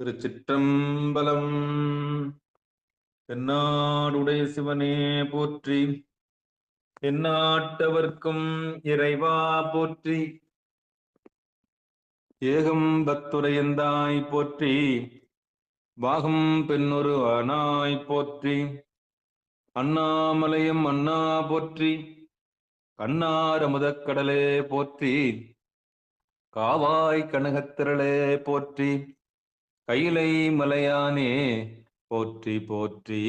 திருச்சிற்றம்பலம். தென்னாடுடைய சிவனே போற்றி, எந்நாட்டவர்க்கும் இறைவா போற்றி, ஏகம் பக்துரையந்தாய் போற்றி, பாகம் பெண்ணொரு ஆனாய் போற்றி, அண்ணாமலையம் அண்ணா போற்றி, கண்ணார் அமுதக்கடலே போற்றி, காவாய் கனகத்திரளே போற்றி, கையிலை மலையானே போற்றி போற்றி.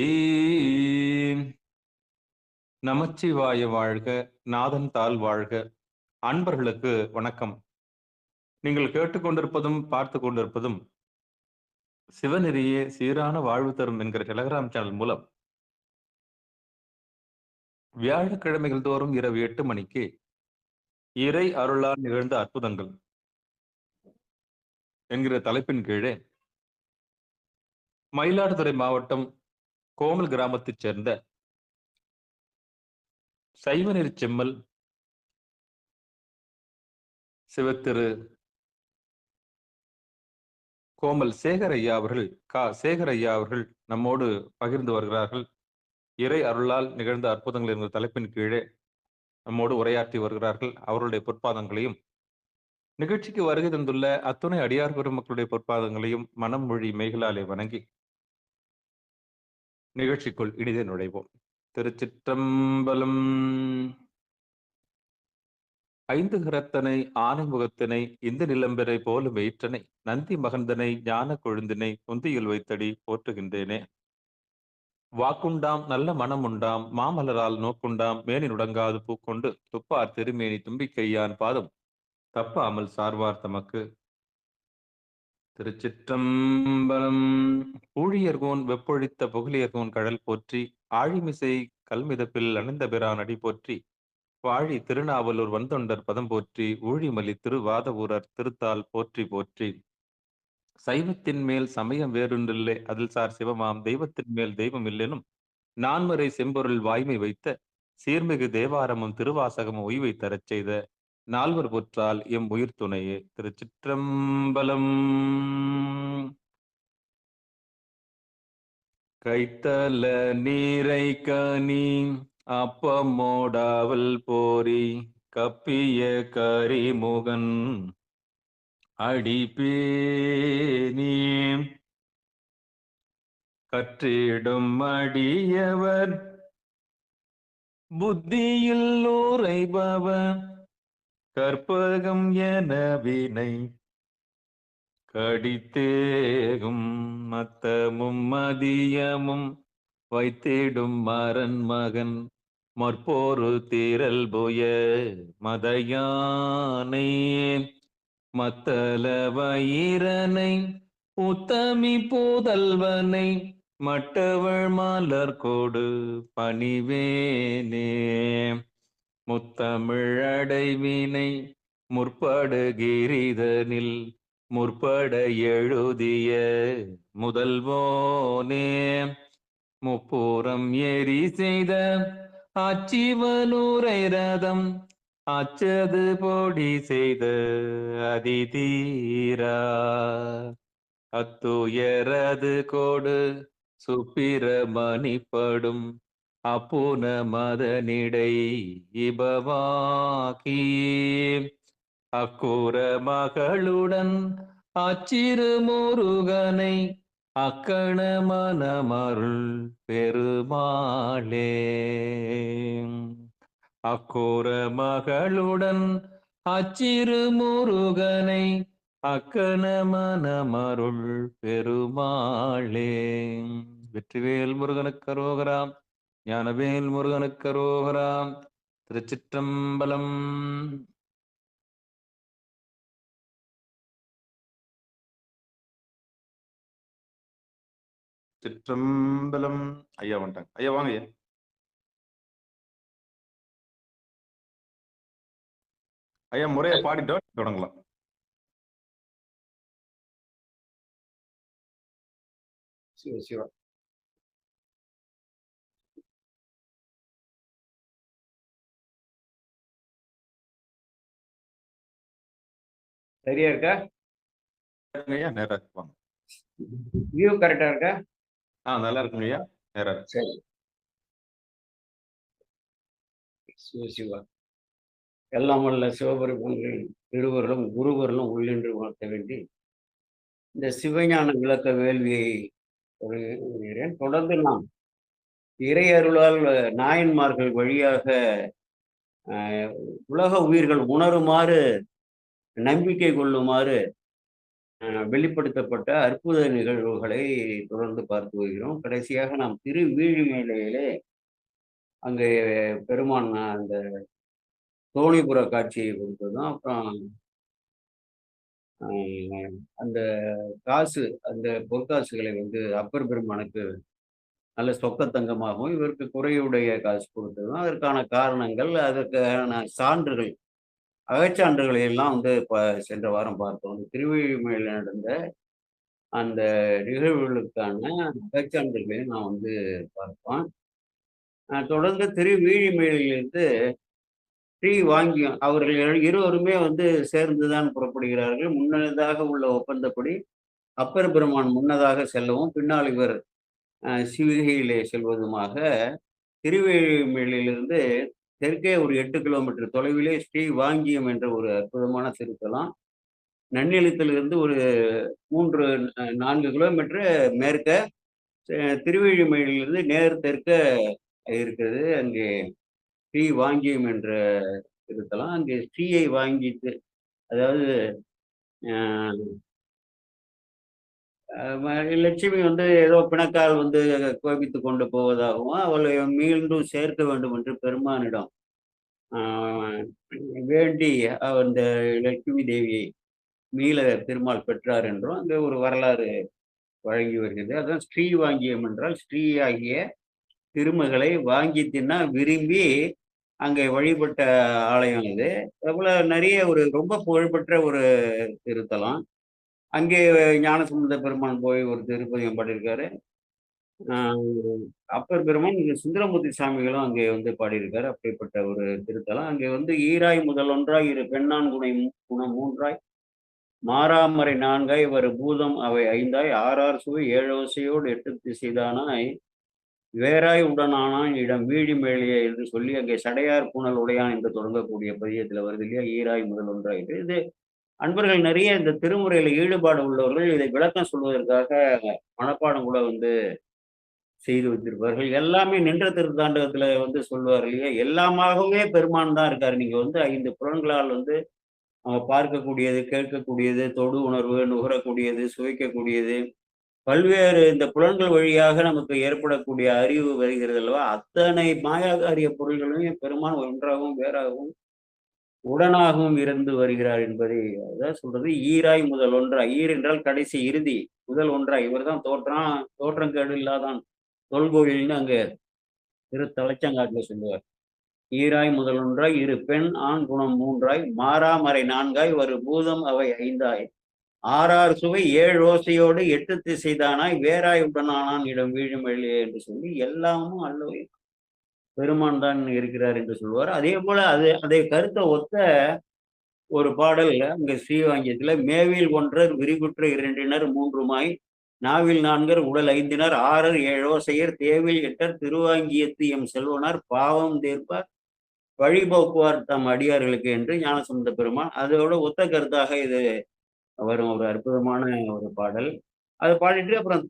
நமச்சிவாய வாழ்க, நாதன் தாள் வாழ்க. அன்பர்களுக்கு வணக்கம். நீங்கள் கேட்டுக்கொண்டிருப்பதும் பார்த்து கொண்டிருப்பதும் சிவநெறியே சீரான வாழ்வு தரும் என்கிற டெலகிராம் சேனல் மூலம் வியாழக்கிழமைகள் தோறும் இரவு 8 மணிக்கு இறை அருளால் நிகழ்ந்த அற்புதங்கள் என்கிற தலைப்பின் கீழே மயிலாடுதுறை மாவட்டம் கோமல் கிராமத்தைச் சேர்ந்த சைவநெறி செம்மல் சிவத்திரு கோமல் சேகர் ஐயா அவர்கள் நம்மோடு பகிர்ந்து வருகிறார்கள். இறை அருளால் நிகழ்ந்த அற்புதங்கள் என்கிற தலைப்பின் கீழே நம்மோடு உரையாற்றி வருகிறார்கள். அவருடைய பொற்பாதங்களையும் நிகழ்ச்சிக்கு வருகை தந்துள்ள அத்துணை அடியார் பெருமக்களுடைய பொற்பாதங்களையும் மனம் மொழி மெய்களாலே வணங்கி நிகழ்ச்சிக்குள் இனிதே நுழைவோம். திருச்சிற்றம்பலம். ஐந்து கரத்தனை ஆனைமுகத்தினை இந்த நிலம்பெறை போலும் வெயிற்றனை நந்தி மகந்தனை ஞான கொழுந்தினை குந்தியில் வைத்தடி போற்றுகின்றேனே. வாக்குண்டாம் நல்ல மனம் உண்டாம் மாமலரால் நோக்குண்டாம் மேனி நுடங்காது பூக்கொண்டு துப்பார் திருமேனி தும்பிக்கையான் பாதம் தப்பாமல் சார்வார் தமக்கு. திருச்சிற்றம்பலம். ஊழியர்கோன் வெப்பொழித்த புகழியர்கோன் கடல் போற்றி, ஆழிமிசை கல்மிதப்பில் அணிந்த பிரான் அடி போற்றி, வாழி திருநாவலூர் வந்தொண்டர் பதம் போற்றி, ஊழிமலி திருவாத ஊரர் திருத்தால் போற்றி போற்றி. சைவத்தின் மேல் சமயம் வேறொன்றில்லை, அதில் சார் சிவமாம் தெய்வத்தின் மேல் தெய்வம் இல்லெனும் நான்மறை செம்பொருள் வாய்மை வைத்த சீர்மிகு தேவாரமும் திருவாசகமும் உய்வை தரச் செய்த நால்வர் புற்றால் எம் உயிர் துணையே. திருச்சிற்றம்பலம். கைத்தல நீரை கனி அப்பமோடாவல் போரி கப்பிய கரிமுகன் அடிப்பேனி கற்றிடும் அடியவர் புத்தியில் உரைபவர் கற்பகம் என வினை கடித்தேகும் மத்தமும் மதியமும் வைத்திடும் மரன் மகன் மற்போரு தீரல் புய மதையானை மத்தல வயிரனை உத்தமி பூதல்வனை மட்டவள் மலர் கோடு பணிவேனே. முத்தமிழ் அடைவினை முற்படுகிரிதனில் முற்பட எழுதிய முதல்வோனே. முப்பூரம் எரி செய்த அச்சிவனூரை ரதம் அச்சது பொடி செய்த அதிதீரா அத்துயரது கோடு சுப்பிரமணிப்படும் அப்புன மதனிடை இபவாக்கி அக்கூர மகளுடன் அச்சிறு முருகனை அக்கண மனமருள் பெருமாளே. அக்கூர மகளுடன் அச்சிறு முருகனை அக்கண மனமருள் பெருமாளே. வெற்றிவேல் முருகனுக்கு அரோகராம், ஞானவேல் முருகனுக்கு அரோகராம். திருச்சிற்றம்பலம். சிற்றம்பலம். ஐயா வந்துட்டாங்க. ஐயா வாங்க ஐயா. ஐயா முறையை பாடிட்டோ தொடங்கலாம். சிவ சிவா. சரியா இருக்கா? ஐயா நேரா வாங்க. வியூ கரெக்டா இருக்கா? நல்லா இருக்குங்கய்யா. நேரா இருக்கு. சரி. சிவா. எல்லாம் வல்ல சிவபெருமான்கள் திருவருளும், குருவருளும் உள்ளின்று வாழ்த்த வேண்டி, இந்த சிவஞான விளக்க வேள்வியை தொடங்குகிறேன். தொடர்ந்து நாம் இறை அருளால் நாயன்மார்கள் வழியாக அ உலக உயிர்கள் உணருமாறு, நம்பிக்கை கொள்ளுமாறு வெளிப்படுத்தப்பட்ட அற்புத நிகழ்வுகளை தொடர்ந்து பார்த்து வருகிறோம். கடைசியாக நாம் திருவீழிமிழையிலே அங்கே பெருமான் அந்த தோணிபுர காட்சியை கொடுத்ததும், அப்புறம் அ அந்த காசு அந்த பொற்காசுகளை வந்து அப்பர் பெருமானுக்கு நல்ல சொக்க தங்கமாகவும், இவருக்கு குறையுடைய காசு கொடுத்ததும், அதற்கான காரணங்கள், அதற்கான சான்றுகள், அகச்சான்றுகளை எல்லாம் வந்து சென்ற வாரம் பார்த்தோம். திருவீழிமிழையில நடந்த அந்த நிகழ்வுகளுக்கான அகச்சான்றுகளையும் நான் வந்து பார்த்தோம். தொடர்ந்து திருவீழிமிழையிலிருந்து ஸ்ரீவாங்கியம் அவர்கள் இருவருமே வந்து சேர்ந்துதான் புறப்படுகிறார்கள். முன்னதாக உள்ள ஒப்பந்தப்படி அப்பர் பெருமான் முன்னதாக செல்லவும், பின்னால் இவர் சிவிகையிலே செல்வதுமாக திருவேழிமிழிலிருந்து தெற்கே ஒரு 8 கிலோமீட்டர் தொலைவிலே ஸ்ரீவாங்கியம் என்ற ஒரு அற்புதமான திருத்தலம். நன்னிலத்திலிருந்து ஒரு 3 4 கிலோமீட்டர் மேற்க திருவேழிமிழிலிருந்து நேர் தெற்க இருக்கிறது. அங்கே ஸ்ரீவாங்கியம் என்ற திருத்தலம். அங்கே ஸ்ரீயை வாங்கிட்டு அதாவது அ லட்சுமி வந்து ஏதோ பிணக்கால் வந்து கோபித்துக் கொண்டு போவதாகவும், அவளை மீண்டும் சேர்க்க வேண்டும் என்று பெருமானிடம் ஆ வேண்டி அந்த லட்சுமி தேவியை மீள திருமால் பெற்றார் என்றும் அங்கே ஒரு வரலாறு வழங்கி வருகிறது. அதான் ஸ்ரீவாங்கியம் என்றால் ஸ்ரீயாகிய திருமகளை வாங்கி தின்னா விரும்பி அங்கே வழிபட்ட ஆலயம் இது. அதுபோல நிறைய ஒரு ரொம்ப புகழ்பெற்ற ஒரு திருத்தலம். அங்கே ஞானசம்பந்த பெருமான் போய் ஒரு திருப்பதிகம் பாடியிருக்காரு. ஆ அப்பர் பெருமான் இங்க சுந்தரமூர்த்தி சாமிகளும் அங்கே வந்து பாடியிருக்காரு. அப்படிப்பட்ட ஒரு திருத்தலம். அங்கே வந்து ஈராய் முதல் ஒன்றாய் இரு பெண்ணான் குணம் மூன்றாய் மாறாமறை நான்காய் வரு பூதம் அவை ஐந்தாய் ஆறார் சுவை ஏழோசையோடு எட்டு திசைதானாய் வேறாய் உடனானான் இடம் வீழி மேலிய என்று சொல்லி அங்கே சடையார் பூணல் உடையான் என்று தொடங்கக்கூடிய பதியத்துல வருது இல்லையா? ஈராய் முதல் ஒன்றாய் இது அன்பர்கள் நிறைய இந்த திருமுறையில ஈடுபாடு உள்ளவர்கள் இதை விளக்கம் சொல்வதற்காக மனப்பாடம் கூட வந்து செய்து வைத்திருப்பார்கள். எல்லாமே நின்ற திருத்தாண்டகத்துல வந்து சொல்லுவார் இல்லையா? எல்லாமாகவே பெருமான் தான் இருக்காரு. நீங்க வந்து 5 புலன்களால் வந்து பார்க்கக்கூடியது, கேட்கக்கூடியது, தொடு உணர்வு, நுகரக்கூடியது, சுவைக்கக்கூடியது, பல்வேறு இந்த புலன்கள் வழியாக நமக்கு ஏற்படக்கூடிய அறிவு வருகிறது அல்லவா? அத்தனை மாயாகாரிய பொருள்களையும் பெருமான் ஒன்றாகவும், வேறாகவும், உடனாகவும் இருந்து வருகிறார் என்பதை அதான் சொல்றது. ஈராய் முதல் ஒன்றாய். ஈர் என்றால் கடைசி இறுதி. முதல் ஒன்றாய். இவர்தான் தோற்றங்கேடு இல்லாதான் தொல்கோயில்னு அங்க திருத்தலச்சங்காட்டுல சொல்லுவார். ஈராய் முதல் ஒன்றாய் இரு பெண் ஆண் குணம் மூன்றாய் மாறாமறை நான்காய் ஒரு பூதம் அவை ஐந்தாய் ஆறார் சுவை ஏழு ஓசையோடு எட்டு திசைதானாய் வேறாய் உடனானான் இடம் வீழும் வெளியே என்று சொல்லி எல்லாமும் அல்லவை பெருமான் தான் இருக்கிறார் என்று சொல்வார். அதே போல அதை கருத்தை ஒத்த ஒரு பாடல் அங்க ஸ்ரீவாங்கியத்துல மேவில் ஒன்றர் விரிகுற்ற இரண்டினர் மூன்றுமாய் நாவில் நான்கர் உடல் ஐந்தினர் ஆறர் ஏழோசையர் தேவில் எட்டர் திருவாங்கியத்து எம் செல்வனார் பாவம் தீர்ப்பார் வழிபோக்குவார் தம் அடியார்களுக்கு என்று ஞானசம்பந்த பெருமான் அதோட ஒத்த கருத்தாக இது வரும் ஒரு அற்புதமான ஒரு பாடல். அதை பாடிட்டு அப்புறம்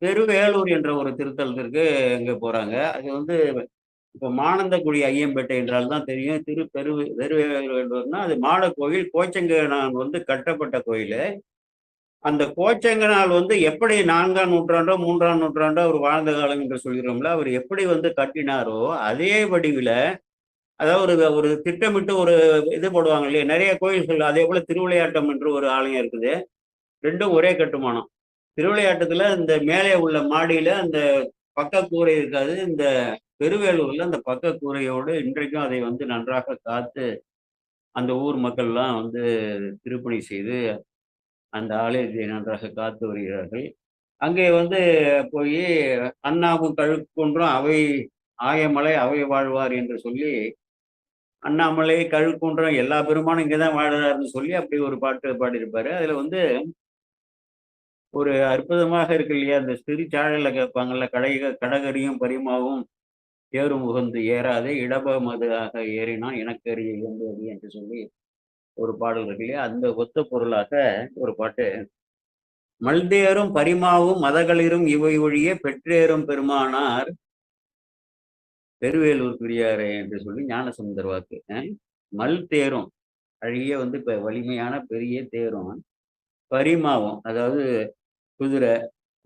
பெருவேலூர் என்ற ஒரு திருத்தலத்திற்கு அங்க போறாங்க. அது வந்து இப்ப மானந்தகுடி ஐயம்பேட்டை என்றால் தான் தெரியும். பெருவேலூர்னா அது மாட கோயில் கோச்சங்கனால் வந்து கட்டப்பட்ட கோயில். அந்த கோச்சங்கனால் வந்து எப்படி 4ஆம் நூற்றாண்டோ 3ஆம் நூற்றாண்டோ அவர் வாழ்ந்த காலம் என்று சொல்கிறோம்ல, அவர் எப்படி வந்து கட்டினாரோ அதே வடிவில அதாவது ஒரு ஒரு திட்டமிட்டு ஒரு இது போடுவாங்க இல்லையா? நிறைய கோயில்கள் அதே போல திருவிளையாட்டம் என்று ஒரு ஆலயம் இருக்குது. 2ம் ஒரே கட்டுமானம். திருவிளையாட்டத்துல இந்த மேலே உள்ள மாடியில அந்த பக்க கூரை இருக்காது. இந்த பெருவேலூர்ல அந்த பக்க கூரையோடு இன்றைக்கும் அதை வந்து நன்றாக காத்து அந்த ஊர் மக்கள்லாம் வந்து திருப்பணி செய்து அந்த ஆலயத்தை நன்றாக காத்து வருகிறார்கள். அங்கே வந்து போய் அண்ணாவும் கழுக்கொன்றும் அவை ஆயமலை அவை வாழ்வார் என்று சொல்லி அண்ணாமலை கழுக்குன்றம் எல்லா பெருமானும் இங்கதான் வாழறாருன்னு சொல்லி அப்படி ஒரு பாட்டு பாடியிருப்பாரு. அதுல வந்து ஒரு அற்புதமாக இருக்கு இல்லையா? அந்த சிறுசாழல்ல கேட்பாங்கல்ல, கடகரியும் பரிமாவும் ஏறும் உகந்து ஏறாதே இடபமது ஆக ஏறினான் எனக்கரிய இயம்புவது என்று சொல்லி ஒரு பாடல் இருக்கு இல்லையா? அந்த ஒத்த பொருளாக ஒரு பாட்டு. மல்தேரும் பரிமாவும் மதகளிரும் இவை ஒழிய பெற்றேறும் பெருமானார் பெருவேலூர் பெரியாரே என்று சொல்லி ஞானசம்பந்தர் வாக்கு. மல் தேரும் அழகிய வந்து இப்ப வலிமையான பெரிய தேரும், பரிமாவும் அதாவது குதிரை,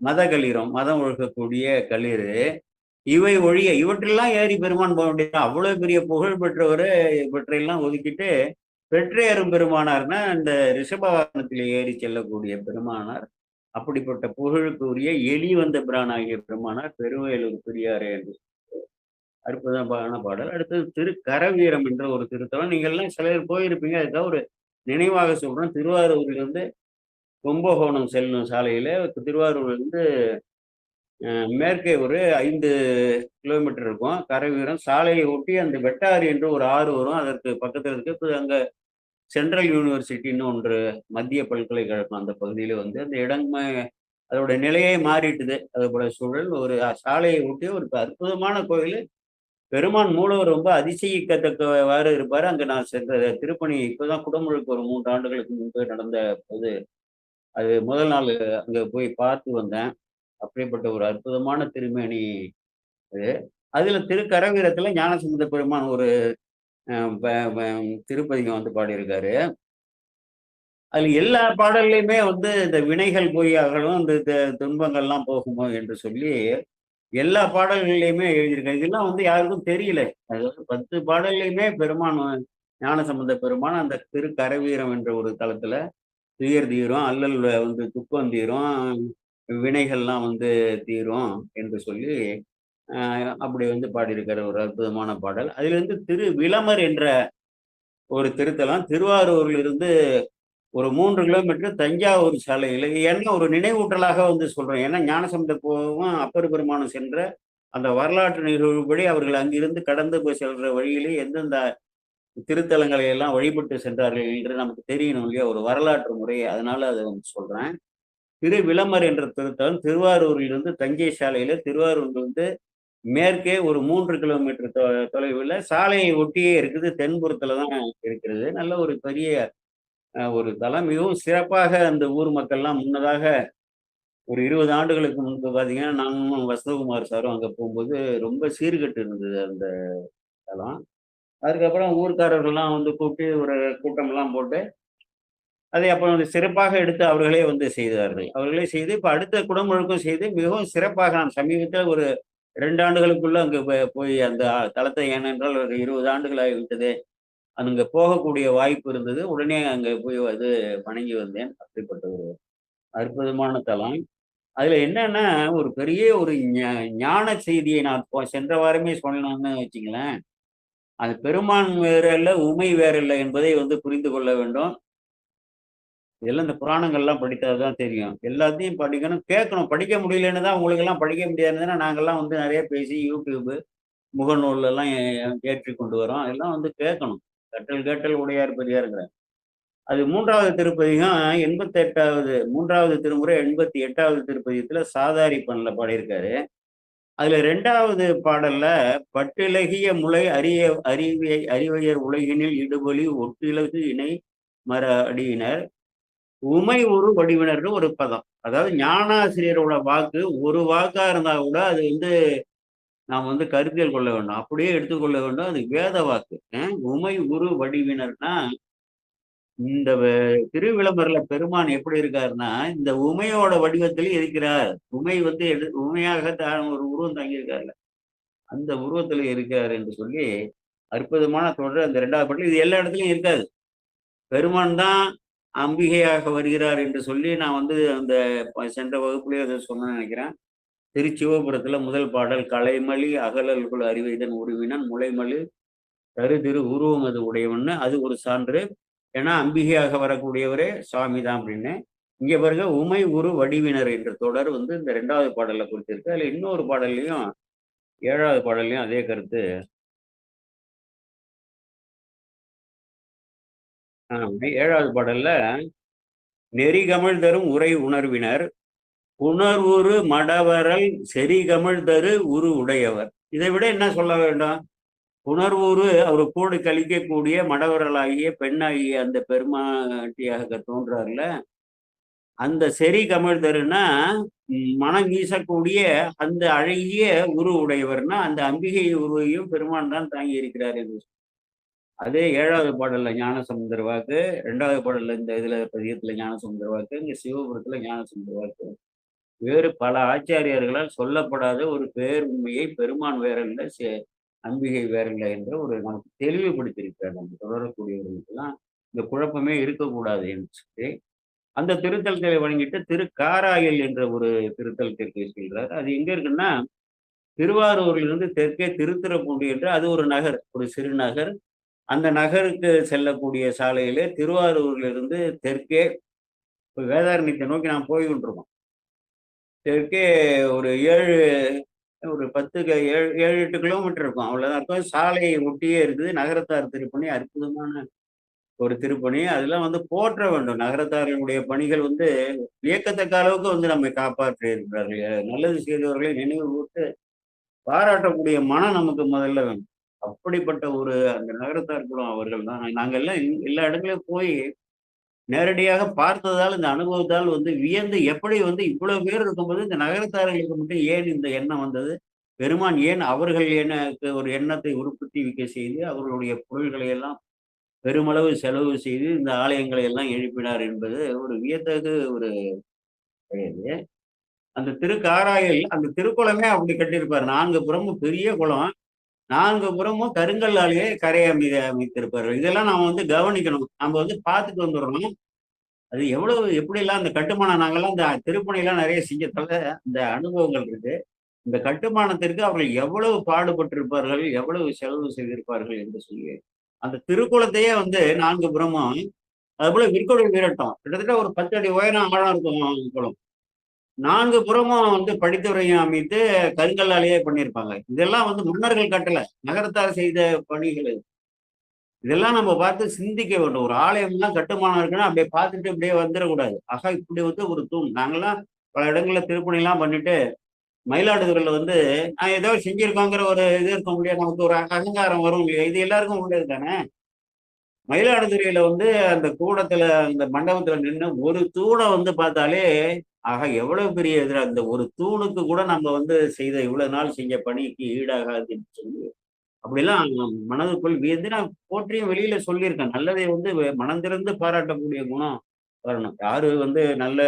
மதகளிரும் மதம் ஒழுகக்கூடிய களிறு, இவை ஒழிய இவற்றெல்லாம் ஏறி பெருமான் போக வேண்டியது. அவ்வளவு பெரிய புகழ் பெற்றவரு இவற்றையெல்லாம் ஒதுக்கிட்டு பெற்றேறும் பெருமானார்னா இந்த ரிஷபவாகனத்தில் ஏறி செல்லக்கூடிய பெருமானார். அப்படிப்பட்ட புகழுக்குரிய எளி வந்த பிரானாகிய பெருமானார் பெருவேலூர் பெரியாரே என்று அற்புதமான பாடல். அடுத்தது திருக்கரவீரம் என்ற ஒரு திருத்தலம். நீங்க எல்லாம் சில பேர் போயிருப்பீங்க. அதுக்காக ஒரு நினைவாக சொல்றேன். திருவாரூரிலிருந்து கும்பகோணம் செல்லும் சாலையில திருவாரூர்லேருந்து மேற்கே ஒரு 5 கிலோமீட்டர் இருக்கும். கரவீரம் சாலையை ஒட்டி அந்த வெட்டாறு என்று ஒரு ஆறு வரும். அதற்கு பக்கத்துல இருக்கு. இப்ப அங்க சென்ட்ரல் யூனிவர்சிட்டின்னு ஒன்று மத்திய பல்கலைக்கழகம் அந்த பகுதியில வந்து அந்த இடமே அதோட நிலையே மாறிட்டுது. அதுபோல சூழல் ஒரு சாலையை ஒட்டி ஒரு அற்புதமான கோயில். பெருமான் மூலவர் ரொம்ப அதிசயிக்கத்தக்கவாறு இருப்பாரு. அங்க நான் சென்ற திருப்பணி இப்பதான் குடமுழுக்கு ஒரு 3 ஆண்டுகளுக்கு முன்பு நடந்த போது, அது முதல் நாள் அங்க போய் பார்த்து வந்தேன். அப்படிப்பட்ட ஒரு அற்புதமான திருமேனி அது. அதுல திருக்கரவீரத்துல ஞானசம்பந்த பெருமான் ஒரு அ ப ப திருப்பதிகம் வந்து பாடியிருக்காரு. அதுல எல்லா பாடல்லையுமே வந்து இந்த வினைகள் போய் அகலும், இந்த துன்பங்கள்லாம் போகுமோ என்று சொல்லி எல்லா பாடல்கள்லயுமே எழுதியிருக்காரு. இதெல்லாம் வந்து யாருக்கும் தெரியல. அதாவது 10 பாடல்லையுமே பெருமான் ஞானசம்பந்த பெருமான் அந்த திருக்கரவீரம் என்ற ஒரு தலத்துல துயர் தீரும், அல்லல் வந்து துக்கம் தீரும், வினைகள்லாம் வந்து தீரும் என்று சொல்லி அப்படி வந்து பாடியிருக்கிற ஒரு அற்புதமான பாடல். அதிலிருந்து விளமர் என்ற ஒரு திருத்தலம் திருவாரூரில் இருந்து ஒரு 3 கிலோமீட்டர் தஞ்சாவூர் சாலையில ஏன்னா ஒரு நினைவூட்டலாக வந்து சொல்றேன். ஏன்னா ஞானசம்பந்தர் போகவும் அப்பர் பெருமானும் சென்ற அந்த வரலாற்று நிகழ்வுபடி அவர்கள் அங்கிருந்து கடந்து போய் செல்ற வழியிலே எந்தெந்த திருத்தலங்களை எல்லாம் வழிபட்டு சென்றார்கள் என்று நமக்கு தெரியணும் இல்லையா? ஒரு வரலாற்று முறை. அதனால அத வந்து சொல்றேன். விளமர் என்ற திருத்தலம் திருவாரூரிலிருந்து தஞ்சை சாலையில திருவாரூரிலிருந்து மேற்கே ஒரு 3 கிலோமீட்டர் தொலைவுல சாலையை ஒட்டியே இருக்குது. தென்புறத்துல தான் இருக்கிறது. நல்ல ஒரு பெரிய ஒரு தலம். மிகவும் சிறப்பாக அந்த ஊர் மக்கள்லாம் முன்னதாக ஒரு 20 ஆண்டுகளுக்கு முன்பு பார்த்தீங்கன்னா, நானும் வசந்தகுமார் சாரும் அங்க போம்போது ரொம்ப சீர்கெட்டு இருந்தது அந்த தலம். அதுக்கப்புறம் ஊர்க்காரர்கள்லாம் வந்து கூப்பிட்டு ஒரு கூட்டம்லாம் போட்டு, அதை அப்புறம் வந்து சிறப்பாக எடுத்து அவர்களே வந்து செய்தார்கள். அவர்களே செய்து இப்ப அடுத்த குடமுழுக்கும் செய்து மிகவும் சிறப்பாக நான் சமீபத்தில ஒரு 2 ஆண்டுகளுக்குள்ள அங்க போய் அந்த தலத்தை ஏனென்றால் ஒரு 20 ஆண்டுகள் ஆகிவிட்டது. அங்க போகக்கூடிய வாய்ப்பு இருந்தது. உடனே அங்க போய் அது வணங்கி வந்தேன். அப்படிப்பட்ட ஒரு அற்புதமான தலம். அதுல என்னன்னா, ஒரு பெரிய ஒரு ஞான செய்தியை நான் சென்ற வாரமே சொன்னேன்னு வச்சுங்களேன். அது பெருமான் வேற இல்ல, உமை வேற இல்ல என்பதை வந்து புரிந்து கொள்ள வேண்டும். இதெல்லாம் இந்த புராணங்கள்லாம் படித்தா தான் தெரியும். எல்லாத்தையும் படிக்கணும், கேட்கணும். படிக்க முடியலன்னு தான் உங்களுக்கெல்லாம் படிக்க முடியாதுன்னா, நாங்கலாம் வந்து நெறைய பேசி YouTube, முகநூல்லலாம் ஏற்றி கொண்டு வரோம். அதெல்லாம் வந்து கேட்கணும். கற்றல் கேட்டல் உடையார் பெரியார்ங்கிறார். அது 3வது திருப்பதிகம் 88வது 3வது திருமுறை 88வது திருப்பதிகத்துல சாதாரி பண்ணல பாடியிருக்காரு. அதுல 2வது பாடல்ல "பட்டிலகிய முலை அறிவையர் உலகினில் இடுபொலி ஒட்டிலகு இணை மர அடியினர் உமை ஒரு வடிவினர்ன்னு" ஒரு பதம். அதாவது ஞானாசிரியரோட வாக்கு ஒரு வாக்கா இருந்தா கூட அது வந்து நாம் வந்து கருத்தியல் கொள்ள வேண்டும். அப்படியே எடுத்துக்கொள்ள வேண்டும். அது வேத வாக்கு. உமை உரு வடிவினர்னா இந்த திருவிளம்பரல பெருமான் எப்படி இருக்காருன்னா, இந்த உமையோட வடிவத்தில் இருக்கிறார். உமை வந்து உமையாக தான் ஒரு உருவம் தாங்கியிருக்கார்ல. அந்த உருவத்துல இருக்கார் என்று சொல்லி, அற்புதமான தொடர் அந்த 2வது பாட்டுல. இது எல்லா இடத்துலயும் இருக்காது. பெருமான் தான் அம்பிகையாக வருகிறார் என்று சொல்லி நான் வந்து அந்த சென்ற வகுப்பிலேயே அத சொன்னேன்னு நெனைக்கிறேன். திருச்சிவபுரத்துல முதல் பாடல் "கலைமலி அகலல்குல் அறிவைதன் உருவினன் முலைமலி திரு உருவம் அது உடையவன்னு" அது ஒரு சான்று. ஏன்னா அம்பிகையாக வரக்கூடியவரே சுவாமி தான் அப்படின்னு. இங்க பாருங்க உமை உரு வடிவினர் என்ற தொடர் வந்து இந்த 2வது பாடல்ல குறித்திருக்கு. அதுல இன்னொரு பாடல்லையும் 7வது பாடல்லையும் அதே கருத்து. 7வது பாடல்ல "நெறிகமழ் தரும் உரை உணர்வினர் புணர்வுறு மடவரல் செறிகமிழ் தரு உரு உடையவர். இதை விட என்ன சொல்ல வேண்டும்? புணர்வுரு அவர் கூடு கழிக்கக்கூடிய மடவரலாகிய பெண்ணாகிய அந்த பெருமாட்டியாக தோன்றார்ல, அந்த செறி கமிழ்தருன்னா மனம் வீசக்கூடிய அந்த அழகிய உரு உடையவர்னா அந்த அம்பிகை உருவையும் பெருமான் தான் தாங்கி இருக்கிறார் என்று. அதே 7வது பாடல்ல ஞானசமுந்தர வாக்கு, 2வது பாடல்ல இந்த இதுல பதியத்துல ஞானசமுந்தர வாக்கு, இங்க சிவபுரத்துல ஞானசமுந்தர வாக்கு. வேறு பல ஆச்சாரியர்களால் சொல்லப்படாத ஒரு பேருண்மையை பெருமான் வேறல்ல, அம்பிகை வேறல்ல என்ற ஒரு நமக்கு தெளிவுபடுத்தியிருக்கிறார். நம்ம தொடரக்கூடியவர்களுக்கெல்லாம் இந்த குழப்பமே இருக்கக்கூடாது என்று சொல்லி அந்த திருத்தலத்தை வணங்கிட்டு திருக்காராயல் என்ற ஒரு திருத்தலத்திற்கு செல்றார். அது எங்க இருக்குன்னா, திருவாரூரிலிருந்து தெற்கே திருத்துறைப்பூண்டி என்று அது ஒரு நகர், ஒரு சிறு நகர். அந்த நகருக்கு செல்லக்கூடிய சாலையிலே திருவாரூரிலிருந்து தெற்கே வேதாரண்யத்தை நோக்கி நாம் போய் கொண்டிருக்கோம். தெற்கே ஒரு 7 ஒரு 10 7 8 கிலோமீட்டர் இருக்கும். அவ்வளவுதான் இருக்கும். சாலையை ஒட்டியே இருக்குது. நகரத்தார் திருப்பணி அற்புதமான ஒரு திருப்பணி. அதெல்லாம் வந்து போற்ற வேண்டும். நகரத்தார்களுடைய பணிகள் வந்து வியக்கத்தக்க அளவுக்கு வந்து நம்மை காப்பாற்றி இருக்கிறார்கள். நல்லது செய்தவர்களை நினைவு கூர்ந்து பாராட்டக்கூடிய மனம் நமக்கு முதல்ல வேணும். அப்படிப்பட்ட ஒரு அந்த நகரத்தார் குலம் அவர்கள் தான். நாங்க எல்லாம் எல்லா இடங்களையும் போய் நேரடியாக பார்த்ததால், இந்த அனுபவத்தால் வந்து வியந்து எப்படி வந்து இவ்வளவு பேர் இருக்கும்போது இந்த நகரத்தார்களுக்கு மட்டும் ஏன் இந்த எண்ணம் வந்தது? பெருமான் ஏன் அவர்கள் எனக்கு ஒரு எண்ணத்தை உற்பத்திக்க செய்து அவர்களுடைய பொருள்களை எல்லாம் பெருமளவு செலவு செய்து இந்த ஆலயங்களை எல்லாம் எழுப்பினார் என்பது ஒரு வியத்தகு ஒரு இது. அந்த திருக்காராயில் அந்த திருக்குளமே அப்படி கட்டியிருப்பார். 4 புறமும் பெரிய குளம். 4 புறமும் கருங்கல்லாலேயே கரையை அமைத்திருப்பார். இதெல்லாம் நாம வந்து கவனிக்கணும். நம்ம வந்து பார்த்துட்டு வந்துடுறோம். அது எவ்வளவு எப்படிலாம் அந்த கட்டுமானம் நாங்கெல்லாம் இந்த திருப்பணிலாம் நிறைய செஞ்சதால இந்த அனுபவங்கள் இருக்கு. இந்த கட்டுமானத்திற்கு அவர்கள் எவ்வளவு பாடுபட்டிருப்பார்கள், எவ்வளவு செலவு செய்திருப்பார்கள் என்று சொல்லி அந்த திருக்குளத்தையே வந்து 4 புறமும் அதுபோல விற்கொடை வீரட்டம் கிட்டத்தட்ட ஒரு 10 அடி உயரம் ஆழம் இருக்கும் குளம். 4 புறமும் வந்து படித்துறையும் அமைத்து கருங்கல்லாலேயே பண்ணியிருப்பாங்க. இதெல்லாம் வந்து மன்னர்கள் கட்டல, நகரத்தார் செய்த பணிகள். இதெல்லாம் நம்ம பார்த்து சிந்திக்க வேண்டும். ஒரு ஆலயம்லாம் கட்டுமானம் இருக்குன்னா அப்படியே பார்த்துட்டு அப்படியே வந்துடக்கூடாது. ஆகா இப்படி வந்து ஒரு தூண். நாங்கெல்லாம் பல இடங்கள்ல திருப்பணிலாம் பண்ணிட்டு மயிலாடுதுறையில வந்து நான் ஏதோ செஞ்சிருக்கோங்கிற ஒரு இது இருக்க முடியாது. நமக்கு ஒரு அகங்காரம் வரும் இல்லையா? இது எல்லாருக்கும் உள்ளது தானே. மயிலாடுதுறையில வந்து அந்த கூடத்துல அந்த மண்டபத்துல நின்று ஒரு தூணை வந்து பார்த்தாலே ஆக எவ்வளவு பெரிய எதிர அந்த ஒரு தூணுக்கு கூட நம்ம வந்து செய்த இவ்வளவு நாள் செஞ்ச பணிக்கு ஈடாகாதுன்னு சொல்லி அப்படிலாம் மனதுக்குள் வியந்து நான் போற்றியும் வெளியில சொல்லியிருக்கேன். நல்லதை வந்து மனம் திறந்து பாராட்டக்கூடிய குணம் வரணும். யாரு வந்து நல்ல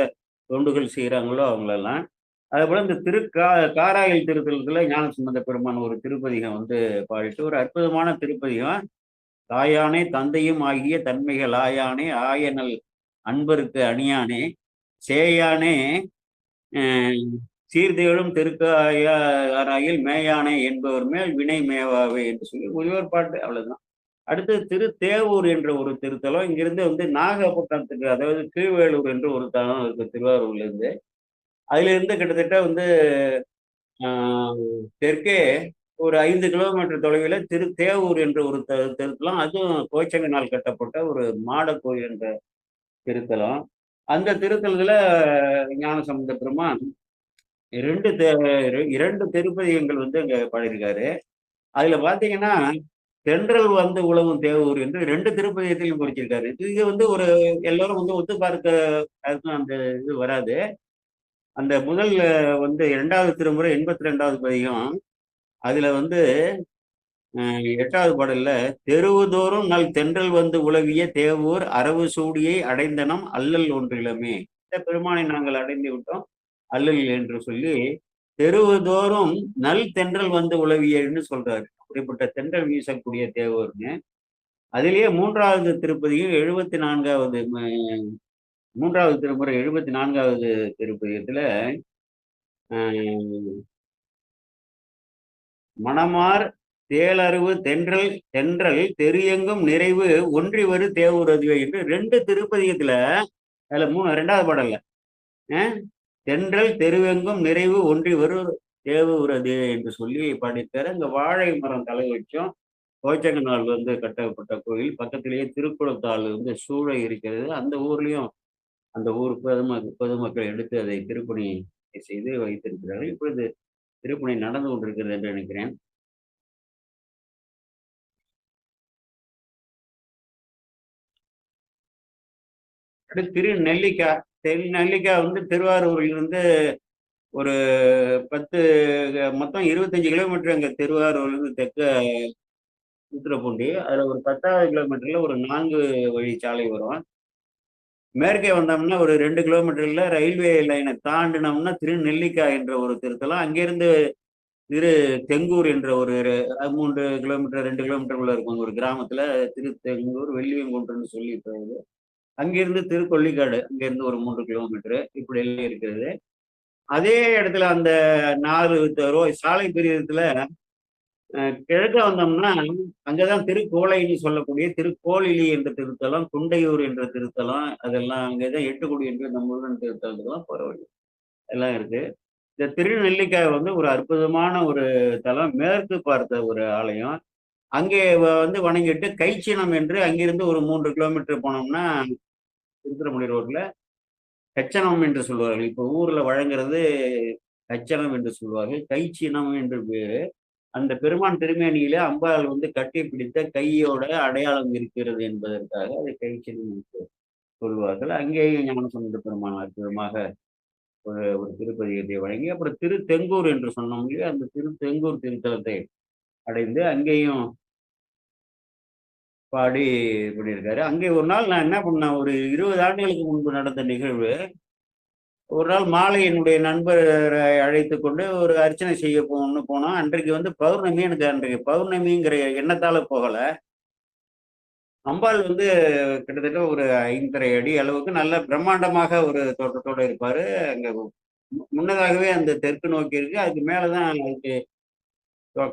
தொண்டுகள் செய்யறாங்களோ அவங்களெல்லாம். அதே போல இந்த காராயில் திருத்தலத்துல ஞானசம்பந்த பெருமான் ஒரு திருப்பதிகம் வந்து பாடிட்டு ஒரு அற்புதமான திருப்பதிகம். தாயானே தந்தையும் ஆகிய தன்மைகள் ஆயானே ஆயனல் அன்பருக்கு அணியானே சேயானே சீர்தேழும் திருக்காராயில் மேயானே என்பவர் மேல் வினை மேவாவே என்று சொல்லி ஒருவர் பாட்டு அவ்வளவுதான். அடுத்து திருத்தேவூர் என்ற ஒரு திருத்தலம் இங்கிருந்து வந்து நாகப்பட்டினத்துக்கு அதாவது கீழ்வேலூர் என்று ஒரு தலம் இருக்கு திருவாரூர்ல இருந்து. அதுல இருந்து கிட்டத்தட்ட வந்து தெற்கே ஒரு 5 கிலோமீட்டர் தொலைவில் திருத்தேவூர் என்ற ஒரு திருத்தலம். அதுவும் கோச்சங்கனால் கட்டப்பட்ட ஒரு மாட கோயில் என்ற திருத்தலம். அந்த திருத்தலத்துல ஞானசம்பந்த பெருமான் 2 திருப்பதிகங்கள் வந்து அங்க பாடியிருக்காரு. அதுல பாத்தீங்கன்னா தென்றல் வந்து உலவும் தேவூர் என்று 2 திருப்பதிகத்திலையும் குறிச்சிருக்காரு. இது வந்து ஒரு எல்லாரும் வந்து ஒத்து பார்க்க அந்த இது வராது. அந்த முதல் வந்து 2வது திருமுறை 82வது பதிகம் அதுல வந்து 8வது பாடல்ல தெருவுதோறும் நல் தென்றல் வந்து உலவிய தேவூர் அரவு சூடியை அடைந்தனம் அல்லல் ஒன்றிலமே. இந்த பெருமானை நாங்கள் அடைந்து விட்டோம் அல்லல் என்று சொல்லி தெருவுதோறும் நல் தென்றல் வந்து உலவியன்னு சொல்றாரு. அப்படிப்பட்ட தென்றல் வீசக்கூடிய தேவூர்னு. அதிலேயே 3வது திருப்பதியும் 74வது 3வது திருமுறை 74வது திருப்பதியத்துல மணமார் தேளறிவு தென்றல் தென்றல் தெரியெங்கும் நிறைவு ஒன்றி வரு தேவூர் அதுவே என்று 2 திருப்பதிகத்துல அதுல 2வது பாடல்ல தென்றல் தெருவெங்கும் நிறைவு ஒன்றி வரு தேவூர் அது என்று சொல்லி பாடித்தாரு. அங்க வாழை மரம் தலை வச்சோம். கோச்சங்கனால் வந்து கட்டப்பட்ட கோயில் பக்கத்திலேயே திருக்குளத்தால் வந்து சூழ இருக்கிறது. அந்த ஊர்லயும் அந்த ஊர் பொதுமக்கள் எடுத்து அதை திருப்பணி பிரதிஷ்டை செய்து வைத்திருக்கிறார்கள். இப்பொழுது திருப்பணி நடந்து கொண்டிருக்கிறது என்று நினைக்கிறேன். அடுத்து திருநெல்லிக்கா வந்து திருவாரூரிலிருந்து ஒரு 10 மொத்தம் 25 கிலோமீட்டர் அங்க திருவாரூர்லேருந்து தெற்க திருத்துறைப்பூண்டி. அதுல ஒரு 10வது கிலோமீட்டர்ல ஒரு 4 வழி சாலை வரும். மேற்கே வந்தோம்னா ஒரு 2 கிலோமீட்டர்ல ரயில்வே லைன தாண்டுனோம்னா திருநெல்லிக்கா என்ற ஒரு திருத்தலம். அங்கிருந்து திரு தெங்கூர் என்ற ஒரு 3 கிலோமீட்டர் 2 கிலோமீட்டருக்குள்ள இருக்கும் ஒரு கிராமத்துல திரு தெங்கூர் வெள்ளியங்குன்றம்னு சொல்லி போகுது. அங்கிருந்து திருக்கொள்ளிக்காடு அங்கிருந்து ஒரு 3 கிலோமீட்டர் இப்படி எல்லாம் இருக்கிறது. அதே இடத்துல அந்த 4 சாலை பிரிவுல கிழக்க வந்தோம்னா அங்கதான் திருக்கோளைன்னு சொல்லக்கூடிய திருக்கோளிலி என்ற திருத்தலம், குண்டையூர் என்ற திருத்தலம், அதெல்லாம் அங்கதான் எட்டுக்குடி என்று இந்த முருகன் திருத்தலத்துக்கெல்லாம் போற வழி எல்லாம் இருக்கு. இந்த திருநெல்லிக்காய் வந்து ஒரு அற்புதமான ஒரு தலம். மேற்கு பார்த்த ஒரு ஆலயம். அங்கே வந்து வணங்கிட்டு கைச்சினம் என்று அங்கிருந்து ஒரு 3 கிலோமீட்டர் போனோம்னா திருத்துறைப்பூண்டி ரோட்ல கச்சனம் என்று சொல்வார்கள். இப்ப ஊர்ல வழங்குறது கச்சனம் என்று சொல்வார்கள். கைச்சினம் என்று பேரு. அந்த பெருமான் திருமேனியில அம்பாள் வந்து கட்டி பிடித்த கையோட அடையாளம் இருக்கிறது என்பதற்காக அதை கைச்சினம் என்று சொல்வார்கள். அங்கேயும் ஞானசம்பந்த பெருமான் அற்புதமாக ஒரு திருப்பதிகத்தை வழங்கி, அப்புறம் திருத்தெங்கூர் என்று சொன்னோம் இல்லையா? அந்த திருத்தெங்கூர் திருத்தலத்தை அடைந்து அங்கேயும் பாடி பண்ணியிருக்காரு. அங்கே ஒரு நாள் நான் என்ன பண்ணேன், ஒரு 20 ஆண்டுகளுக்கு முன்பு நடந்த நிகழ்வு. ஒரு நாள் மாலை என்னுடைய நண்பரை அழைத்துக் கொண்டு ஒரு அர்ச்சனை செய்ய போனோம். அன்றைக்கு வந்து பௌர்ணமி. எனக்கு அன்றைக்கு பௌர்ணமிங்கிற எண்ணத்தால போகல. அம்பாள் வந்து கிட்டத்தட்ட ஒரு 5½ அடி அளவுக்கு நல்ல பிரம்மாண்டமாக ஒரு தோற்றத்தோட இருப்பாரு. அங்க முன்னதாகவே அந்த தெற்கு நோக்கி இருக்கு. அதுக்கு மேலதான் அதுக்கு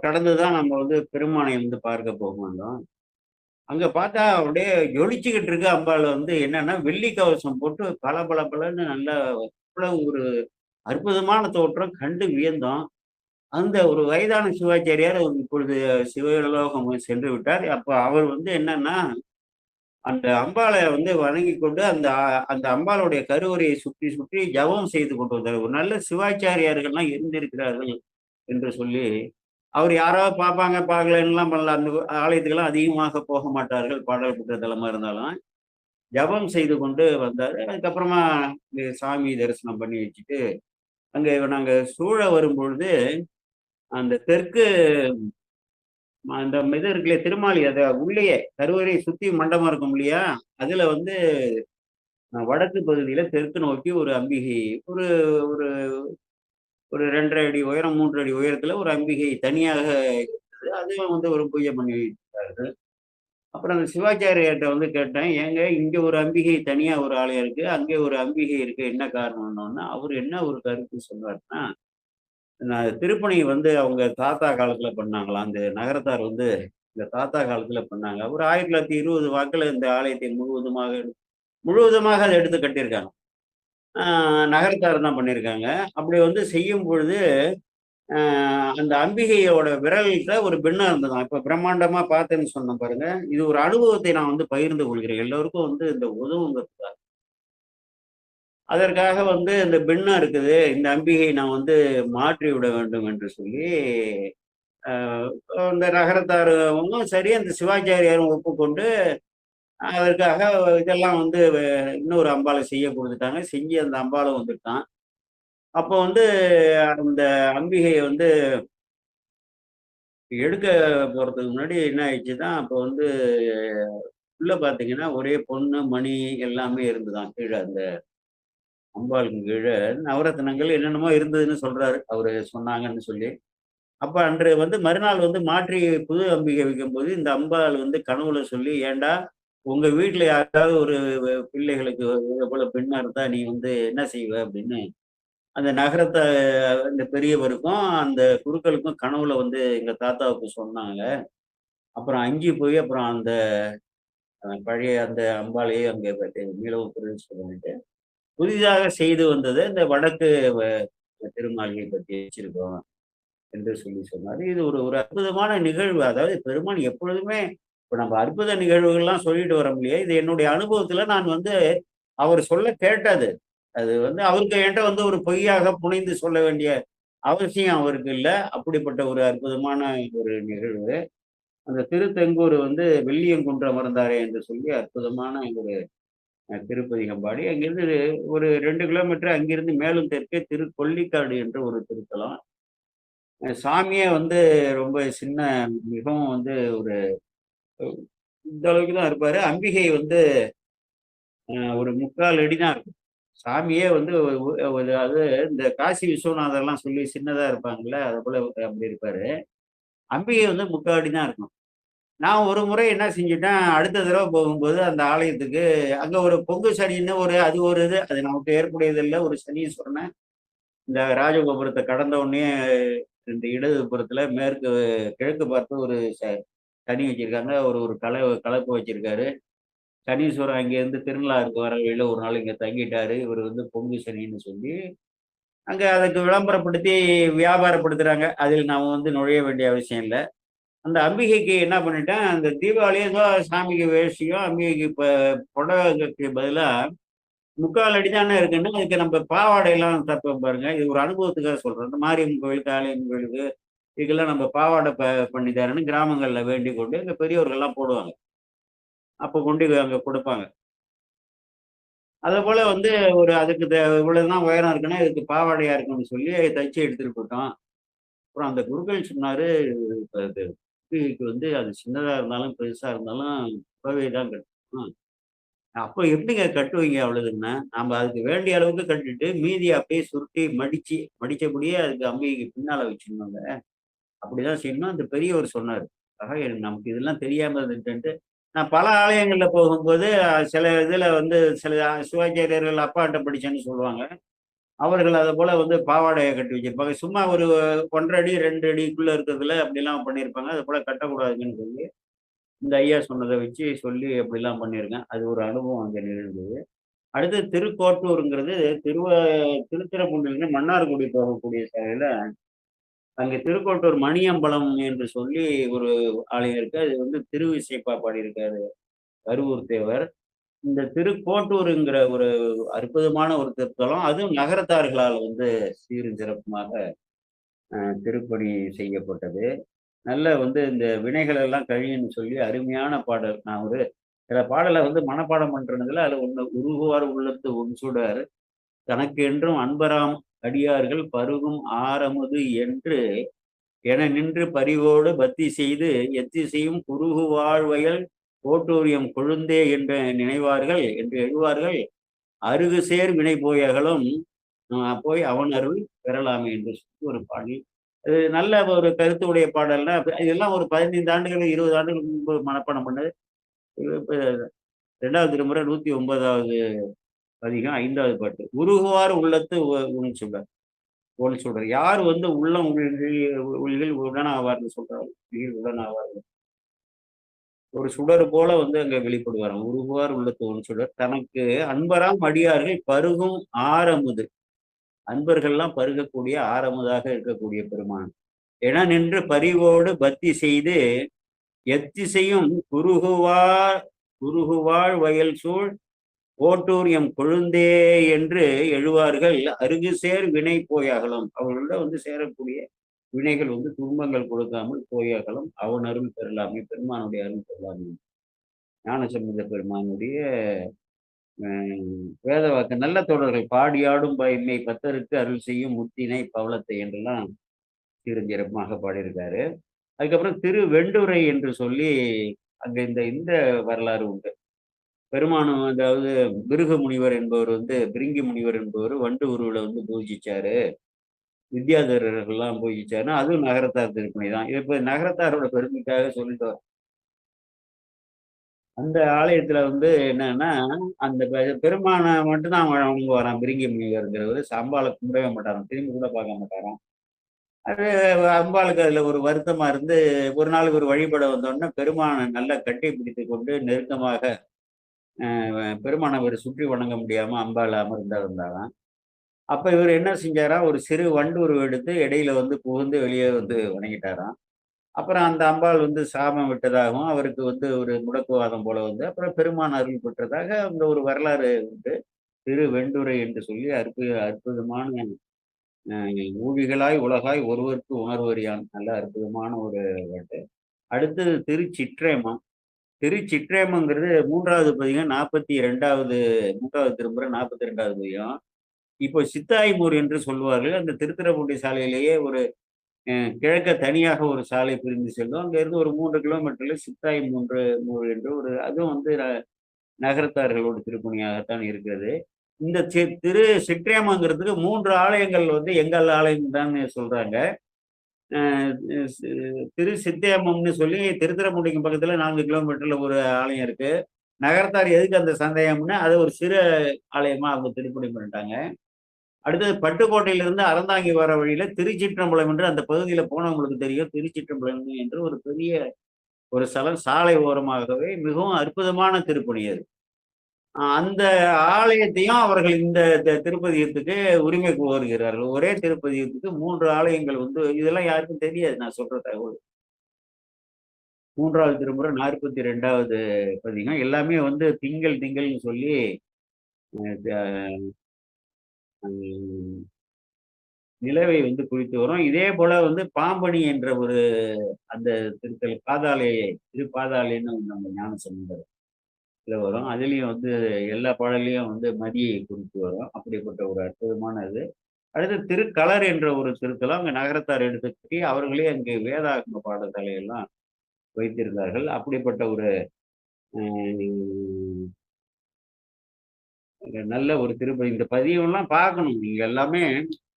கடந்துதான் நம்ம வந்து பெருமானை வந்து பார்க்க போக வேண்டும். அங்க பார்த்தா அப்படியே ஜொலிச்சுக்கிட்டு இருக்கு. அம்பாள் வந்து என்னன்னா வெள்ளி கவசம் போட்டு பளபளன்னு நல்லா அவ்வளவு ஒரு அற்புதமான தோற்றம் கண்டு வியந்தோம். அந்த ஒரு வயதான சிவாச்சாரியார் இப்பொழுது சிவலோகம் சென்று விட்டார். அப்ப அவர் வந்து என்னன்னா, அந்த அம்பாளை வந்து வணங்கிக் கொண்டு அந்த அம்பாளுடைய கருவறையை சுற்றி சுற்றி ஜெபம் செய்து கொண்டு வந்தார். ஒரு நல்ல சிவாச்சாரியார்கள்லாம் இருந்திருக்கிறார்கள் என்று சொல்லி, அவர் யாராவது பார்ப்பாங்க, பார்க்கலன்னுலாம் பண்ணல. அந்த ஆலயத்துக்கெல்லாம் அதிகமாக போக மாட்டார்கள். பாடல் பெற்ற தலமா இருந்தாலும். ஜெபம் செய்து கொண்டு வந்தாரு. அதுக்கப்புறமா சாமி தரிசனம் பண்ணி வச்சுட்டு, அங்க நாங்க சூழ வரும்பொழுது, அந்த தெற்கு அந்த இது இருக்கு இல்லையா, திருமாலி அத உள்ளேயே கருவறைய சுத்தி மண்டபம் இருக்கும் இல்லையா? அதுல வந்து வடக்கு பகுதியில தெற்கு நோக்கி ஒரு அம்பிகை ஒரு ஒரு ஒரு 2½ அடி உயரம், 3 அடி உயரத்துல ஒரு அம்பிகை தனியாக இருக்குது. அதுவும் வந்து ஒரு பூஜை பண்ணி வைத்தார்கள். அப்புறம் அந்த சிவாச்சாரியார்ட்ட வந்து கேட்டேன், "ஏங்க இங்க ஒரு அம்பிகை தனியா ஒரு ஆலயம் இருக்கு. அங்கே ஒரு அம்பிகை இருக்கு. என்ன காரணம்னோன்னே?" அவரு என்ன ஒரு கருத்து சொன்னாருன்னா, திருப்பணி வந்து அவங்க தாத்தா காலத்துல பண்ணாங்களாம். அந்த நகரத்தார் வந்து இந்த தாத்தா காலத்துல பண்ணாங்க. ஒரு 1920 வாக்குல இந்த ஆலயத்தை முழுவதுமாக அத எடுத்து கட்டியிருக்காங்க. ஆ நகரத்தார் தான் பண்ணியிருக்காங்க. அப்படி வந்து செய்யும் பொழுது, அ அந்த அம்பிகையோட விரல்கிட்ட ஒரு பின்னம் இருந்ததாம். இப்ப பிரம்மாண்டமா பார்த்தேன்னு சொன்னேன் பாருங்க. இது ஒரு அனுபவத்தை நான் வந்து பகிர்ந்து கொள்கிறேன். எல்லோருக்கும் வந்து இந்த உதவுங்கிறதுக்காக. அதற்காக வந்து இந்த பின்னம் இருக்குது. இந்த அம்பிகையை நான் வந்து மாற்றி விட வேண்டும் என்று சொல்லி, அ இந்த நகரத்தாரும் சரி, அந்த சிவாச்சாரியாரும் ஒப்புக்கொண்டு, அதற்காக இதெல்லாம் வந்து இன்னொரு அம்பாள செய்ய குடுத்துட்டாங்க. செஞ்சு அந்த அம்பாளும் வந்துட்டான். அப்போ வந்து அந்த அம்பிகைய வந்து எடுக்க போறதுக்கு முன்னாடி என்ன ஆயிடுச்சுன்னா, அப்போ வந்து உள்ள பார்த்தீங்கன்னா, ஒரே பொன்னு, மணி எல்லாமே இருந்துதாம் கீழ. அந்த அம்பாளுக்கு கீழ நவரத்தினங்கள் என்னென்னமோ இருந்ததுன்னு சொல்றாரு. அவரு சொன்னாங்கன்னு சொல்லி. அப்ப அன்று வந்து மறுநாள் வந்து மாற்றி புது அம்பிகை வைக்கும்போது, இந்த அம்பாள் வந்து கனவுல சொல்லி, "ஏன்டா உங்க வீட்ல யாராவது ஒரு பிள்ளைகளுக்கு இத போல பெண்ணா இருந்தா நீ வந்து என்ன செய்வ?" அப்படின்னு அந்த நகரத்த இந்த பெரியவருக்கும், அந்த குருக்களுக்கும் கனவுல வந்து எங்க தாத்தாவுக்கு சொன்னாங்க. அப்புறம் அங்கி போய் அப்புறம் அந்த பழைய அந்த அம்பாளையே அங்க மீளவும் பிரதிஷ்டை பண்ணிட்டு, புதிதாக செய்து வந்தத இந்த வடக்கு வ திருமாளிகை பத்தி வச்சிருக்கோம் என்று சொல்லி சொன்னாரு. இது ஒரு ஒரு அற்புதமான நிகழ்வு. அதாவது பெருமான் எப்பொழுதுமே இப்ப நம்ம அற்புத நிகழ்வுகள்லாம் சொல்லிட்டு வரோம் இல்லையா? இது என்னுடைய அனுபவத்துல நான் வந்து அவர் சொல்ல கேட்டது. அது வந்து அவருக்கு என்கிட்ட வந்து ஒரு பொய்யாக புனைந்து சொல்ல வேண்டிய அவசியம் அவருக்கு இல்ல. அப்படிப்பட்ட ஒரு அற்புதமான ஒரு நிகழ்வு. அந்த திருத்தெங்கூர் வந்து "வெள்ளியங்குன்று அமர்ந்தாரே" என்று சொல்லி அற்புதமான ஒரு திருப்பதிகம் பாடி, அங்கிருந்து ஒரு 2 கிலோமீட்டர் அங்கிருந்து மேலும் தெற்கே கொல்லிக்காடு என்ற ஒரு திருத்தலம். சாமியே வந்து ரொம்ப சின்ன, மிகவும் வந்து ஒரு இந்த அளவுக்கு தான் இருப்பாரு. அம்பிகை வந்து ஒரு 3/4 அடி தான் இருக்கும். சாமியே வந்து அது இந்த காசி விஸ்வநாதர்லாம் சொல்லி சின்னதா இருப்பாங்கல்ல, அதுபோல அப்படி இருப்பாரு. அம்பிகை வந்து 3/4 அடி தான் இருக்கும். நான் ஒரு முறை என்ன செஞ்சுட்டேன், அடுத்த தடவ போகும்போது அந்த ஆலயத்துக்கு அங்க ஒரு பொங்கு சனின்னு அது ஒரு இது. அது நமக்கு ஏற்புடையது இல்ல. ஒரு சனீஸ்வரன இந்த ராஜகோபுரத்த கடந்த உடனேயே இந்த இடதுபுறத்துல கிழக்கு பார்த்து ஒரு சனி வச்சிருக்காங்க. ஒரு ஒரு கலப்பு வச்சிருக்காரு. சனீஸ்வரன் அங்கேருந்து திருநள்ளாறுக்கு வர வழியில ஒரு நாள் இங்க தங்கிட்டாரு. இவரு வந்து பொங்கு சனின்னு சொல்லி, அங்க அதுக்கு விளம்பரப்படுத்தி வியாபாரப்படுத்துறாங்க. அதில் நாம வந்து நுழைய வேண்டிய அவசியம் இல்ல. அந்த அம்பிகைக்கு என்ன பண்ணிட்டேன், அந்த தீபாவளி ஏதோ சாமிக்கு வேஷ்டியும், அம்பிகைக்கு புடவைக்கு பதிலா 3/4 அடி தானே இருக்குன்னு, அதுக்கு நம்ம பாவாடைலாம் தப்போம் பாருங்க. இது ஒரு அனுபவத்துக்காக சொல்றேன். இந்த மாரியம்மன் கோயில், காளியம்மன் கோயிலுக்கு இதுக்கெல்லாம் நம்ம பாவாடை பண்ணி தரேன்னு கிராமங்கள்ல வேண்டிக் கொண்டு எங்க பெரியவர்கள்லாம் போடுவாங்க. அப்ப கொண்டு அங்க குடுப்பாங்க. அதேபோல வந்து அதுக்கு இவ்வளவுதான் உயரம் இருக்குன்னா, இதுக்கு பாவாடையா இருக்குன்னு சொல்லி தச்சு எடுத்துட்டு போயிட்டோம். அப்புறம் அந்த குருக்கள் சொன்னாரு, அது அம்பிகைக்கு வந்து அது சின்னதா இருந்தாலும், பெருசா இருந்தாலும் புடவை தான் கட்டணும். அப்ப எப்படிங்க கட்டுவீங்க அவ்வளதுன்னா, நாம அதுக்கு வேண்டிய அளவுக்கு கட்டிட்டு, மீதிய அப்படியே சுருட்டி மடிச்சபடியே அதுக்கு அம்பிகைக்கு பின்னால வச்சுடணுங்க. அப்படிதான் செய்யணும். அந்த பெரியவர் சொன்னாரு. ஆக நமக்கு இதெல்லாம் தெரியாம இருந்துட்டுன்ட்டு, நான் பல ஆலயங்கள்ல போகும்போது, சில இதுல வந்து சில சிவாச்சாரியர்கள் அப்பாட்ட படிச்சேன்னு சொல்லுவாங்க. அவர்கள் அதப்போல வந்து பாவாடைய கட்டி வச்சிருப்பாங்க. சும்மா ஒரு 1 1/2 அடி, 2 அடிக்குள்ள இருக்கிறதுல அப்படிலாம் பண்ணியிருப்பாங்க. அதுபோல கட்டக்கூடாதுன்னு சொல்லி, இந்த ஐயா சொன்னத வச்சு சொல்லி அப்படிலாம் பண்ணியிருக்கேன். அது ஒரு அனுபவம் அங்க நிகழ்ந்தது. அடுத்து திருக்கோட்டூர்ங்கிறது திருவ திருத்துறைப்பூண்டிலிருந்து மன்னார்குடி போகக்கூடிய சாலையில, அங்க திருக்கோட்டூர் மணியம்பலம் என்று சொல்லி ஒரு ஆலயம் இருக்கு. அது வந்து திருவிசைப்பா பாடியிருக்காரு கருவூர் தேவர். இந்த திருக்கோட்டூருங்கிற ஒரு அற்புதமான ஒரு திருத்தலம். அதுவும் நகரத்தார்களால் வந்து சீரும் சிறப்புமாக திருப்பணி செய்யப்பட்டது. நல்ல வந்து இந்த வினைகள் எல்லாம் கழியும்ன்னு சொல்லி அருமையான பாடல். நான் ஒரு சில பாடல வந்து மனப்பாடம் பண்றதுல அதுல ஒண்ணு "உருகுவார் உள்ளத்து உன்சுடர் தனக்கு என்றும் அன்பராம் அடியார்கள் பருகும் ஆரமுது என்று என நின்று பரிவோடு பத்தி செய்து எத்திசையும் குருகு வாழ்வயல் கோட்டூரியம் கொழுந்தே என்று நினைவார்கள் என்று எழுவார்கள். அருகு சேர் வினை போய் அகலும் போய் அவன் அருள் பெறலாமே என்று சொல்லி ஒரு பாடல். அது நல்ல ஒரு கருத்து உடைய பாடல்னா, இதெல்லாம் ஒரு 15 ஆண்டுகள், 20 ஆண்டுகளுக்கு முன்பு மனப்பாடம் பண்ணது. இப்ப 2வது திருமுறை 109வது பதிகம் 5வது பாட்டு. "உருகுவார் உள்ளத்து உன் சுடர் உன் சுடர்." யார் வந்து உள்ளம் உள்கில் உடனாவார்ன்னு சொல்றாரு. உயிர் உடனாவார். ஒரு சுடர் போல வந்து அங்க வெளிப்படுவாராம். "உருகுவார் உள்ளத்து உன் சுடர் தனக்கு அன்பராம் அடியார்கள் பருகும் ஆரமுது." அன்பர்கள்லாம் பருகக்கூடிய ஆரமுதாக இருக்கக்கூடிய பெருமான். என நின்று பரிவோடு பக்தி செய்து எத்திசையும் குருகுவாழ் வயல் சூழ் கோட்டூர் எம் கொழுந்தே என்று எழுவார்கள். அருகு சேர் வினை போய் அகலும். அவர்களோட வந்து சேரக்கூடிய வினைகள் வந்து துன்பங்கள் கொடுக்காமல் போய் அகலும். அவன் அருள் பெறலாமே, பெருமானுடைய அருள் பெறலாமே. ஞானசம்பந்த பெருமானுடைய வேத வாக்கு நல்ல தொடர்கள் பாடியாடும் என்னை பத்தருக்கு அருள் செய்யும் முத்தினை பவளத்தை என்றெல்லாம் சிறப்பாக பாடியிருக்காரு. அதுக்கப்புறம் திருவெண்டுரை என்று சொல்லி அங்க இந்த இந்த வரலாறு உண்டு. பெருமானும் அதாவது பிருகு முனிவர் என்பவர் வந்து பிரிங்கி முனிவர் என்பவர் வண்டு உருவுல வந்து பூஜிச்சாரு. வித்யாதரர்கள்லாம் பூஜிச்சாருன்னா, அதுவும் நகரத்தார் திருப்பணி தான். இது இப்ப நகரத்தாரோட பெருமைக்காக சொல்லிட்டு வரோம். அந்த ஆலயத்துல வந்து என்னன்னா, அந்த பெருமான மட்டும் தான் வணங்குவாராம் பிரிங்கி முனிவர்ங்கிறவரு. அம்பாள கும்பிடவே மாட்டாராம். திரும்பி கூட பார்க்க மாட்டாராம். அது அம்பாளுக்கு அதுல ஒரு வருத்தமா இருந்து, ஒரு நாள் இவரு வழிபட வந்தோன்னே, பெருமான நல்லா கட்டி பிடித்துக் கொண்டு நெருக்கமாக பெருமான இவரு சுற்றி வணங்க முடியாம அம்பாள் இருந்தாராம். அப்ப இவரு என்ன செஞ்சாராம், ஒரு சிறு வண்டுருவ எடுத்து இடையில வந்து புகுந்து வெளியே வந்து வணங்கிட்டாராம். அப்புறம் அந்த அம்பாள் வந்து சாபம் விட்டதாகவும், அவருக்கு வந்து ஒரு முடக்குவாதம் போல வந்து, அப்புறம் பெருமான் அருள் பெற்றதாக அந்த ஒரு வரலாறு உண்டு. திருவெண்டுரை என்று சொல்லி அற்புதமான ஊழிகளாய் உலகாய் ஒருவருக்கு உணர்வறியான். நல்ல அற்புதமான ஒரு பாட்டு. அடுத்தது திருச்சிற்றேமம். திருச்சிற்றேமங்கிறது 3வது பதிகம் 42வது 3வது திருமுறை 42வது பதிகம். இப்போ சித்தாய்மூர் என்று சொல்வார்கள். அந்த திருத்துறைப்பூண்டி சாலையிலேயே ஒரு கிழக்க தனியாக ஒரு சாலை பிரிந்து செல்லும். அங்கேருந்து ஒரு 3 கிலோமீட்டர்ல மூர் என்று ஒரு அதுவும் வந்து நகரத்தார்களோட திருப்பணியாகத்தான் இருக்கிறது. இந்த திரு சிற்றேமங்கிறதுக்கு 3 ஆலயங்கள் வந்து எங்கள் ஆலயம் தான் சொல்றாங்க. அ சி திரு சித்தேமம்னு சொல்லி திருத்துறைப்பூண்டிக்கு பக்கத்துல 4 கிலோமீட்டர்ல ஒரு ஆலயம் இருக்கு. நகரத்தார் எதுக்கு அந்த சந்தேகம்னா, அது ஒரு சிறு ஆலயமா அவங்க திருப்பணி பண்ணிட்டாங்க. அடுத்தது பட்டுக்கோட்டையிலிருந்து அறந்தாங்கி வர வழியில திருச்சிற்றம்பலம் என்று அந்த பகுதியில போனவங்களுக்கு தெரியும். திருச்சிற்றம்பலம் என்று ஒரு பெரிய ஒரு ஸ்தலம் சாலை ஓரமாகவே மிகவும் அற்புதமான திருப்பணி அது. அந்த ஆலயத்தையும் அவர்கள் இந்த திருப்பதிகத்துக்கு உரிமை கோருகிறார்கள். ஒரே திருப்பதிகத்துக்கு 3 ஆலயங்கள் வந்து இதெல்லாம் யாருக்கும் தெரியாது நான் சொல்ற தகவல். 3வது திருமுறை 42வது பதிகம். எல்லாமே வந்து திங்கள்னு சொல்லி அ நிலவை வந்து குறித்து வரும். இதே போல வந்து பாம்பணி என்ற ஒரு அந்த திருத்தல திருப்பாதாலேன்னு நம்ம ஞானசம்பந்தர்ல வரும். அதுலயும் வந்து எல்லா பாடல்லயும் வந்து மதியை குறித்து வரும். அப்படிப்பட்ட ஒரு அற்புதமான இது. அடுத்து திருக்களர் என்ற ஒரு திருத்தலம் அங்க நகரத்தார் எடுத்து கட்டி அவர்களே அங்கே வேதாகம பாடசாலை எல்லாம் வைத்திருந்தார்கள். அப்படிப்பட்ட ஒரு ம் நல்ல ஒரு திருப்பதி. இந்த பதியம்லாம் பார்க்கணும். நீங்க எல்லாமே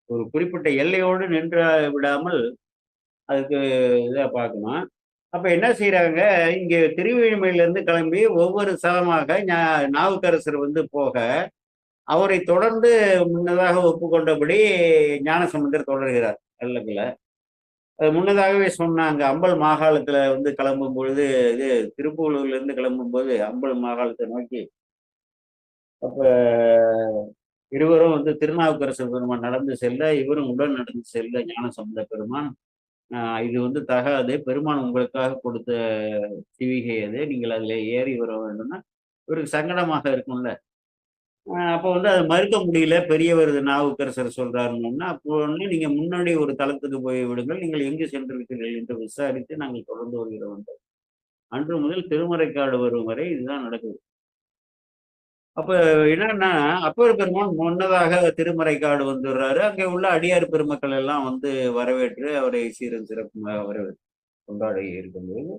ஒரு குறிப்பிட்ட எல்லையோடு நின்று விடாமல் அதுக்கு இதா பார்க்கணும். அப்ப என்ன செய்றாங்க, இங்க திருவேழிமலையிலிருந்து கிளம்பி ஒவ்வொரு ஸ்தலமாக நாவுக்கரசர் வந்து போக, அவரை தொடர்ந்து முன்னதாக ஒப்புக்கொண்டபடி ஞானசம்பந்தர் தொடர்கிறார் பல்லக்குல. அது முன்னதாகவே சொன்னாங்க. அம்பல் மாகாளத்துல வந்து கிளம்பும் பொழுது, இது திருப்புவலூர்ல இருந்து கிளம்பும்போது அம்பல் மாகாளத்தை நோக்கி, அப்ப இருவரும் வந்து திருநாவுக்கரசர் பெருமான் நடந்து செல்ல, இவரும் உடன் நடந்து செல்ல ஞானசம்பந்த பெருமான், இது வந்து தகாது. பெருமான் உங்களுக்காக கொடுத்த சிவிகை அது. நீங்கள் அதிலே ஏறி வர வேண்டும்னா, இவருக்கு சங்கடமாக இருக்கும்ல. அப்போ வந்து அத மறுக்க முடியல. பெரியவர் நாவுக்கரசர் சொல்றாருன்னோன்ன, அப்போ உடனே நீங்க முன்னாடி ஒரு தலத்துக்கு போய் விடுங்கள். நீங்கள் எங்கு சென்றிருக்கிறீர்கள் என்று விசாரித்து நாங்கள் தொடர்ந்து வருகிறோம் என்றார். அன்று முதல் திருமறைக்காடு வரும் வரை இதுதான் நடக்குது. அப்ப என்னன்னா, அப்பர் பெருமான் முன்னதாக திருமறைக்காடு வந்துடுறாரு. அங்கே உள்ள அடியார் பெருமக்கள் எல்லாம் வந்து வரவேற்று அவரை சீரும் சிறப்புமாக கொண்டாடி இருக்கும்போது,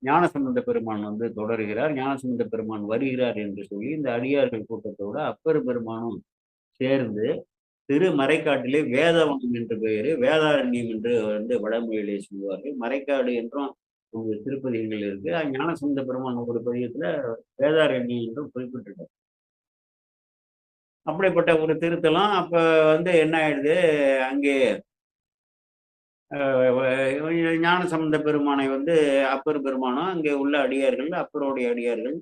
ஞானசம்பந்த பெருமான் வந்து தொடருகிறார். ஞானசம்பந்த பெருமான் வருகிறார் என்று சொல்லி இந்த அடியார்கள் கூட்டத்தோட அப்பர் பெருமானும் சேர்ந்து திருமறைக்காட்டிலே வேதவனம் என்று பெயரு, வேதாரண்யம் என்று வந்து வடமொழியிலே சொல்லுவார்கள். மறைக்காடு என்றும் ஒரு திருப்பதிகள் இருக்கு. ஞானசம்பந்த பெருமான் ஒரு பதிகத்துல வேதாரண்யம் என்றும் குறிப்பிட்டிருக்கார். அப்படிப்பட்ட ஒரு திருத்தலம். அப்ப வந்து என்ன ஆயிடுது, அங்கே ஞானசம்பந்த பெருமானை வந்து அப்பர் பெருமானும், அங்கே உள்ள அடியார்கள், அப்பருடைய அடியார்கள்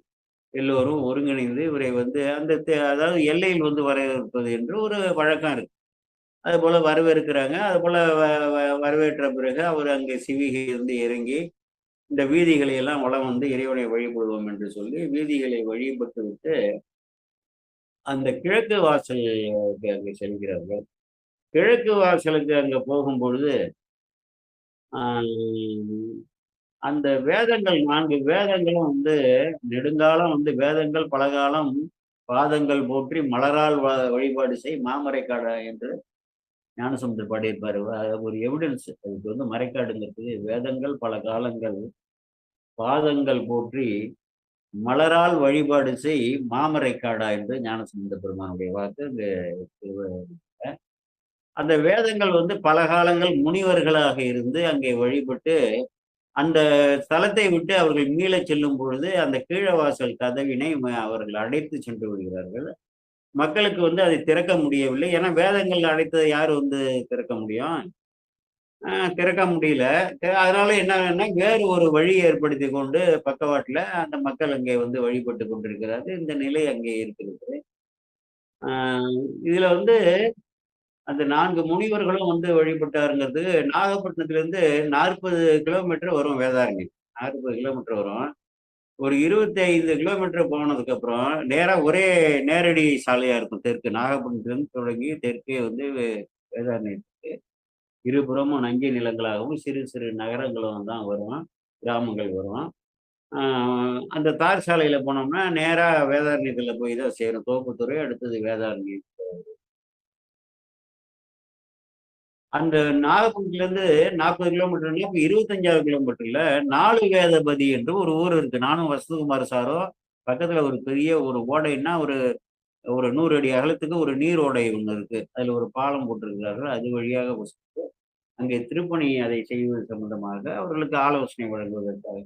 எல்லோரும் ஒருங்கிணைந்து இவரை வந்து அந்த அதாவது எல்லையில் வந்து வரவேற்பது என்று ஒரு வழக்கம் இருக்கு. அதுபோல வரவேற்கிறாங்க. அதுபோல வரவேற்ற பிறகு அவர் அங்கே சிவிகை இருந்து இறங்கி, இந்த வீதிகளை எல்லாம் வலம் வந்து இறைவனை வழிபடுவோம் என்று சொல்லி வீதிகளை வழிபட்டு விட்டு, அந்த கிழக்கு வாசலுக்கு அங்கே செல்கிறார்கள். கிழக்கு வாசலுக்கு அங்க போகும்பொழுது, ஆ அந்த வேதங்கள் 4 வேதங்களும் வந்து நெடுங்காலம் வந்து வேதங்கள் பலகாலம் பாதங்கள் போற்றி மலரால் வழிபாடு செய் மாமரைக்காடா என்று ஞானசம்பந்தர் பாடியிருப்பாரு. ஒரு எவிடன்ஸ் அதுக்கு வந்து மறைக்காடுங்கிறதுக்கு வேதங்கள் பல காலங்கள் பாதங்கள் போற்றி மலரால் வழிபாடு செய் மாமரைக்காடா என்று ஞானசம்பந்த பெருமானுடைய வாக்கு அங்க அந்த வேதங்கள் வந்து பல காலங்கள் முனிவர்களாக இருந்து அங்கே வழிபட்டு அந்த ஸ்தலத்தை விட்டு அவர்கள் மீளச் செல்லும் பொழுது அந்த கீழவாசல் கதவினை அவர்கள் அடைத்து சென்று விடுகிறார்கள். மக்களுக்கு வந்து அதை திறக்க முடியவில்லை. ஏன்னா வேதங்கள் அடைத்ததை யார் வந்து திறக்க முடியும்? திறக்க முடியல. அதனால என்ன வேறு ஒரு வழி ஏற்படுத்தி கொண்டு பக்கவாட்டுல அந்த மக்கள் அங்கே வந்து வழிபட்டு கொண்டிருக்கிறார்கள். இந்த நிலை அங்கே இருக்கிறது. ஆ இதுல வந்து அந்த 4 முனிவர்களும் வந்து வழிபட்டாருங்கிறது நாகப்பட்டினத்திலிருந்து 40 கிலோமீட்டர் வரும் வேதாரண்யம். 40 கிலோமீட்டர் வரும். ஒரு 25 கிலோமீட்டர் போனதுக்கு அப்புறம் நேரா ஒரே நேரடி சாலையா இருக்கும். தெற்கு நாகப்பட்டினத்திலிருந்து தொடங்கி தெற்கே வந்து வேதாரண்யத்துக்கு இருபுறமும் நஞ்சை நிலங்களாகவும் சிறு சிறு நகரங்களும் தான் வரும். கிராமங்கள் வரும். ஆ அந்த தார் சாலையில போனோம்னா, நேரா வேதாரண்யத்தில போய் தான் சேரும். தோப்புத்துறை அடுத்தது வேதாரண்யம். அந்த நாகப்பட்டினத்துலேருந்து 40 கிலோமீட்டர்னா, இப்ப 25வது கிலோமீட்டர்ல 4 வேதபதி என்று ஒரு ஊர் இருக்கு. நானும் வசந்தகுமார் சாரும் பக்கத்துல ஒரு பெரிய ஒரு ஓடைன்னா, ஒரு ஒரு 100 அடி அகலத்துக்கு ஒரு நீரோடை ஒண்ணு இருக்கு. அதுல ஒரு பாலம் போட்டிருக்கிறார்கள். அது வழியாக அங்கே திருப்பணி அதை செய்வது சம்பந்தமாக அவர்களுக்கு ஆலோசனை வழங்குவதற்காக.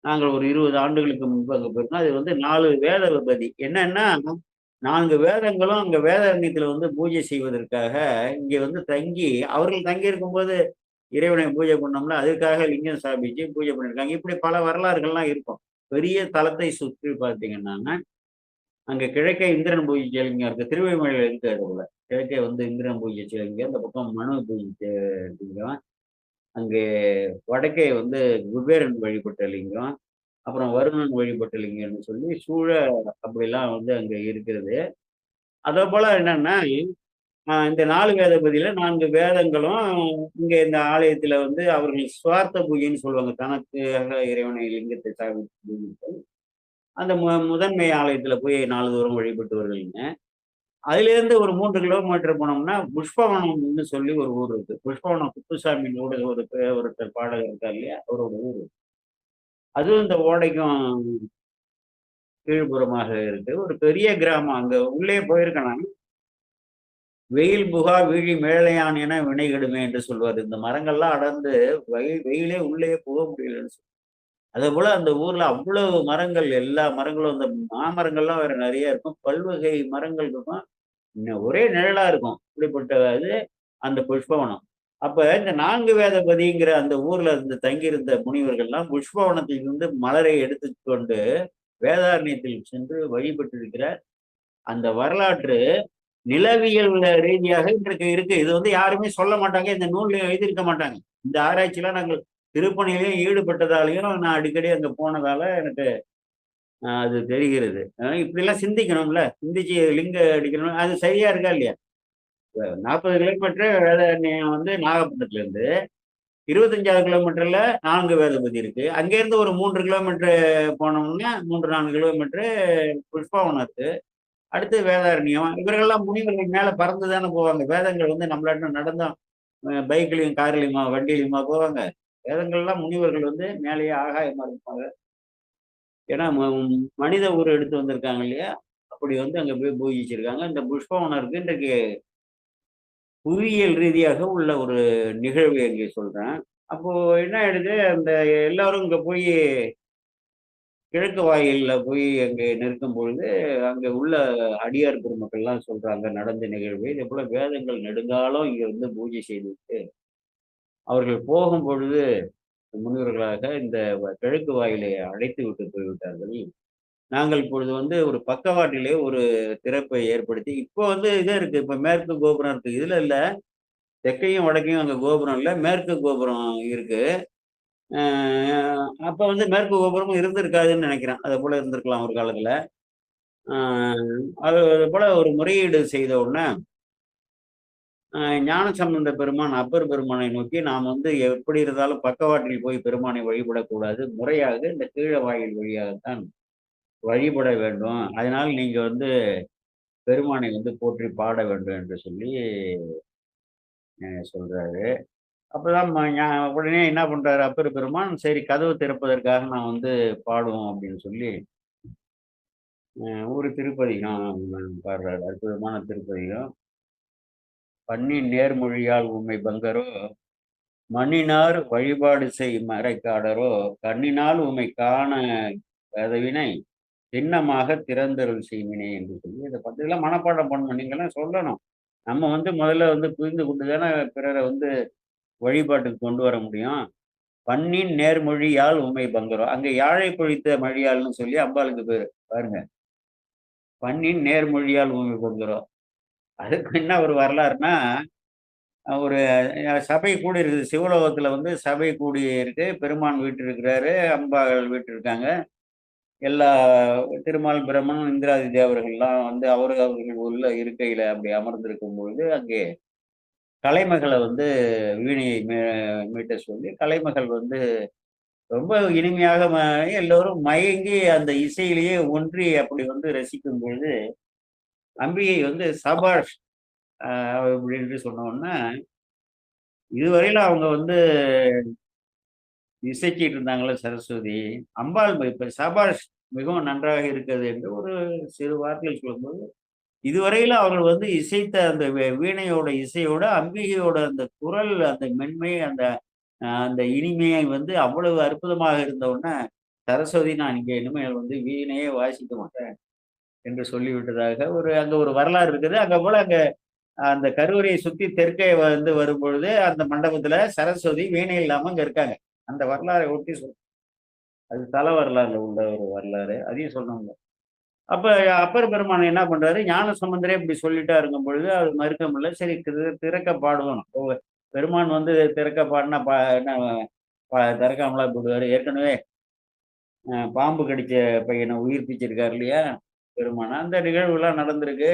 நாங்கள் ஒரு 20 ஆண்டுகளுக்கு முன்பு அங்க போயிருந்தோம். அது வந்து 4 வேத விபதி. என்னன்னா, 4 வேதங்களும் அங்க வேதாரண்யத்துல வந்து பூஜை செய்வதற்காக இங்க வந்து தங்கி, அவர்கள் தங்கி இருக்கும்போது இறைவனை பூஜை பண்ணோம்ல, அதுக்காக லிங்கம் ஸ்தாபிச்சு பூஜை பண்ணியிருக்காங்க. இப்படி பல வரலாறுகள்லாம் இருக்கும். பெரிய தலத்தை சுற்றி பார்த்தீங்கன்னா, அங்க கிழக்கே இந்திரன் பூஜிச்ச லிங்கம் இருக்கு. திருவண்ணாமலையில இருக்கு அது போல. கிழக்கே வந்து இந்திரன் பூஜிச்ச லிங்கம், இந்த பக்கம் மனு பூஜிச்ச லிங்கம். அங்கே வடக்கே வந்து குபேரன் வழிபட்ட லிங்கம். அப்புறம் வருணன் வழிபட்ட லிங்கம்னு சொல்லி சூழ அப்படிலாம் வந்து அங்க இருக்கிறது. அதேபோல என்னன்னா, இந்த 4 வேதபதியில 4 வேதங்களும் இங்க இந்த ஆலயத்துல வந்து அவர்கள் சுவார்த்த பூஜைன்னு சொல்லுவாங்க. தனக்காக இறைவனை லிங்கத்தை ஸ்தாபித்து பூஜித்தல். அந்த முதன்மை ஆலயத்துல போய் நாள்தோறும் வழிபட்டு வருவீங்க. அதிலிருந்து ஒரு 3 கிலோமீட்டர் போனோம்னா, புஷ்பவனம்னு சொல்லி ஒரு ஊர் இருக்கு. புஷ்பவனம் குப்புசாமியோட ஒருத்தர் பாடகர் இருக்கார் இல்லையா? அவரோட ஊரு. அதுவும் இந்த ஓடைக்கும் கீழ்ப்புறமாக இருக்கு. ஒரு பெரிய கிராமம். அங்க உள்ளே போயிருக்கேன் நான். "வெயில் புகா வீழி மேலையான் என வினைகெடுமே" என்று சொல்வாரு. இந்த மரங்கள்லாம் அடர்ந்து வெயிலே உள்ளயே புக முடியலன்னு அதேபோல அந்த ஊர்ல அவ்வளவு மரங்கள், எல்லா மரங்களும் இந்த மாமரங்கள்லாம் வேற நெறைய இருக்கும். பல்வகை மரங்கள் இருக்கும். ஒரே நிழலா இருக்கும். இப்படிப்பட்ட இது அந்த புஷ்பவனம். அப்ப இந்த 4 வேதபதிங்கிற அந்த ஊர்ல இருந்து தங்கியிருந்த முனிவர்கள்லாம் புஷ்பவனத்திலிருந்து மலரை எடுத்துக் கொண்டு வேதாரண்யத்தில் சென்று வழிபட்டிருக்கிற அந்த வரலாற்று நிலவியல் ரீதியாக இன்றைக்கு இருக்கு. இது வந்து யாருமே சொல்ல மாட்டாங்க. இந்த நூல்ல எழுதியிருக்க மாட்டாங்க. இந்த ஆராய்ச்சிலாம் நாங்கள் திருப்பணியிலும் ஈடுபட்டதாலயும் நான் அடிக்கடி அங்க போனதால எனக்கு அது தெரிகிறது. இப்படிலாம் சிந்திக்கணும்ல. சிந்திச்சு லிங்க அடிக்கணும். அது சரியா இருக்கா இல்லையா? 40 கிலோமீட்டர் வேதாரண்யம் வந்து நாகப்பட்டினத்துலேருந்து. 25வது கிலோமீட்டர்ல 4 வேதபதி இருக்கு. அங்கேருந்து ஒரு 3 கிலோமீட்டர் போனோம்னா 3, 4 கிலோமீட்டர் புஷ்பவனம் இருக்கு. அடுத்து வேதாரண்யம். இவர்கள்லாம் முனிவர்கள் மேல பறந்து தானே போவாங்க. வேதங்கள் வந்து நம்மளாட்டம் நடந்தா பைக்லயும், கார்லயுமா, வண்டியிலயுமா போவாங்க. வேதங்கள்லாம் முனிவர்கள் வந்து மேலேயே ஆகாயமா இருப்பாங்க. ஏன்னா மனித உருவம் எடுத்து வந்திருக்காங்க இல்லையா? அப்படி வந்து அங்க போய் பூஜிச்சிருக்காங்க. இந்த புஷ்பவனம் இருக்கு. இன்றைக்கு புவியியல் ரீதியாக உள்ள ஒரு நிகழ்வு அங்கே சொல்றேன். அப்போ என்ன ஆயிடுது, அந்த எல்லாரும் இங்க போய் கிழக்கு வாயில்ல போய் அங்கே நிற்கும் பொழுது, அங்க உள்ள அடியார் பெருமக்கள்லாம் சொல்றாங்க நடந்த நிகழ்வு. இதேபோல வேதங்கள் நெடுங்காலம் இங்க வந்து பூஜை செய்துவிட்டு, அவர்கள் போகும்பொழுது முனிவர்களாக இந்த கிழக்கு வாயிலை அடைத்து விட்டு போய்விட்டார்கள். நாங்கள் இப்பொழுது வந்து ஒரு பக்கவாட்டிலே ஒரு திறப்பை ஏற்படுத்தி இப்போ வந்து இது இருக்கு. இப்ப மேற்கு கோபுரம் இருக்கு. இதுல இல்ல. தெற்கையும் வடக்கையும் அங்க கோபுரம் இல்ல. மேற்கு கோபுரம் இருக்கு. அ அப்ப வந்து மேற்கு கோபுரமும் இருந்திருக்காதுன்னு நெனைக்கிறேன். அதுபோல இருந்திருக்கலாம் ஒரு காலத்துல. அ அதுபோல ஒரு முறையீடு செய்த உடனே, ஞானசம்பந்த பெருமான், அப்பர் பெருமானை நோக்கி நாம் வந்து எப்படி இருந்தாலும் பக்கவாட்டில் போய் பெருமானை வழிபடக்கூடாது. முறையாக இந்த கீழ வாயில் வழியாகத்தான் வழிபட வேண்டும். அதனால் நீங்க வந்து பெருமானை வந்து போற்றி பாட வேண்டும் என்று சொல்லி சொல்றாரு. அப்பதான் உடனே என்ன பண்றாரு அப்பர் பெருமான், சரி கதவு திறப்பதற்காக நான் வந்து பாடுவோம் அப்படின்னு சொல்லி, ஒரு திருப்பதிகம் பாடுறாரு. அற்புதமான திருப்பதிகம். "பண்ணின் நேர்மொழியால் உம்மை பங்கரோ, மண்ணினார் வழிபாடு செய் மறைக்காடரோ, கண்ணினால் உம்மை காண கதவினை திண்ணமாக திறந்தருள் செய்வினை" என்று சொல்லி இத பத்திலாம் மனப்பாடம் பண்ணணும். நீங்கலாம் சொல்லணும். நம்ம வந்து முதல்ல வந்து புரிந்து கொண்டு தானே பிறரை வந்து வழிபாட்டுக்கு கொண்டு வர முடியும். "பண்ணின் நேர்மொழியால் உமை பங்கரும்" அங்க யாழை பொழித்த மொழியாள்ன்னு சொல்லி அம்பாளுக்கு பேரு. பாருங்க. "பண்ணின் நேர்மொழியால் உமை பங்கரும்" அதுக்கு என்ன ஒரு வரலாறுன்னா, ஒரு சபை கூடி இருக்குது. சிவலோகத்துல வந்து சபை கூடி இருக்கு. பெருமான் வீற்றிருக்கிறாரு. அம்பாள் வீற்றிருக்காங்க. எல்லா திருமால் பிரம்மனும் இந்திராதி தேவர்கள்லாம் வந்து அவர்கள் உள்ள இருக்கையில அப்படி அமர்ந்திருக்கும் பொழுது அங்கே கலைமகளை வந்து வீணையை மீட்ட சொல்லி கலைமகள் வந்து ரொம்ப இனிமையாக எல்லோரும் மயங்கி அந்த இசையிலேயே ஒன்றி அப்படி வந்து ரசிக்கும் பொழுது அம்பிகை வந்து சபாஷ் அப்படின்னு சொன்ன உடனே இதுவரையில அவங்க வந்து இசைச்சிட்டு இருந்தாங்களே சரஸ்வதி, அம்பாள் இப்ப சபாஷ் மிகவும் நன்றாக இருக்கிறது என்று ஒரு சிறு வார்த்தைகள் சொல்லும்போது, இதுவரையில அவர்கள் வந்து இசைத்த அந்த வீணையோட இசையோட அம்பிகையோட அந்த குரல், அந்த மென்மை, அந்த இனிமையை வந்து அவ்வளவு அற்புதமாக இருந்த உடனே, சரஸ்வதி நான் இங்க இனிமேல் வந்து வீணையே வாசிக்க மாட்டேன் என்று சொல்லிவிட்டதாக அங்க ஒரு வரலாறு இருக்குது. அங்க அந்த கருவறையை சுத்தி தெற்கே வந்து வரும்பொழுது, அந்த மண்டபத்துல சரஸ்வதி வீணை இல்லாம அங்க இருக்காங்க. அந்த வரலாறை ஒட்டி அது தல வரலாறுல உள்ள ஒரு வரலாறு. அதையும் சொல்லணும்ல. அப்ப அப்பர் பெருமான் என்ன பண்றாரு, ஞான சம்பந்தரே இப்படி சொல்லிட்டாருங்கும் பொழுது, அது மறுக்க முடியல. சரி திறக்க பாடுவோம். பெருமான் வந்து திறக்க பாடுனா என்ன திறக்காமலா போடுவாரு. ஏற்கனவே பாம்பு கடிச்ச பையனை உயிர்ப்பிச்சிருக்காரு இல்லையா பெருமான். அந்த நிகழ்வுலாம் நடந்திருக்கு.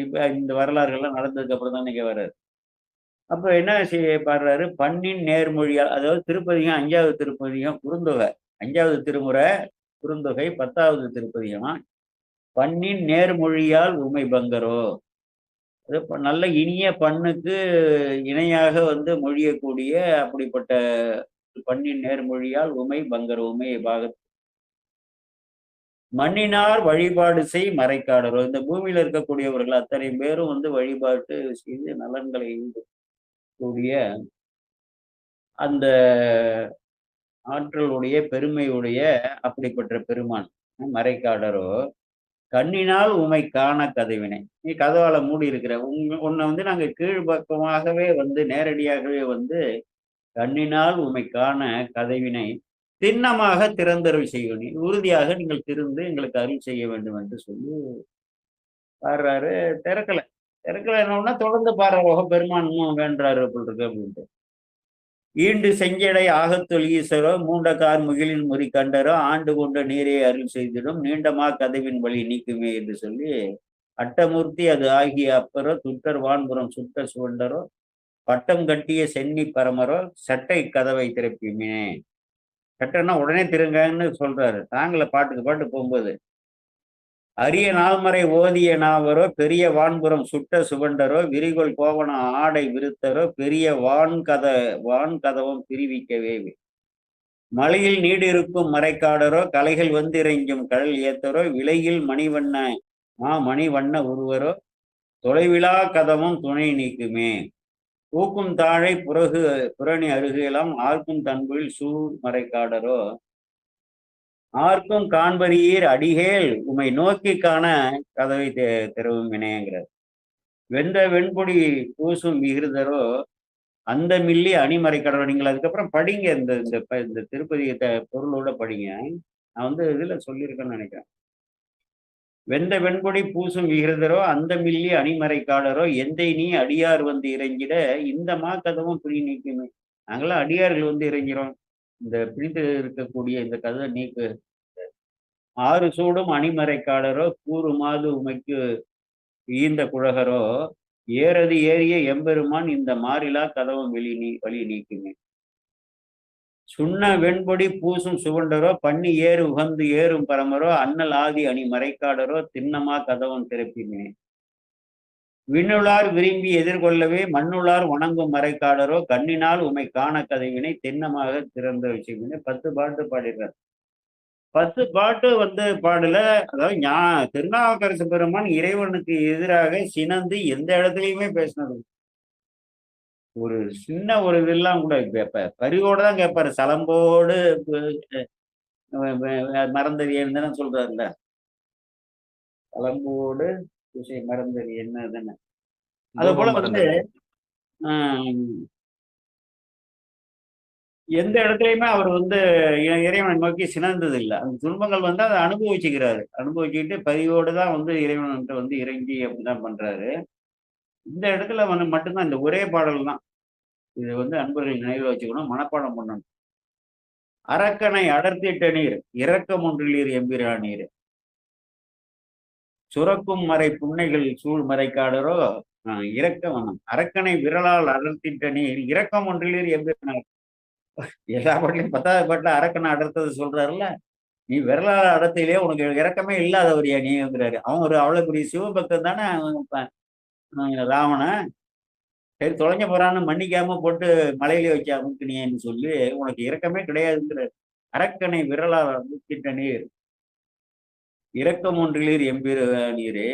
இப்ப இந்த வரலாறுகள்லாம் நடந்ததுக்கு அப்புறம் தான் நீங்க வர்றாரு. அப்ப என்ன பாடுறாரு, பண்ணின் நேர்மொழியால் அதாவது திருப்பதிகம் 5வது திருப்பதிகம் குறுந்தொகை. 5வது திருமுறை குறுந்தொகை 10வது திருப்பதிகம். பண்ணின் நேர்மொழியால் உமை பங்கரோ. அது நல்ல இனிய பண்ணுக்கு இணையாக வந்து மொழியக்கூடிய அப்படிப்பட்ட பண்ணின் நேர்மொழியால் உமை பங்கரோ உமை மண்ணினார் வழிபாடு செய் மறைக்காடரோ. இந்த பூமியில இருக்கக்கூடியவர்கள் அத்தனை பேரும் வந்து வழிபாட்டு செய்து நலன்களை கூடிய அந்த ஆற்றலுடைய பெருமையுடைய அப்படிப்பட்ட பெருமான் மறைக்காடரோ கண்ணினால் உமை காண கதவினை. நீ கதவால மூடி இருக்கிற உன்னை வந்து நாங்க கீழ்பக்கமாகவே வந்து நேரடியாகவே வந்து கண்ணினால் உமை காண கதவினை திண்ணமாக திறந்தருள் செய்வனி உறுதியாக நீங்கள் திருந்து எங்களுக்கு அருள் செய்ய வேண்டும் என்று சொல்லி பாடுறாரு. திறக்கல திறக்கல என்ன தொடர்ந்து பாடுற பெருமான் வேண்டாரு அப்படி இருக்கு அப்படின்ட்டு. ஈண்டு செஞ்சடை ஆகத்தொல் ஈசரோ மூண்ட கார் முகிலின் முறி கண்டரோ ஆண்டு கொண்ட நீரை அருள் செய்திடும் நீண்டமா கதவின் வழி நீக்குமே என்று சொல்லி அட்டமூர்த்தி அது ஆகிய அப்பரோ துட்டர் வான்புறம் சுட்ட சுவண்டரோ பட்டம் கட்டிய சென்னி பரமரோ சட்டை கதவை திறப்பிமே. சட்டைன்னா உடனே திருங்கன்னு சொல்றாரு. தாங்கள பாட்டுக்கு பாட்டு போகும்போது அரிய நால்மறை ஓதிய நாவரோ பெரிய வான்புறம் சுட்ட சுவண்டரோ விரிகொள் கோவன ஆடை விருத்தரோ பெரிய வான்கதவம் பிரிவிக்கவே மலையில் நீடிருக்கும் மறைக்காடரோ கலைகள் வந்திறைஞ்சும் கடல் ஏத்தரோ விலையில் மணிவண்ண உருவரோ தொலைவிழா கதவம் துணை நீக்குமே. பூக்கும் தாழை புரணி அருகேலாம் ஆர்க்கும் தன்பில் சூழ் மறைக்காடரோ ஆர்க்கும் காண்பரியீர் அடிகேல் உமை நோக்கி காண கதவை திறவும் வினையங்கிறார். வெந்த வெண்பொடி பூசும் விகிருதரோ அந்த மில்லி அணிமறை கடவுள். நீங்கள் அதுக்கப்புறம் படிங்க இந்த திருப்பதியத்தை பொருளோட படிங்க. நான் வந்து இதுல சொல்லியிருக்கேன்னு நினைக்கிறேன். வெந்த வெண்பொடி பூசும் விகிருதரோ அந்த மில்லி அணிமறை காடரோ எந்தை நீ அடியார் வந்து இறங்கிட இந்த கதவும் பிடி நீக்குமே. நாங்களாம் அடியார்கள் வந்து இறங்கிறோம். இந்த பிடித்து இருக்கக்கூடிய இந்த கதை நீக்கு. ஆறு சூடும் அணிமறைக்காடரோ கூறுமாது உமைக்கு ஈந்த குழகரோ ஏறது ஏறிய எம்பெருமான் இந்த மாறிலா கதவம் வழி நீக்குமே. சுண்ண வெண்பொடி பூசும் சுவண்டரோ பண்ணி ஏறு உகந்து ஏறும் பரமரோ அண்ணல் ஆதி அணி மறைக்காடரோ திண்ணமா கதவம் திறப்பிமே. விண்ணுளார் விரும்பி எதிர்கொள்ளவே மண்ணுளார் வணங்கும் மறைக்காடரோ கண்ணினால் உமை காண கதவினை திண்ணமாக திறந்த விஷயமே. 10 பாட்டு பாடிடுறார். 10 பாட்டு வந்து பாடல. அதாவது திருநாவுக்கரசு பெருமான் இறைவனுக்கு எதிராக சினந்து எந்த இடத்துலயுமே பேசினது. ஒரு சின்ன ஒரு இதெல்லாம் கூட கேட்பார். பரிவோட தான் கேட்பாரு. சலம்போடு மறந்தது என்ன சொல்றாருல்ல, சலம்போடு மறந்தது என்னதுன்னு. அது போல வந்து எந்த இடத்துலையுமே அவர் வந்து இறைவனை நோக்கி சினந்தது இல்லை. அந்த துன்பங்கள் வந்து அதை அனுபவிச்சுக்கிட்டு பதிவோடு தான் வந்து இறைவன்கிட்ட வந்து இறங்கி அப்படிதான் பண்றாரு. இந்த இடத்துல வந்து மட்டும்தான் இந்த ஒரே பாடல் தான். இது வந்து அன்பர்கள் நினைவில் வச்சுக்கணும், மனப்பாடம் பண்ணணும். அரக்கனை அடர்த்திட்ட நீர் இரக்கம் ஒன்றிலீர் எம்பிரானீர். சுரக்கும் மறை புன்னைகள் சூழ் மறைக்காடரோ இரக்கம் அரக்கனை விரலால் அடர்த்திட்ட நீர் இரக்கம் ஒன்றிலீர் எம்பிரானார். எல்லா பாட்டிலையும் 10வது பாட்டுல அரக்கனை அடர்த்தது சொல்றாருல்ல, நீ விரலால் அடர்த்திலே உனக்கு இரக்கமே இல்லாதவரியா நீங்கிறாரு. அவன் ஒரு அவ்வளவு பெரிய சிவபக்தன் தானே ராவணன். சரி தொலைஞ்ச போறான்னு மன்னிக்காம போட்டு மலையிலே வச்சு அமுக்கினியன்னு சொல்லி உனக்கு இரக்கமே கிடையாதுங்கிறாரு. அரக்கனை விரலால் அடர்த்திட்ட நீர் இரக்கம் ஒன்றிலீர் எம்பிரானீரே.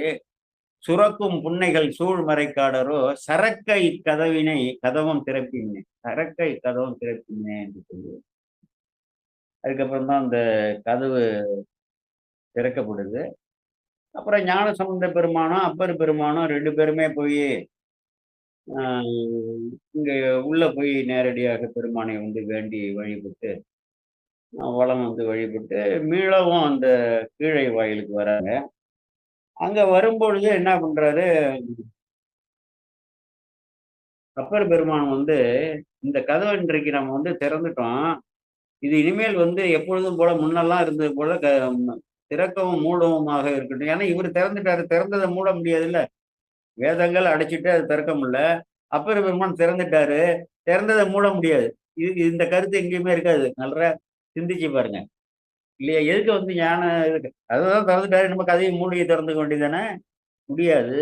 சுரக்கும் புன்னைகள் சூழ் மறைக்காடரோ சரக்கை கதவினை கதவம் திறப்பினே. சரக்கை கதவம் திறப்பினே என்று சொல்லி அதுக்கப்புறம் தான் அந்த கதவு திறக்கப்படுது. அப்புறம் ஞானசம்பந்த பெருமானும் அப்பர் பெருமானும் 2 பேருமே போய் இங்க உள்ள போய் நேரடியாக பெருமானை வந்து வேண்டி வழிபட்டு வலம் வந்து வழிபட்டு மீளவும் அந்த கீழை வாயிலுக்கு வராங்க. அங்க வரும்பொழுது என்ன பண்றாரு அப்பர் பெருமான் வந்து, இந்த கதவை இன்றைக்கு நம்ம வந்து திறந்துட்டோம். இது இனிமேல் வந்து எப்பொழுதும் போல முன்னெல்லாம் இருந்தது போல திறக்கவும் மூடவுமாக இருக்கட்டும். ஏன்னா இவர் திறந்துட்டாரு, திறந்ததை மூட முடியாதுல்ல. வேதங்கள் அடைச்சிட்டு அது திறக்க முடியல. அப்பர் பெருமான் திறந்துட்டாரு, திறந்ததை மூட முடியாது. இந்த கருத்து எங்கேயுமே இருக்காது. நல்லா சிந்திச்சு பாருங்க இல்லையா? எதுக்கு வந்து ஞானம் இருக்கு? அதுதான் திறந்துட்டாரு, நம்ம கதையை மூடியை திறந்துக்க வேண்டியதானே? முடியாது.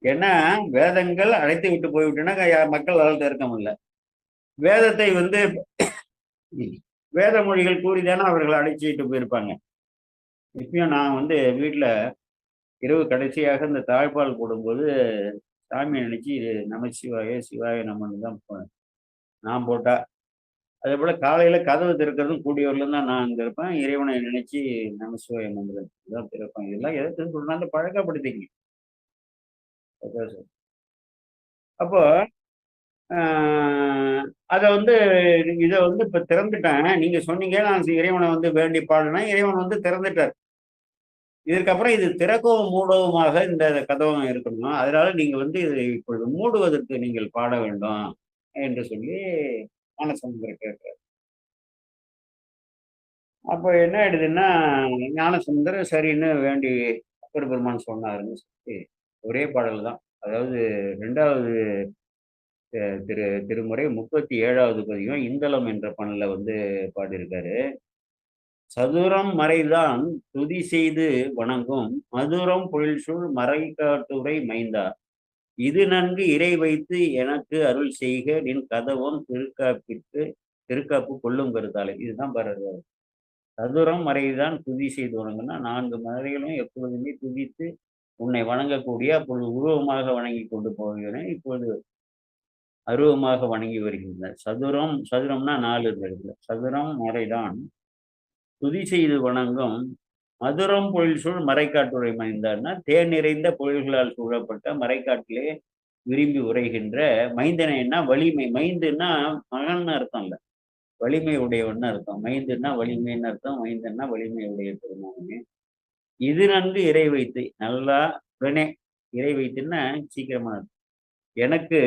ஏன்னா வேதங்கள் அழைத்து விட்டு போய்விட்டுன்னா மக்களால் திறக்க முடியல. வேதத்தை வந்து வேத மொழிகள் கூறிதானே அவர்கள் அழைச்சிட்டு போயிருப்பாங்க. இப்பயும் நான் வந்து வீட்டுல இரவு கடைசியாக இந்த தாழ்பால் போடும்போது சாமியை நினைச்சு நமசிவாய சிவாய நமன்னு தான் நான் போட்டா. அதே போல காலையில கதவு திறக்கிறதும் கூடியவர்களும் தான் நான் அங்க இருப்பேன். இறைவனை நினைச்சு நமசிவாய மந்திரத்துக்கு தான் திறப்பேன். இதெல்லாம் எதுக்குன்னு சொன்னாலும் பழக்கப்படுத்திங்க. அப்போ அதை வந்து இதை வந்து இப்ப திறந்துட்டேன். நீங்க சொன்னீங்க நான் இறைவனை வந்து வேண்டி பாடினேன், இறைவன் வந்து திறந்துட்டார். இதற்கப்புறம் இது திறக்கவும் மூடவுமாக இந்த கதவம் இருக்கணும். அதனால நீங்க வந்து இதை இப்பொழுது மூடுவதற்கு நீங்கள் பாட வேண்டும் என்று சொல்லி ஞானசமுந்தர் கேட்கிறார். அப்ப என்ன ஆயிடுதுன்னா ஞானசமுந்தர் சரின்னு வேண்டி அப்பர் பெருமான் சொன்னாருன்னு சொல்லி ஒரே பாடல் தான். அதாவது 2வது திருமுறை 37வது பதிகம் இந்தளம் என்ற பண்ணல வந்து பாடியிருக்காரு. சதுரம் மறைதான் துதி செய்து வணங்கும் மதுரம் பொழில்சூழ் மறைக்காட்டுரை மைந்தா. இது நன்கு இறை வைத்து எனக்கு அருள் செய்க நின் கதவம் திருக்காப்பு கொள்ளும் கருத்தாலே. இதுதான் பாருங்க. சதுரம் மறைதான் துதி செய்து வணங்குன்னா 4 மறைகளும் எப்பொழுதுமே துதித்து உன்னை வணங்கக்கூடிய அப்பொழுது உருவமாக வணங்கி கொண்டு போகிறேன். இப்பொழுது அருவமாக வணங்கி வருகின்றனர். சதுரம்னா 4 இடத்துல. சதுரம் மறைதான் துதி செய்து வணங்கும் மதுரம் பொழில்சூழ் மறைக்காட்டுரை மைந்தான்னா தேன் நிறைந்த பொழில்களால் சூழப்பட்ட மறைக்காட்டிலே விரும்பி உரைகின்ற மைந்தனைன்னா வலிமை. மைந்துன்னா மகன் அர்த்தம் இல்ல, வலிமை உடையவன் அர்த்தம். மைந்துன்னா வலிமைன்னு அர்த்தம், மைந்தன்னா வலிமை உடைய பெருமானே. இது நன்கு இறை வைத்து நல்லா உடனே இறை வைத்துன்னா சீக்கிரமா எனக்கு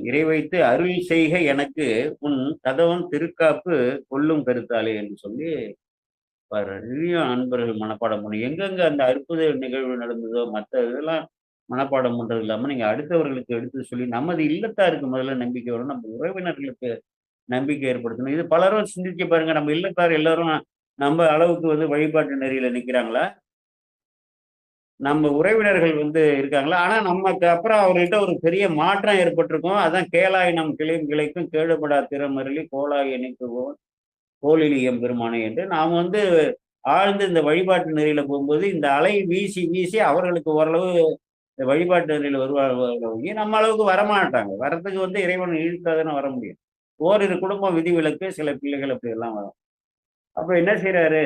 இறை வைத்து அருள் செய்க எனக்கு உன் கதவன் திருக்காப்பு கொள்ளும் கருத்தாலே என்று சொல்லி நிறைய அன்பர்கள் மனப்பாடம் பண்ணும். எங்கெங்க அந்த அற்புத நிகழ்வு நடந்ததோ மற்ற இதெல்லாம் மனப்பாடம் பண்றது இல்லாம நீங்க அடுத்தவர்களுக்கு எடுத்து சொல்லி நமது இல்லத்தாருக்கு முதல்ல நம்பிக்கை வரும், நம்ம உறவினர்களுக்கு நம்பிக்கை ஏற்படுத்தணும். இது பலரும் சிந்திச்சு பாருங்க. நம்ம இல்லத்தார் எல்லாரும் நம்ம அளவுக்கு வந்து வழிபாட்டு நெறியில நிக்கிறாங்களா? நம்ம உறவினர்கள் வந்து இருக்காங்களா? ஆனா நமக்கு அப்புறம் அவர்கிட்ட ஒரு பெரிய மாற்றம் ஏற்பட்டிருக்கும். அதான் கேளாய் நம் கிளையும் கிளைக்கும் கேடுபடா திறமருளி கோளாய் இணைக்குவோம் கோலிலி எம்பெருமானை என்று நாம் வந்து ஆழ்ந்து இந்த வழிபாட்டு நெறியில போகும்போது இந்த அலை வீசி வீசி அவர்களுக்கு ஓரளவு இந்த வழிபாட்டு நெறியில வருவாங்க. நம்ம அளவுக்கு வரமாட்டாங்க. வரத்துக்கு வந்து இறைவன் இழுத்தாதானே வர முடியும். ஓரிரு குடும்பம் விதிவிலக்கு, சில பிள்ளைகள் அப்படி எல்லாம் வரும். அப்ப என்ன செய்யறாரு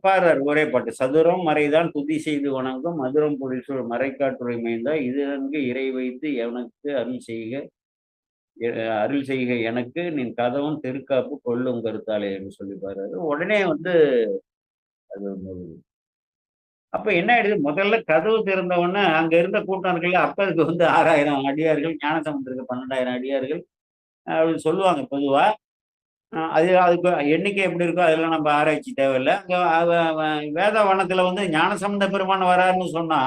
பாடுறாரு ஒரே பாட்டு. சதுரம் மறைதான் துதி செய்து வணங்கும் மதுரம் பொழில்சூழ் மறைக்காட்டுரை மைந்தா இது நன்கு இறை வைத்து எனக்கு அருள் செய்க எனக்கு நின் கதவும் திருக்காப்பு கொள்ளும் கருத்தாலே என்று சொல்லி பாடுறாரு. உடனே வந்து அது அப்ப என்ன ஆயிடுது, முதல்ல கதவு திறந்தவொடனே அங்க இருந்த கூட்டம் இருக்குல்ல, அப்பருக்கு வந்து 6000 அடியார்கள், ஞானசம்பந்தருக்கு 12,000 அடியார்கள் அப்படின்னு சொல்லுவாங்க பொதுவா. அது அதுக்கு எண்ணிக்கை எப்படி இருக்கோ அதெல்லாம் நம்ம ஆராய்ச்சி தேவையில்லை. அங்க வேதவனத்துல வந்து ஞானசம்பந்த பெருமான் வராருன்னு சொன்னா,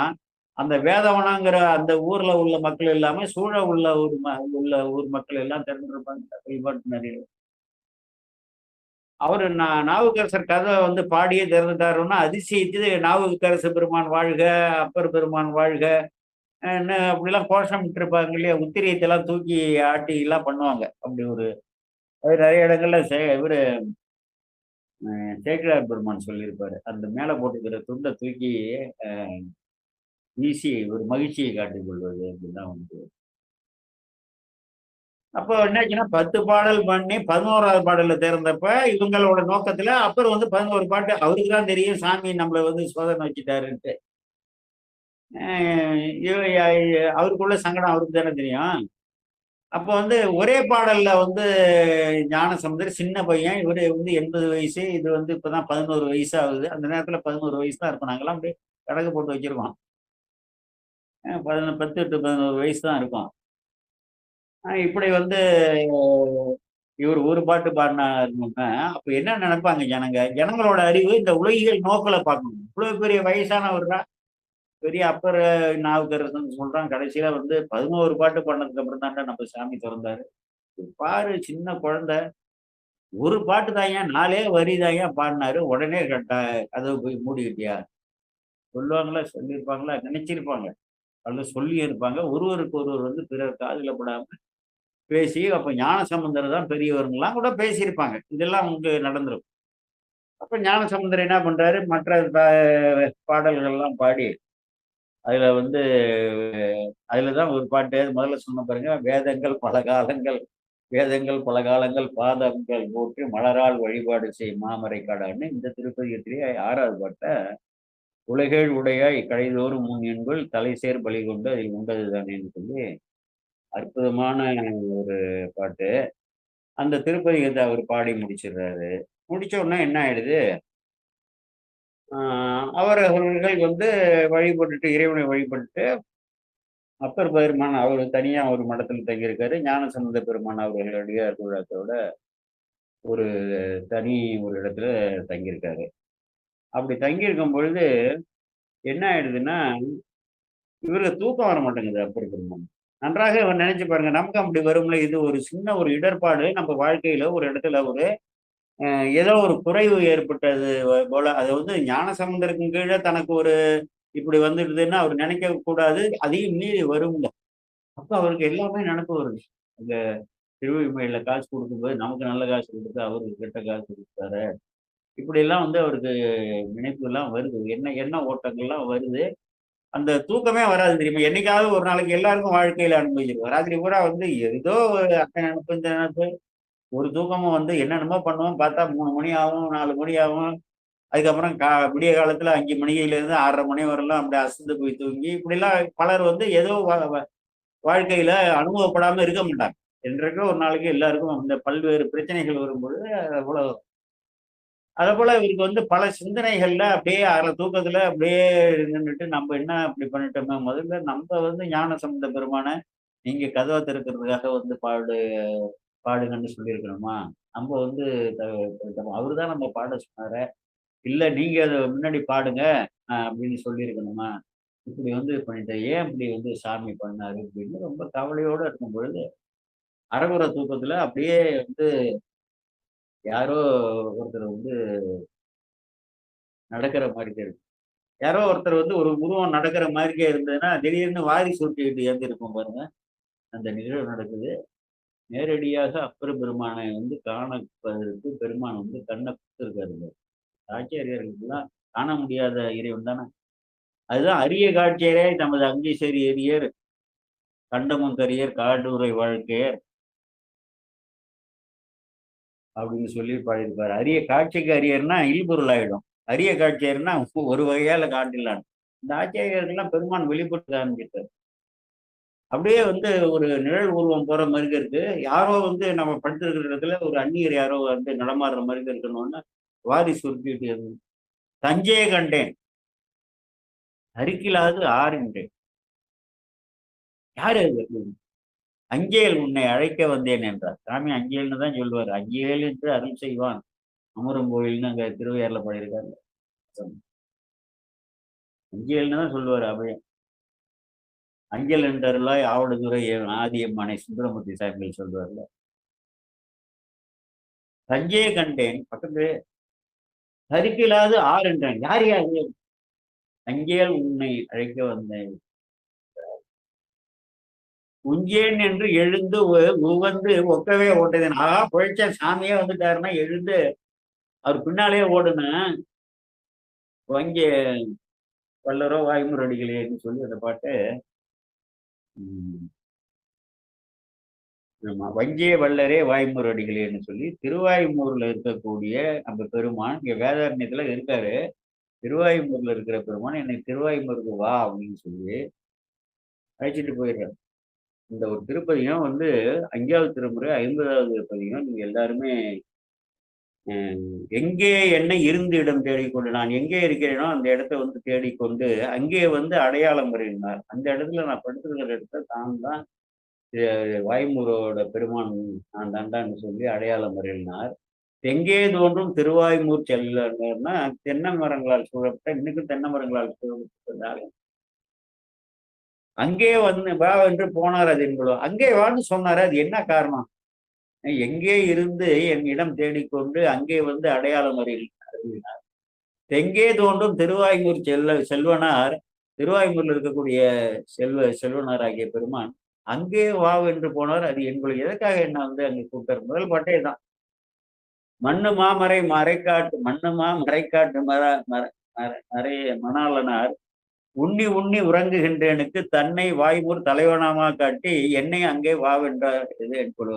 அந்த வேதவனங்கிற அந்த ஊர்ல உள்ள மக்கள் இல்லாம சூழ உள்ள உள்ள ஊர் மக்கள் எல்லாம் தெரிஞ்சிருப்பாங்க வழிபாட்டினரு. அவரு நாவுக்கரசர் கதை வந்து பாடியே திறந்துட்டாருன்னா அதிசயித்து நாவுக்கரசு பெருமான் வாழ்க, அப்பர் பெருமான் வாழ்க, அப்படிலாம் கோஷம் இருப்பாங்க இல்லையா, உத்திரியத்தெல்லாம் தூக்கி ஆட்டி எல்லாம் பண்ணுவாங்க. அப்படி ஒரு அது நிறைய இடங்கள்ல இவரு சேக்கிழார் பெருமான் சொல்லியிருப்பாரு. அந்த மேல போட்டுக்கிற துண்டை தூக்கி வீசி ஒரு மகிழ்ச்சியை காட்டிக் கொள்வது அப்படின்னா வந்து. அப்போ என்னாச்சுன்னா 10 பாடல் பண்ணி 11வது பாடல்ல தேர்ந்தப்ப இவங்களோட நோக்கத்துல அப்புறம் வந்து 11 பாட்டு அவருக்கு தான் தெரியும் சாமி நம்மள வந்து சோதனை வச்சுட்டாருன்ட்டு. அவருக்குள்ள சங்கடம் அவருக்கு தானே தெரியும். அப்போ வந்து ஒரே பாடல்ல வந்து ஞானசம்பந்தர் சின்ன பையன், இவரு வந்து 80 வயசு, இது வந்து இப்பதான் 11 வயசு ஆகுது. அந்த நேரத்துல 11 வயசு தான் இருக்கும். நாங்கெல்லாம் அப்படியே கணக்கு போட்டு வச்சிருக்கோம். 10 to 11 வயசு தான் இருக்கும். இப்படி வந்து இவர் ஒரு பாட்டு பாடினாருன்னா அப்ப என்ன நினைப்பாங்க ஜனங்க? ஜனங்களோட அறிவு இந்த உலகியல் நோக்கில பார்க்கணும். இவ்வளவு பெரிய வயசானவர் தான் பெரிய அப்பர் நாவுக்கரசன் சொல்றான். கடைசியில வந்து 11 பாட்டு பாடினதுக்கு அப்புறம் தான்டா நம்ம சாமி திறந்தாரு. பாரு சின்ன குழந்தை ஒரு பாட்டு தான்யா 4 வரி தான்யா பாடினாரு. உடனே கதவு போய் மூடிக்கிட்டியா? சொல்லுவாங்களா? சொல்லியிருப்பாங்களா? நினைச்சிருப்பாங்க. அல்ல சொல்லி இருப்பாங்க. ஒருவருக்கு ஒருவர் வந்து பிறர் காதுல படாம பேசி, அப்ப ஞானசம்பந்தர் தான் பெரியவருங்கலாம் கூட பேசியிருப்பாங்க. இதெல்லாம் வந்து நடந்திருக்கும். அப்ப ஞானசம்பந்தர் என்ன பண்றாரு, மற்ற பாடல்கள்லாம் பாடி, அதுல வந்து அதுல தான் ஒரு பாட்டு முதல்ல சொன்ன பாருங்க, வேதங்கள் பல காலங்கள் பாதங்கள் போற்றி மலரால் வழிபாடு செய் மாமரை காடான்னு இந்த திருப்பதிகத்திலேயே 6வது பாட்ட, உலகேழ் உடையாய் கடைதோறும் முன் என்புள் தலைசேர் பலி கொண்டு அதில் உண்டது தானேன்னு சொல்லி அற்புதமான ஒரு பாட்டு. அந்த திருப்பதிகத்தை அவர் பாடி முடிச்சிடுறாரு. முடிச்ச உடனே என்ன ஆயிடுது, அவர்கள் வந்து வழிபட்டுட்டு இறைவனை வழிபட்டுட்டு அப்பர் பெருமான் அவர் தனியா ஒரு மடத்துல தங்கியிருக்காரு. ஞானசம்பந்த பெருமான் அவர்களுடைய அருளாளத்தோட ஒரு தனி ஒரு இடத்துல தங்கியிருக்காரு. அப்படி தங்கியிருக்கும் பொழுது என்ன ஆயிடுதுன்னா, இவருக்கு தூக்கம் வர மாட்டேங்குது அப்பர் பெருமான். நன்றாக இவர் நினைச்சு பாருங்க, நமக்கு அப்படி வரும்ல, இது ஒரு சின்ன ஒரு இடர்பாடு நம்ம வாழ்க்கையில ஒரு இடத்துல ஒரு ஏதோ ஒரு குறைவு ஏற்பட்டது போல. அது வந்து ஞானசம்பந்தருக்கு கீழ தனக்கு ஒரு இப்படி வந்துடுதுன்னு அவர் நினைக்க கூடாது. அதையும் மீறி வரும்ல. அப்ப அவருக்கு எல்லாமே நினப்பு வருது. இந்த திருவழிமலையில காசு குடுக்கும்போது நமக்கு நல்ல காசு குடுத்து, அவருக்கு கெட்ட காசு குடுத்தாரு. இப்படியெல்லாம் வந்து அவருக்கு நினைப்புலாம் வருது. எண்ண ஓட்டங்கள்லாம் வருது. அந்த தூக்கமே வராது தெரியுமா? என்னைக்காவது ஒரு நாளைக்கு எல்லாருக்கும் வாழ்க்கையில அனுபவிச்சிருக்கோம். ராத்திரி பூரா வந்து ஏதோ ஒரு அந்த நினப்பு, இந்த நினப்பு. ஒரு தூக்கமும் வந்து என்னென்னமோ பண்ணுவோம். பார்த்தா 3 மணி ஆகும், 4 மணி ஆகும். அதுக்கப்புறம் விடிய காலத்துல 5 மணியிலேருந்து 6:30 மணி வரலாம் அப்படியே அசந்து போய் தூங்கி, இப்படிலாம் பலர் வந்து ஏதோ வாழ்க்கையில அனுபவப்படாம இருக்க மாட்டாங்க. என்றைக்கோ ஒரு நாளைக்கு எல்லாருக்கும் இந்த பல்வேறு பிரச்சனைகள் வரும்பொழுது அவ்வளவு அதேபோல இவருக்கு வந்து பல சிந்தனைகள்ல அப்படியே அரை தூக்கத்துல அப்படியே நின்னுட்டு நம்ம என்ன இப்படி பண்ணிட்டோமே, முதல்ல நம்ம வந்து ஞானசம்பந்த பெருமான நீங்க கதவ திறக்கிறதுக்காக வந்து பாடுங்கன்னு சொல்லியிருக்கணுமா? நம்ம வந்து அவரு தான் நம்ம பாட சொன்னாரே. இல்ல நீங்க அத முன்னாடி பாடுங்க அப்படின்னு சொல்லியிருக்கணுமா? இப்படி வந்து பண்ணிட்டேன். ஏன் இப்படி வந்து சாமி பண்ணாரு அப்படின்னு ரொம்ப கவலையோட இருக்கும் பொழுது, அரகுர தூக்கத்துல அப்படியே வந்து யாரோ ஒருத்தர் வந்து நடக்கிற மாரிக்கே இருக்கு. யாரோ ஒருத்தர் வந்து ஒரு உருவம் நடக்கிற மாரிக்கே இருந்ததுன்னா, திடீர்னு வாரி சுருட்டிக்கிட்டு எழுந்திருக்கும் பாருங்க. அந்த நிகழ்வு நடக்குது. நேரடியாக அப்பர் பெருமானை வந்து காணப்பதற்கு பெருமான் வந்து கண்ண குடுத்திருக்காருங்க. ஆச்சாரியர்களுக்கெல்லாம் காண முடியாத இறைவன் தானே. அதுதான் அரிய காட்சியரே நமது அங்கீசரி எரியர் கண்டமும் கரியர் காடுரை வாழ்க்கையர் அப்படின்னு சொல்லி பாடியிருப்பாரு. அரிய காட்சிக்கு அரியர்னா இல்பொருள் ஆயிடும். அரிய காட்சியர்னா ஒரு வகையால காட்டிடலாம். இந்த ஆச்சாரியர்கள்லாம் பெருமான் வெளிப்பட்டு காமிச்சிட்டாரு. அப்படியே வந்து ஒரு நிழல் உருவம் போற மாதிரி இருக்கு. யாரோ வந்து நம்ம படுத்திருக்கிற இடத்துல ஒரு அந்நியர் யாரோ வந்து நடமாடுற மாதிரி இருக்கணும்னு வாரி சுருட்டிட்டு தஞ்சையே கண்டேன். அரிக்கிலாது ஆறின்றேன். யாரு அது? அங்கேல் உன்னை அழைக்க வந்தேன் என்றார். சாமி அங்கேல்னு தான் சொல்லுவார். அங்கேல் என்று அருள் செய்வான் அமரும் கோயில்னு அங்க திருவையாறுல பாடியிருக்காரு. அங்கேல்னு தான் சொல்லுவார் அபயம். அஞ்சல் என்றருளாய் ஆவடுதுறை ஆதியம்மானை சுந்தரமூர்த்தி சாமிகள் சொல்லுவார்ல. தஞ்சையை கண்டேன் பக்கத்து தரிப்பிலாது ஆறு என்றேன். யார் யாரு? அங்கேல் உன்னை அழைக்க வந்தேன். உஞ்சேன் என்று எழுந்து உவந்து ஒக்கவே ஓட்டதேன். பொழைச்ச சாமியே வந்துட்டாருன்னா எழுந்து அவர் பின்னாலே ஓடுனேன். வங்கே வல்லரோ வாய்மூர் அடிகளேன்னு சொல்லி அந்த பாட்டு. ஆமா, வங்கிய வல்லரே வாய்மூர் அடிகளேன்னு சொல்லி திருவாய்மூர்ல இருக்கக்கூடிய நம்ம பெருமான் இங்க வேதாரண்யத்துல இருக்காரு. திருவாய்மூர்ல இருக்கிற பெருமான் என்னை திருவாய்மூருக்கு வா அப்படின்னு சொல்லி அழைச்சிட்டு போயிடுறாரு. இந்த ஒரு திருப்பதிகம் வந்து 5வது திருமுறை 50வது பதிகம். நீங்க எல்லாருமே எங்கே என்னை இருந்து இடம் தேடிக்கொண்டு நான் எங்கே இருக்கிறேனோ அந்த இடத்த வந்து தேடிக்கொண்டு அங்கே வந்து அடையாளம் வருகின்றார். அந்த இடத்துல நான் படுத்துக்கிற இடத்த தான் வாய்மூரோட பெருமான் நான் தாண்டான்னு சொல்லி அடையாளம் வருகின்றார். எங்கே தோன்றும் திருவாய்மூர் செல்லன்னா தென்னை மரங்களால் சூழப்பட்ட இன்னைக்கும் தென்னை மரங்களால் சூழப்பட்டதால அங்கே வந்து வா என்று போனார். அது என்பதோ அங்கே வான்னு சொன்னாரு. அது என்ன காரணம்? எங்கே இருந்து என் இடம் தேடிக்கொண்டு அங்கே வந்து அடையாளம் அறிவினார். எங்கே தோன்றும் திருவாய்மூர் செல்வனார், திருவாய்மூர்ல இருக்கக்கூடிய செல்வனார் ஆகிய பெருமான் அங்கே வா என்று போனார். அது எங்களுக்கு எதற்காக என்ன வந்து அங்கே கூப்பிட்டார்? முதல் பாட்டே தான். மண்ணுமா மறைக்காட்டு மண்ணுமா மறைக்காட்டு மணாளனார் உண்ணி உண்ணி உறங்குகின்றேனுக்கு தன்னை வாய்மூர் தலைவனாமா காட்டி என்னை அங்கே வாவென்றார். இது என்பது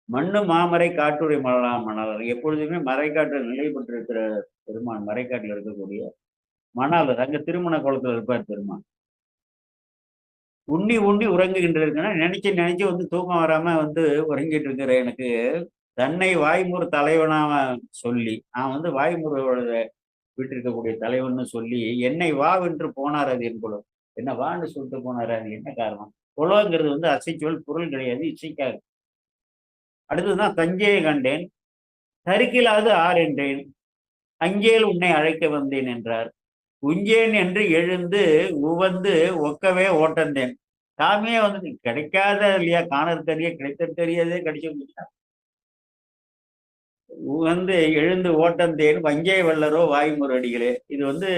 மண்ணு மாமரை காட்டுரை மணாளர். எப்பொழுதுமே மறைக்காட்டில் நிலை பெற்றிருக்கிற பெருமான், மறைக்காட்டில் இருக்கக்கூடிய மணாளர். அங்க திருமண குளத்துல இருப்பார் பெருமான். உண்ணி உண்ணி உறங்குகின்றதுன்னா நினைச்சு வந்து தூக்கம் வராம வந்து உறங்கிட்டு இருக்கிற எனக்கு தன்னை வாய்மூர் தலைவனாக சொல்லி நான் வந்து வாய்மூரோட வீட்டிருக்கக்கூடிய தலைவன்னு சொல்லி என்னை வாவென்று போனார். அது என் குலம் என்ன வான்னு சொல்லிட்டு போனார். அது என்ன காரணம்? குலங்கிறது வந்து அசைச்சொல், பொருள் கிடையாது, இசைக்காது. அடுத்ததுதான் தஞ்சையை கண்டேன் தரிக்கிலாது ஆர் என்றேன் அங்கேல் உன்னை அழைக்க வந்தேன் என்றார். உஞ்சேன் என்று எழுந்து உவந்து ஒக்கவே ஓட்டந்தேன். சாமியே வந்து கிடைக்காத இல்லையா, காணற்கரிய கிடைத்தற்கரியதே கிடைச்ச உகந்து எழுந்து ஓட்டந்தேன் வஞ்சே வல்லரோ வாய்மூர் அடிகளே. இது வந்து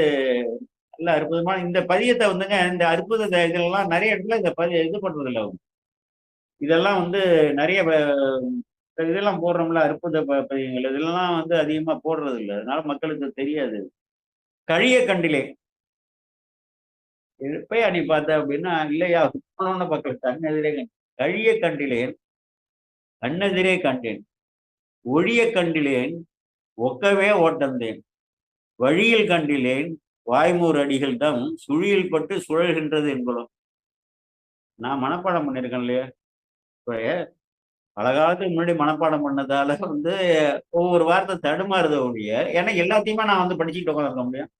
நல்ல அற்புதமான இந்த பதியத்தை வந்துங்க. இந்த அற்புத இதெல்லாம் நிறைய இடத்துல இந்த இது பண்றது இல்லை. இதெல்லாம் வந்து நிறைய இதெல்லாம் போடுறோம்ல, அற்புத பதியங்கள் இதெல்லாம் வந்து அதிகமா போடுறது இல்லை. அதனால மக்களுக்கு தெரியாது. கழிய கண்டிலே எப்பயா நீ பார்த்த அப்படின்னா இல்லையா பார்க்கல. கண்ணெதிரே கழிய கண்டிலேன் கண்ணெதிரே கண்டேன் ஒழிய கண்டிலேன் ஒக்கவே ஓட்டந்தேன் வழியில் கண்டிலேன் வாய்மூர் அடிகள் தான் சுழியில் பட்டு சுழல்கின்றது என்பதும். நான் மனப்பாடம் பண்ணியிருக்கேன் இல்லையா. இப்ப பல காலத்துக்கு முன்னாடி மனப்பாடம் பண்ணதால வந்து ஒவ்வொரு வார்த்தை தடுமாறுத ஒழிய, ஏன்னா எல்லாத்தையுமே நான் வந்து படிச்சுட்டு உட்காந்துருக்க முடியும்.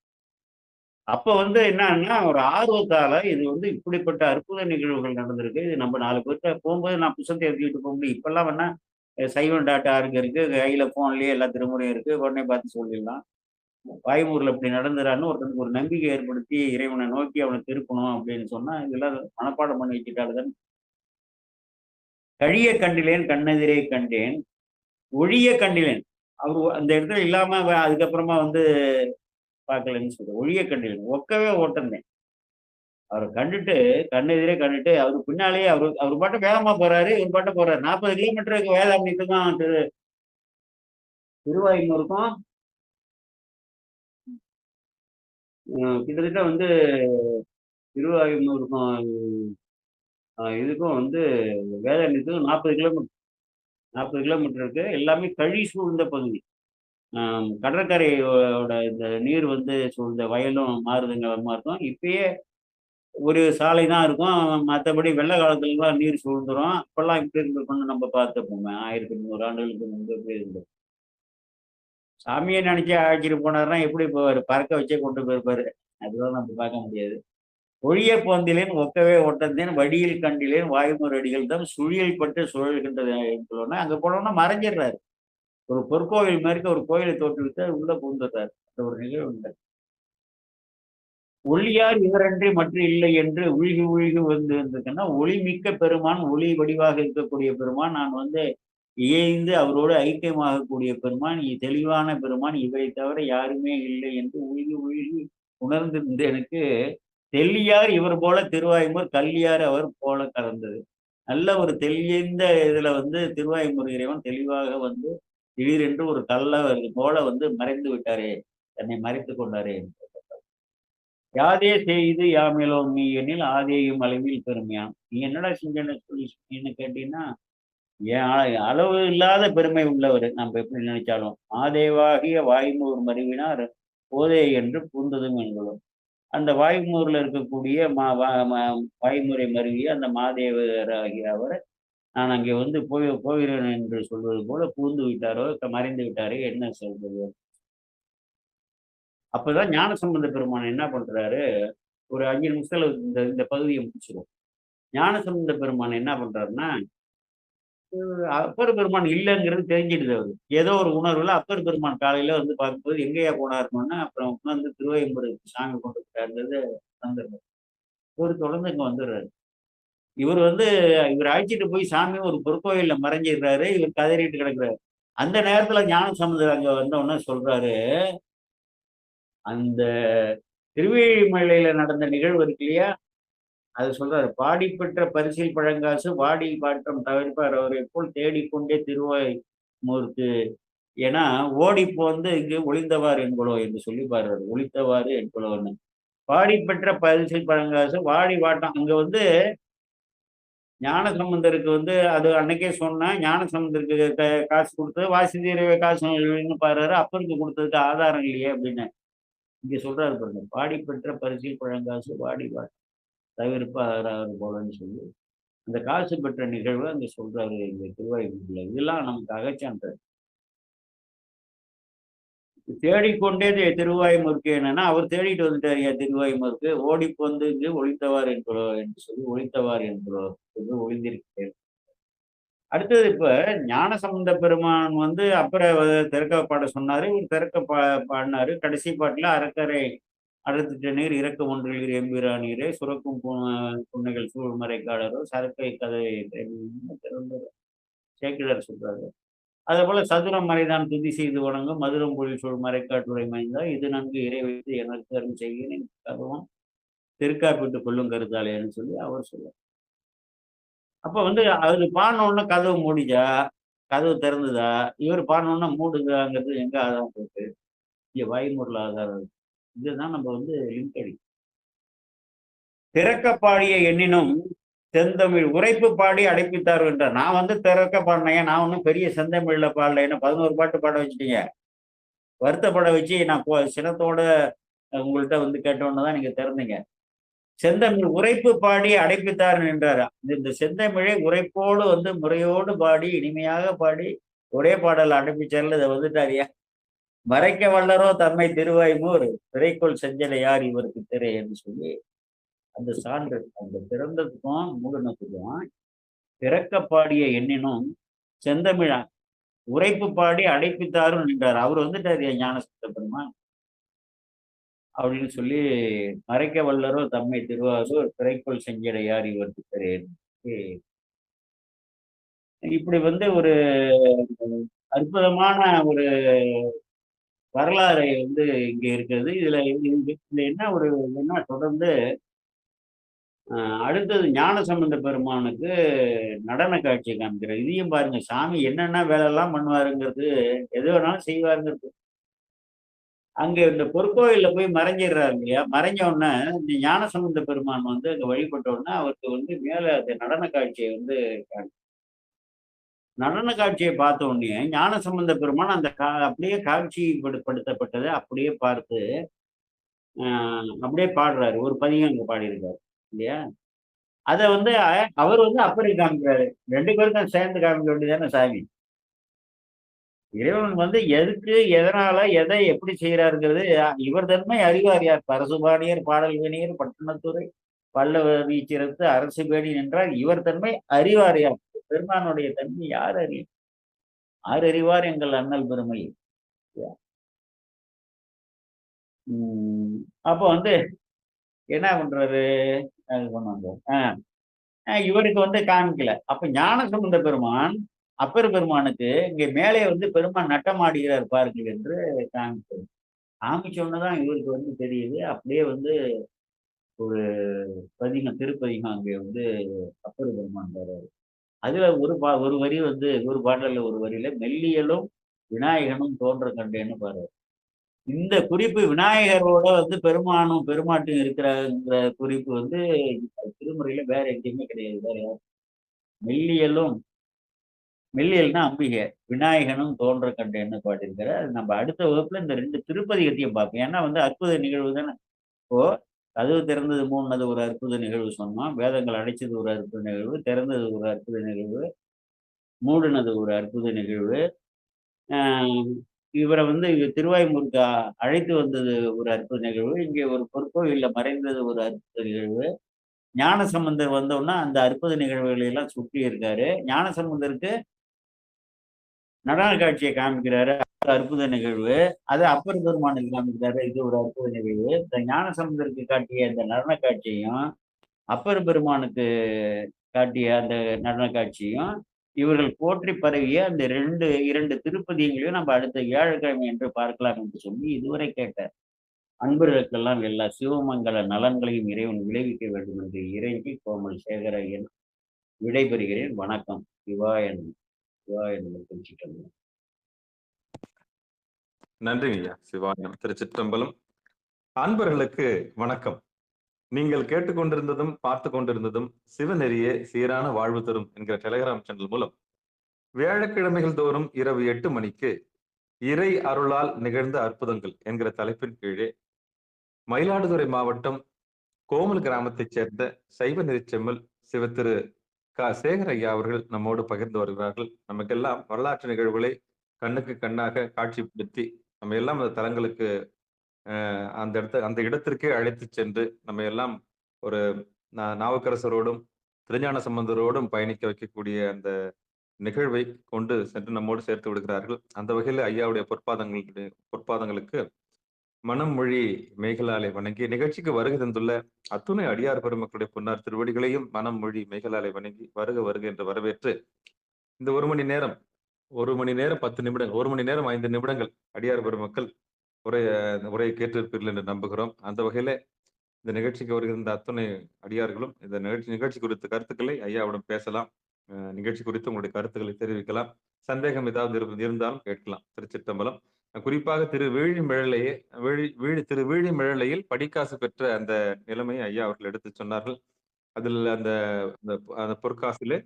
அப்ப வந்து என்னன்னா ஒரு ஆர்வத்தால இது வந்து இப்படிப்பட்ட அற்புத நிகழ்வுகள் நடந்திருக்கு. இது நம்ம 4 பேர்கிட்ட போகும்போது நான் புத்தகத்தை எழுதிட்டு போக முடியும். இப்பெல்லாம் வேணா சைவன்.org இருக்கு, கையில போன்லயே எல்லா திருமுறையும் இருக்கு, உடனே பார்த்து சொல்லிடலாம். வாய்மூர்ல இப்படி நடந்துறான்னு ஒருத்தனுக்கு ஒரு நம்பிக்கை ஏற்படுத்தி இறைவனை நோக்கி அவனை திருப்பணும் அப்படின்னு சொன்னா இதெல்லாம் மனப்பாடம் பண்ணி வச்சுட்டாலுதான். கழிய கண்டிலேன் கண்ணெதிரே கண்டேன் ஒழிய கண்டிலேன். அவரு அந்த இடத்துல இல்லாம அதுக்கப்புறமா வந்து பார்க்கலன்னு சொல்ற. ஒழிய கண்டிலேன் ஒக்கவே ஓட்டந்தேன். அவரை கண்டுட்டு கண்ணெதிரே கண்டுட்டு அவரு பின்னாலேயே அவரு பாட்டு வேகமா போறாரு, இவர் பாட்டு போறாரு. 40 கிலோமீட்டருக்கு வேதாரண்யத்துக்கும் திருவாய்மூருக்கும் கிட்டத்தட்ட வந்து திருவாய்மூருக்கும் இதுக்கும் வந்து வேதாரண்யத்துக்கும் 40 கிலோமீட்டர் இருக்கு. எல்லாமே கழி சூழ்ந்த பகுதி. கடற்கரையோட இந்த நீர் வந்து சூழ்ந்த வயலும் மாறுதுங்களமா இருக்கும். இப்பயே ஒரு சாலை தான் இருக்கும். மற்றபடி வெள்ள காலத்துலலாம் நீர் சூழ்ந்துரும். இப்பெல்லாம் இப்படி இருந்திருக்கும்னு நம்ம பார்த்துப்போமே. 1300 ஆண்டுகளுக்கு முன்பு எப்படி இருந்தது. சாமியை நினைச்சு அழைச்சிட்டு போனாருன்னா எப்படி போவாரு? பறக்க வச்சே கொண்டு போயிருப்பாரு. அதெல்லாம் நம்ம பார்க்க முடியாது. ஒழிய போந்திலேன் ஒக்கவே ஒட்டந்தேன் வடியில் கண்டிலேன் வாய்மூர் அடிகள் தான் சுழியல் பட்டு சுழல்கின்றது சொல்லணும்னா அங்க போனோம்னா மறைஞ்சிடுறாரு. ஒரு பொற்கோவில் மாதிரி ஒரு கோயிலை தோற்றுவித்து அது உள்ள புகுந்துடுறாரு. அந்த ஒரு நிகழ்வு உண்டு. ஒளியார் இவரன்றி மற்ற இல்லை என்று உள்கி உள்கி வந்து இருந்திருக்குன்னா ஒளிமிக்க பெருமான், ஒளி வடிவாக இருக்கக்கூடிய பெருமான், நான் வந்து இயைந்து அவரோடு ஐக்கியமாகக்கூடிய பெருமான், தெளிவான பெருமான், இவரை தவிர யாருமே இல்லை என்று உள்கி உள்கி உணர்ந்திருந்த எனக்கு தெள்ளியார் இவர் போல திருவாய்மூர் கல்லியார் அவர் போல கலந்தது. நல்ல ஒரு தெளிந்த இதுல வந்து திருவாய்மூர் இறைவன் தெளிவாக வந்து திடீரென்று ஒரு கள்ளவர் போல வந்து மறைந்து விட்டாரே, தன்னை மறைத்துக் கொண்டாரே. யாதே செய்து யாமேலோன் நீ எனில் ஆதேயும் அளவில் பெருமையாம். நீ என்னடா செஞ்சேன்னு சொல்லி சொன்னீன்னு கேட்டீங்கன்னா, என் அளவு இல்லாத பெருமை உள்ளவர் நம்ம எப்படி நினைச்சாலும். ஆதேவாகிய வாய்மூர் மருவினார் போதே என்று பூந்ததும் என்கிறோம். அந்த வாய்மூர்ல இருக்கக்கூடிய வாய்முறை மருவிய அந்த மாதேவராகிய அவர் நான் அங்கே வந்து போகிறேன் என்று சொல்வது போல பூந்து விட்டாரோ, மறைந்து விட்டாரே என்ன சொல்றது? அப்பதான் ஞானசம்பந்த பெருமான் என்ன பண்றாரு, ஒரு 5 நிமிஷத்துல இந்த இந்த பகுதியை முடிச்சிருவோம். ஞானசம்பந்த பெருமான் என்ன பண்றாருன்னா, அப்பர் பெருமான் இல்லைங்கிறது தெரிஞ்சிடுது அவருக்கு. ஏதோ ஒரு உணர்வுல அப்பர் பெருமான் காலையில வந்து பார்க்கும்போது எங்கேயா போனாருன்னா, அப்புறம் உட்கார்ந்து திருவையம்புருக்கு சாமி கொண்டு போயிட்டாருங்கிறது வந்துடுறாரு. இவரு தொடர்ந்து இங்க வந்துடுறாரு. இவர் வந்து இவர் அழைச்சிட்டு போய் சாமி ஒரு பொற்கோயில்ல மறைஞ்சிடுறாரு. இவர் கதறிட்டு கிடக்குறாரு. அந்த நேரத்துல ஞானசம்பந்தர் அங்க வந்த உடனே சொல்றாரு, அந்த திருவேழிமலையில நடந்த நிகழ்வு இருக்கு இல்லையா? அது சொல்றாரு. "பாடி பெற்ற பரிசில் பழங்காசு வாடி பாட்டம் தவிர்ப்பார் அவரைப் போல் தேடிக்கொண்டே திருவாய்மூர்க்கு என ஓடி போந்து இங்கு ஒளிந்தவார் என்கொலோ" என்று சொல்லி பாடுறாரு. ஒளித்தவாறு என்கொலோன்னு. பாடி பெற்ற பரிசில் பழங்காசு வாடி வாட்டம் அங்க வந்து ஞானசம்பந்தருக்கு வந்து அது அன்னைக்கே சொன்னேன். ஞானசம்பந்தருக்கு காசு கொடுத்தது வாசுதேவ காசு பாடுறாரு. அப்பருக்கு கொடுத்ததுக்கு ஆதாரம் இல்லையே அப்படின்னு. இங்க சொல்றாரு பாருங்க. பாடி பெற்ற பரிசில் பழங்காசு வாடி வாட்டம் தவிர்ப்பார் போலன்னு சொல்லி அந்த காசு பெற்ற நிகழ்வு அங்க சொல்றாரு இந்த திருவாய்மொழியில. இதெல்லாம் நமக்கு அகச்சான்றாரு. தேடிக்கொண்டே திருவாய்மூர்க்கு என்னன்னா அவர் தேடிட்டு வந்துட்டாரு திருவாய்மூர்க்கு ஓடி வந்து இங்கு ஒளித்தவார் என்கிறோ என்று சொல்லி ஒளித்தவார் என்கிறோ என்று ஒளிந்திருக்கிறேன். அடுத்தது இப்ப ஞானசம்பந்த பெருமான் வந்து அப்புறம் திறக்க பாட சொன்னாரு. இவர் திறக்க பாடினாரு. கடைசி பாட்டுல அறக்கரை அடர்த்திட்ட நீர் இறக்க ஒன்றில் எம்பிரானீரே சுரக்கும் புன்னைகள் சூழ்மறைக்காடரோ சரக்கை கதை சேக்கிழார் சொல்றாரு. அதே போல சதுரம் மறைதான் துதி செய்து வணங்கும் மதுரம் பொழில் சூழ் மறைக்காட்டுரை மைந்தா இது நன்கு இறை வைத்து எனக்கு அருள் செய்கிறேன் கருவம் திருக்காப்பிட்டு கொள்ளும் கருத்தாலேன்னு சொல்லி அவர் சொல்றார். அப்ப வந்து அவரு பாடினோடனே கதவு மூடிச்சா, கதவு திறந்துதா, இவர் பாடினோடனே மூடுதாங்கிறது எங்க ஆதாரம் இருக்கு? இங்க வாய்மூர்ல ஆதாரம் இருக்கு. இதுதான் நம்ம வந்து லிங்க் அடி திறக்க பாடிய எண்ணினும் செந்தமிழ் உரைப்பு பாடி அடைப்பித்தார் என்றார். நான் வந்து திறக்க பாடினேன். நான் ஒன்றும் பெரிய செந்தமிழ்ல பாடல. என்ன 11 பாட்டு பாட வச்சுட்டீங்க. வருத்தப்பட வச்சு நான் சினத்தோட உங்கள்கிட்ட வந்து கேட்டோன்னு தான் நீங்க திறந்தீங்க. செந்தமிழ் உரைப்பு பாடி அடைப்பித்தார் என்றார். இந்த செந்தமிழை உரைப்போடு வந்து முறையோடு பாடி இனிமையாக பாடி ஒரே பாடல் அடைப்பிச்சார்ல இதை வந்துட்டாரியா. மறைக்க வல்லரோ தம்மை திருவாய்மூர் திரைக்குள் செஞ்சலை யார் இவருக்கு திரை என்று சொல்லி அந்த சான்று அந்த திறந்ததுக்கும் மூடனத்துக்கும் திறக்க பாடிய எண்ணினும் செந்தமிழா உரைப்பு பாடி அடைப்பித்தாரும் நின்றார். அவர் வந்துட்டாரு ஞானசம்பந்த பெருமான் அப்படின்னு சொல்லி மறைக்க வல்லரோ தம்மை திருவாரூர் திரைக்குள் செஞ்சடை யார் இவருக்கு திரையேன். இப்படி வந்து ஒரு அற்புதமான ஒரு வரலாறு வந்து இங்க இருக்கிறது. இதுல என்ன ஒரு என்ன தொடர்ந்து அடுத்தது ஞானசம்பந்த பெருமானுக்கு நடன காட்சி காமிக்கிறார். இதையும் பாருங்க சாமி என்னென்ன வேலை எல்லாம் பண்ணுவாருங்கிறது எது வேணாலும் செய்வாருங்கிறது. அங்க இந்த பொற்கோயில்ல போய் மறைஞ்சிடுறாரு இல்லையா. மறைஞ்ச உடனே இந்த ஞானசம்பந்த பெருமான் வந்து அங்க வழிபட்ட உடனே அவருக்கு வந்து மேல அந்த நடன காட்சியை வந்து நடன காட்சியை பார்த்த உடனே ஞானசம்பந்த பெருமான் அந்த அப்படியே காட்சிப்படுத்தப்பட்டதை அப்படியே பார்த்து அப்படியே பாடுறாரு. ஒரு பதிகம் அங்க பாடியிருக்காரு இல்லையா. அதை வந்து அவர் வந்து அப்படி காமிக்கிறாரு. 2 பேருக்கும் சேர்ந்து காமிக்க வேண்டியதானே சாமி. இறைவன் வந்து எதுக்கு எதனால எதை எப்படி செய்யறாருங்கிறது இவர் தன்மை அறிவார் யார்? பரசுபாடியர் பாடல் வினியர் பட்டணத்துறை பல்லவரி சிறத்து அரசு பேணி நின்றார் இவர் தன்மை அறிவாரையா. பெருமானுடைய தன்மை யார் அறியும்? யார் அறிவார் எங்கள் அண்ணல் பெருமை. அப்போ வந்து என்ன பண்றாரு? அது கொண்டு வந்தார். இவருக்கு வந்து காமிக்கல. அப்ப ஞானசம்பந்த பெருமான் அப்பர் பெருமானுக்கு இங்க மேலே வந்து பெருமான் நட்டமாடுகிறார் பாருங்கள் என்று காமிச்சார். காமிச்ச உடனேதான் இவருக்கு வந்து தெரியுது. அப்படியே வந்து ஒரு பதிகம், திருப்பதிகம் அங்கே வந்து அப்பர் பெருமான் பாடுறாரு. அதுல ஒரு வரி வந்து ஒரு பாடல்ல ஒரு வரியில மெல்லியலும் விநாயகனும் தோன்ற கண்டேன்னு பாரு. இந்த குறிப்பு விநாயகரோட வந்து பெருமானும் பெருமாட்டும் இருக்கிற குறிப்பு வந்து திருமுறையில வேற எங்கேயுமே கிடையாது. வேற யாரும் மெல்லியலும் மெல்லியல்னா அம்பிகை, விநாயகனும் தோன்ற கண்டேன்னு பாடியிருக்கிறார். அது நம்ம அடுத்த வகுப்புல இந்த 2 திருப்பதிகத்தையும் பார்ப்போம். ஏன்னா வந்து அற்புத நிகழ்வு தானே. இப்போ கதவு திறந்தது மூடுனது ஒரு அற்புத நிகழ்வு சொன்னோம். வேதங்கள் அடைச்சது ஒரு அற்புத நிகழ்வு, திறந்தது ஒரு அற்புத நிகழ்வு, மூடுனது ஒரு அற்புத நிகழ்வு. அ இவரை வந்து திருவாய்மூருக்கு அழைத்து வந்தது ஒரு அற்புத நிகழ்வு. இங்கே ஒரு பொற்கோவில்ல மறைந்தது ஒரு அற்புத நிகழ்வு. ஞானசம்பந்தர் வந்தோன்ன அந்த அற்புத நிகழ்வுகளை எல்லாம் சுட்டி இருக்காரு. ஞானசம்பந்தருக்கு நடன காட்சியை காமிக்கிறாரு. அது அற்புத நிகழ்வு. அது அப்பர் பெருமானுக்கு காமிக்கிறாரு. இது ஒரு அற்புத நிகழ்வு. இந்த ஞானசம்பந்தருக்கு காட்டிய இந்த நடன காட்சியையும், அப்பர் பெருமானுக்கு காட்டிய அந்த நடன காட்சியும், இவர்கள் போற்றி பரவிய அந்த 2 திருப்பதிகங்களையும் நம்ம அடுத்த வியாழக்கிழமை என்று பார்க்கலாம் என்று சொல்லி இதுவரை கேட்ட அன்பர்களுக்கெல்லாம் எல்லா சிவமங்கல நலன்களையும் இறைவன் விளைவிக்க வேண்டும் என்று இறைஞ்சி கோமல் சேகரையன் விடைபெறுகிறேன். வணக்கம். சிவாய நம. சிவாய நம. திருச்சிற்றம்பலம். நன்றிங்க ஐயா. சிவாயம். திருச்சிற்றம்பலம். அன்பர்களுக்கு வணக்கம். நீங்கள் கேட்டுக்கொண்டிருந்ததும் பார்த்து கொண்டிருந்ததும் சிவநெறியே சீரான வாழ்வு தரும் என்கிற டெலிகிராம் சேனல் மூலம் வியாழக்கிழமைகள் தோறும் இரவு 8 மணிக்கு இறை அருளால் நிகழ்ந்த அற்புதங்கள் என்கிற தலைப்பின் கீழே மயிலாடுதுறை மாவட்டம் கோமல் கிராமத்தைச் சேர்ந்த சைவ நெறிச்செம்மல் சிவ திரு சேகர் ஐயா அவர்கள் நம்மோடு பகிர்ந்து வருகிறார்கள். நமக்கெல்லாம் வரலாற்று நிகழ்வுகளை கண்ணுக்கு கண்ணாக காட்சிப்படுத்தி நம்ம எல்லாம் அந்த தலங்களுக்கு அந்த இடத்திற்கே அழைத்து சென்று நம்ம எல்லாம் ஒரு நாவுக்கரசரோடும் திருஞான சம்பந்தரோடும் பயணிக்க வைக்கக்கூடிய அந்த நிகழ்வை கொண்டு சென்று நம்மோடு சேர்த்து விடுகிறார்கள். அந்த வகையில் ஐயாவுடைய பொற்பாதங்களுக்கு மனம் மொழி மேகலாலை வணங்கி நிகழ்ச்சிக்கு வருகை தந்துள்ள அத்துணை அடியார் பெருமக்களுடைய பொன்னார் திருவடிகளையும் மனம் மொழி மேகலாலை வணங்கி வருக வருக என்று வரவேற்று இந்த 1 மணி நேரம் 10 நிமிடங்கள் 1 மணி நேரம் 5 நிமிடங்கள் அடியார் பெருமக்கள் உரையை கேட்டிருப்பீர்கள் என்று நம்புகிறோம். அந்த வகையில இந்த நிகழ்ச்சிக்கு வருகின்ற அத்துணை அடியார்களும் இந்த நிகழ்ச்சி குறித்த கருத்துக்களை ஐயாவிடம் பேசலாம். நிகழ்ச்சி குறித்து உங்களுடைய கருத்துக்களை தெரிவிக்கலாம். சந்தேகம் ஏதாவது இருந்தாலும் கேட்கலாம். திருச்சிற்றம்பலம். குறிப்பாக திரு வீழிமிழலையில் படிக்காசு பெற்ற அந்த நிலைமையை ஐயா அவர்கள் எடுத்து சொன்னார்கள். அதில் அந்த பொற்காசிலே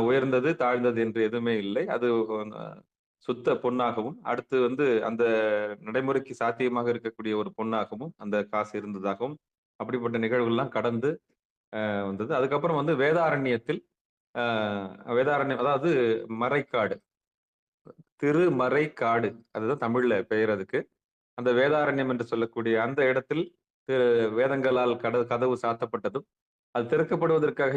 உயர்ந்தது தாழ்ந்தது என்று எதுவுமே இல்லை. அது சுத்த பொன்னாகவும் அடுத்து அந்த நடைமுறைக்கு சாத்தியமாக இருக்கக்கூடிய ஒரு பொன்னாகவும் அந்த காசு இருந்ததாகவும் அப்படிப்பட்ட நிகழ்வுகள்லாம் கடந்து வந்தது. அதுக்கப்புறம் வேதாரண்யத்தில் வேதாரண்யம் அதாவது மறைக்காடு, திருமறைக்காடு, அதுதான் தமிழ்ல பெயர் அதுக்கு. அந்த வேதாரண்யம் என்று சொல்லக்கூடிய அந்த இடத்தில் வேதங்களால் கதவு சாத்தப்பட்டதும் அது திறக்கப்படுவதற்காக